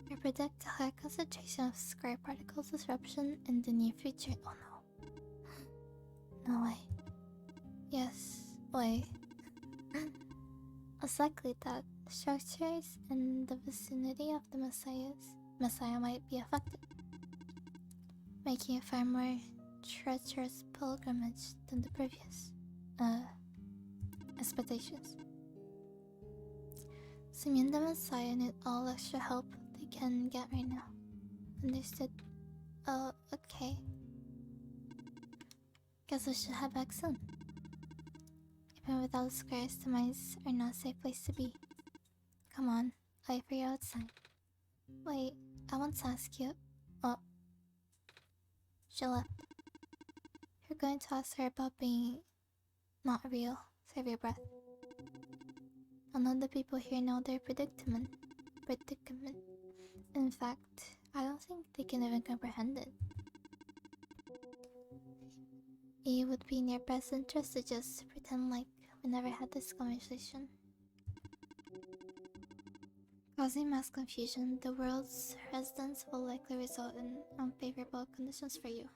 I predict a high concentration of square particle disruption in the near future. Oh no. No way. Yes, way. It's likely that structures in the vicinity of the Messiah might be affected, making it far more treacherous pilgrimage than the previous expectations. SumiMiya and the Messiah need all extra help they can get right now. Understood? Oh, okay. Guess we should head back soon. Even without the squares, the mines are not a safe place to be. Come on, I'll wait for you outside. Wait, I want to ask you. Oh. She left. You're going to ask her about being not real. Save your breath. None of the people here know their predicament. In fact, I don't think they can even comprehend it. It would be in your best interest to just pretend like we never had this conversation. Causing mass confusion, the world's residents will likely result in unfavorable conditions for you.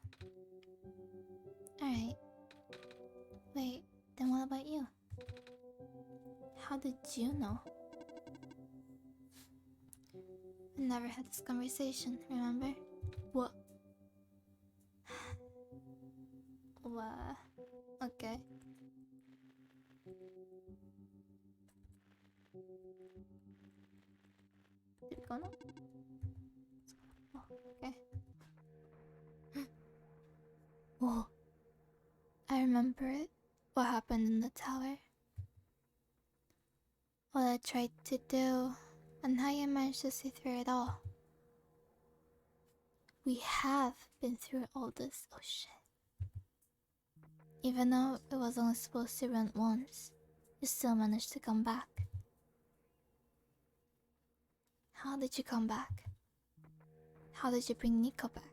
Alright. Wait, then what about you? How did you know? We never had this conversation, remember? What? What? Okay. Did it go now? Oh, okay. Whoa. I remember it. What happened in the tower. What I tried to do, and how you managed to see through it all. We have been through all this. Oh shit. Even though it was only supposed to run once, you still managed to come back. How did you come back? How did you bring Nico back?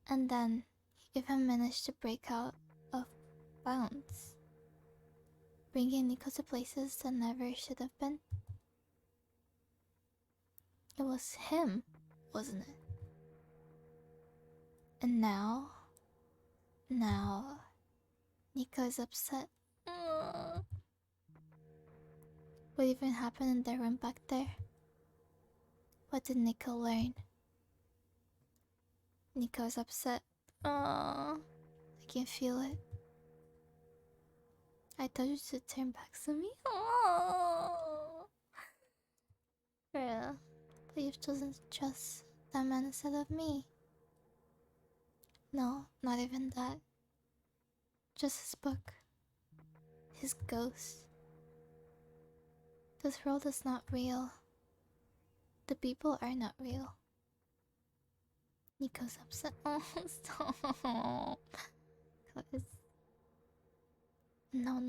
And then, you even managed to break out of bounds, bringing Nico to places that never should have been. It was him, wasn't it? And now, Nico is upset. What even happened in the room back there? What did Nico learn? Nico is upset. I can feel it. I told you to turn back to me. Girl, but you've chosen to trust that man instead of me. No, not even that. Just his book. His ghost. This world is not real. The people are not real. Nico's upset. Oh, stop. Cause... No.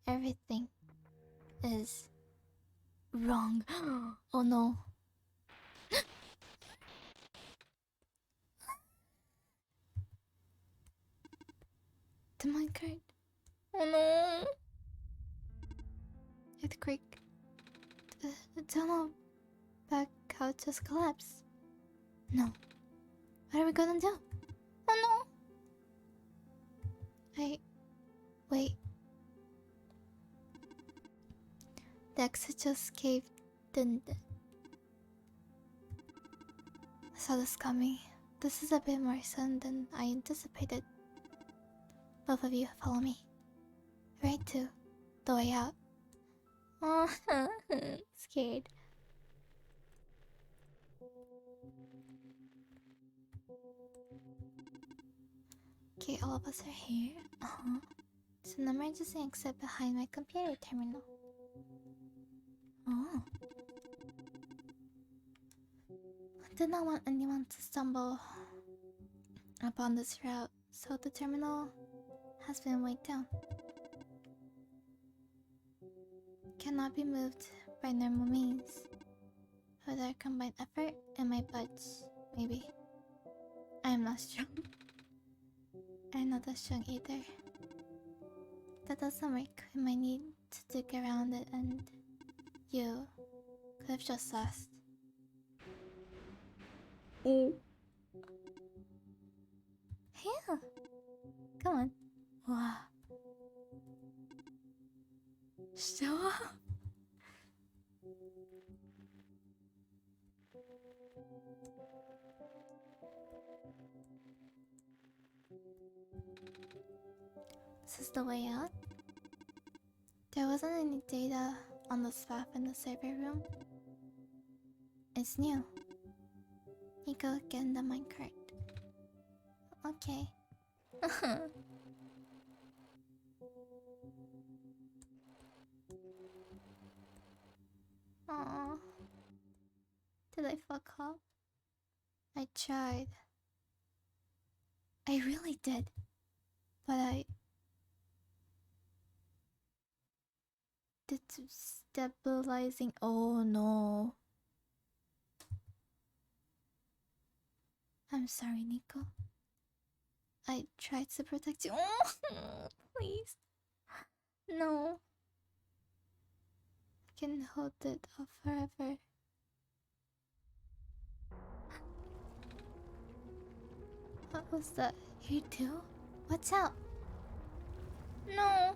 Everything is wrong. Oh no. The minecart. Oh no. Earthquake. The tunnel back out just collapsed. No. What are we gonna do? Oh no! Wait. The exit just caved, didn't it? I saw this coming. This is a bit more sudden than I anticipated. Both of you follow me. Right to the way out. Oh, scared. Okay, all of us are here. There's an emergency exit behind my computer terminal. Oh. I did not want anyone to stumble upon this route, so the terminal has been weighed down. Cannot be moved by normal means. With our combined effort and my buds, maybe. I am not strong. I'm not that strong either. That doesn't work. We might need to dig around it, and you could have just asked. Oh. Yeah. Come on. Wow. Show up. This is the way out. There wasn't any data on the spot in the server room. It's new. Nico, get in the minecart. Okay. Aww. Did I fuck up? I tried. I really did. But I did stabilizing. Oh no. I'm sorry, Nico. I tried to protect you. Oh, please. No. I can hold it off forever. What was that? You too? Watch out! No!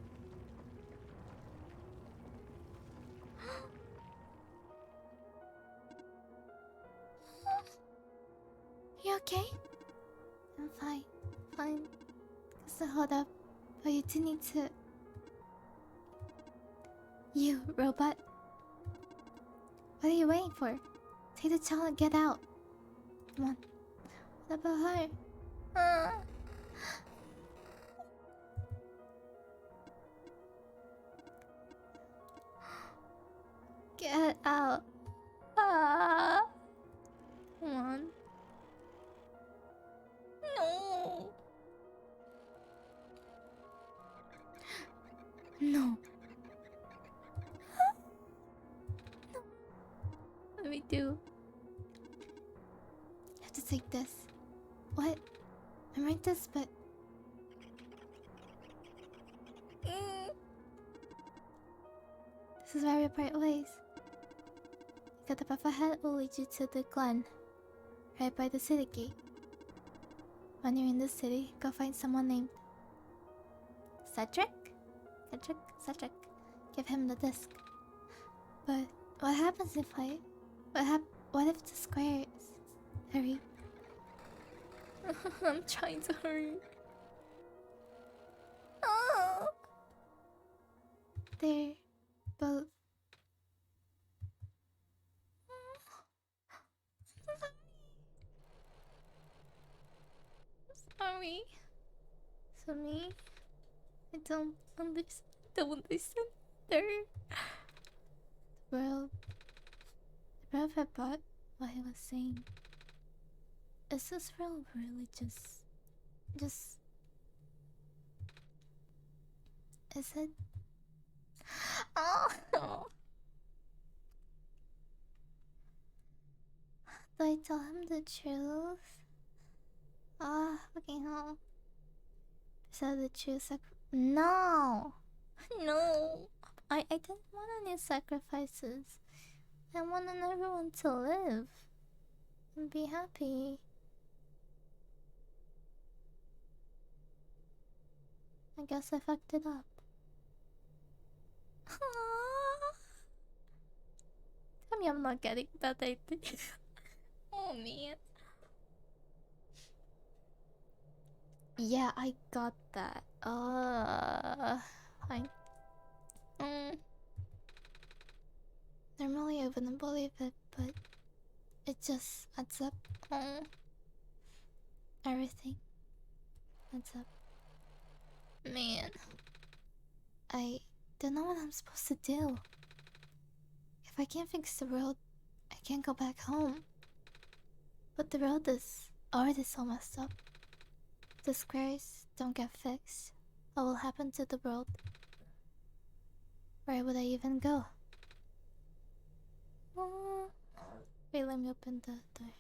You okay? I'm fine. Fine. So hold up. But you do need to... You, robot. What are you waiting for? Take the child and get out. Come on. What about her? Get out. Come on. No. No. What do we do? I have to take this. What? I might this, but... This is where we part ways. Got the path ahead will lead you to the glen, right by the city gate. When you're in the city, go find someone named... Cedric? Cedric. Give him the disc. But what happens if I... What if the squares... Hurry. I'm trying to hurry. Oh. They're both... Sorry. Sumi, I don't understand. The world had bought what he was saying. Is this world really just... Is it? Oh! Do I tell him the truth? Fucking hell. So the truth No! No! I didn't want any sacrifices. I wanted everyone to live and be happy. I guess I fucked it up. Tell me I'm not getting that idea. Oh man. Yeah, I got that. I normally I wouldn't believe it, but it just adds up. Everything adds up. Man, I don't know what I'm supposed to do. If I can't fix the road, I can't go back home. But the road is already so messed up. If the squares don't get fixed, what will happen to the world? Where would I even go? Wait, let me open the door.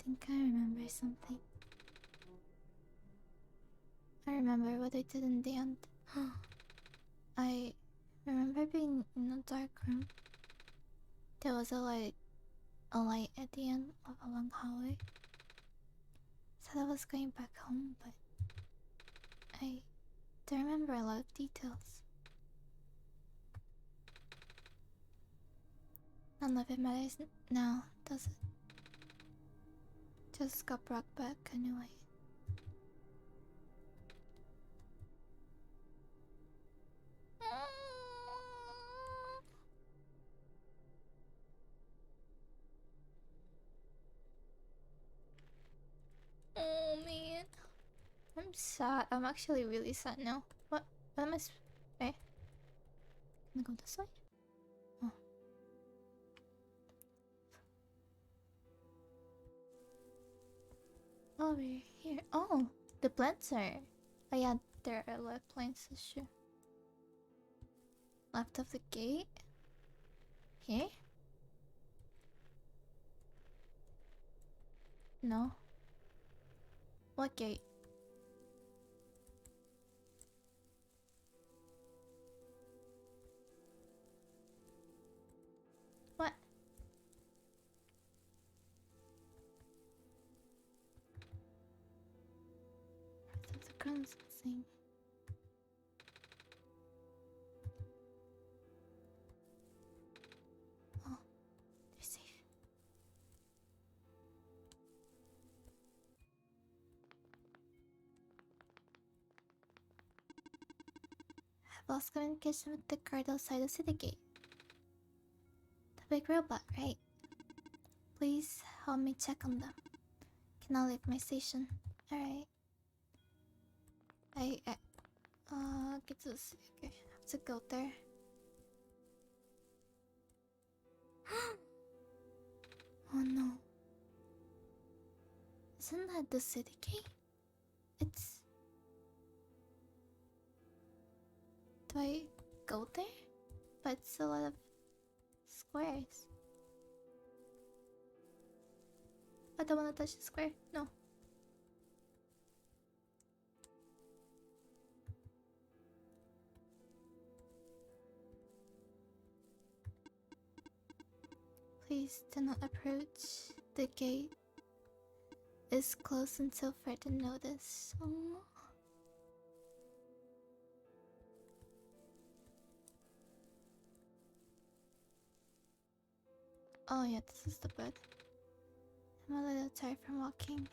I think I remember something. I remember what I did in the end. I remember being in a dark room. There was a light at the end of a long hallway. Said I was going back home, but I don't remember a lot of details. None of it matters now, does it? Just got brought back anyway. Oh man, I'm sad. I'm actually really sad now. What am I? Can I go this way? Oh. Over here. Oh, the plants are. Oh yeah, there are left plants. That's true. Left of the gate. Here? No. What gate? What? Part of the ground's missing. Oh, they're safe. I've lost communication with the guard outside the city gate. big robot, right? Please help me check on them. Cannot leave my station. Alright. Get this. Okay, I have to go there. Oh no. Isn't that the city gate? It's... Do I go there? But it's a lot of squares. I don't want to touch the square. No. Please do not approach. The gate is closed until further notice. Oh. Oh yeah, this is the bed. I'm a little tired from walking.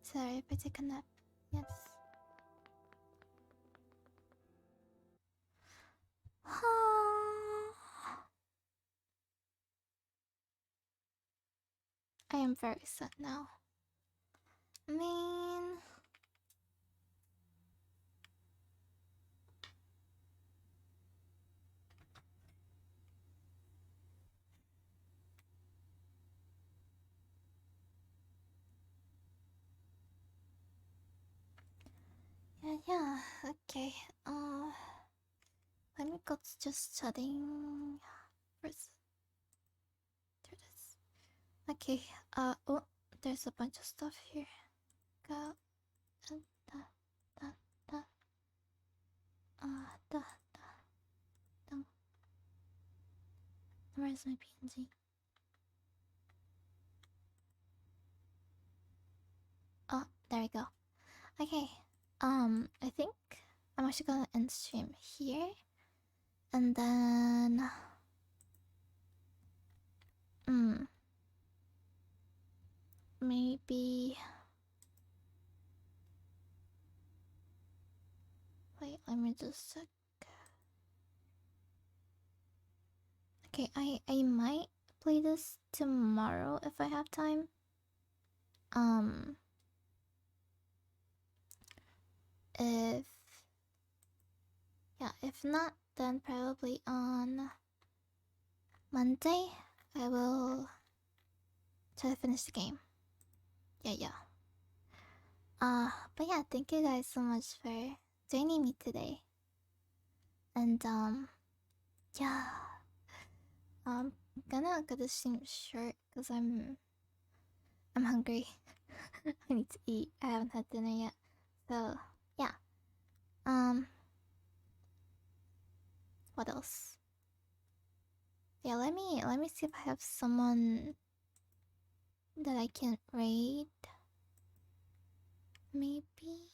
Sorry if I take a nap. Yes. I am very sad now. I mean... Yeah, okay. Let me go to just studying first. There it is. Okay, oh, there's a bunch of stuff here. Go, da, da, da, da, da. Where's my PNG? Oh, there we go. Okay, I think I'm actually gonna end stream here. And then... maybe... Wait, let me just check. Okay, I might play this tomorrow if I have time. If... yeah, if not, then probably on Monday I will try to finish the game. Yeah. But yeah, thank you guys so much for joining me today. And yeah, I'm gonna cut the stream short because I'm hungry. I need to eat. I haven't had dinner yet. So yeah. What else? Yeah, let me see if I have someone that I can raid. Maybe.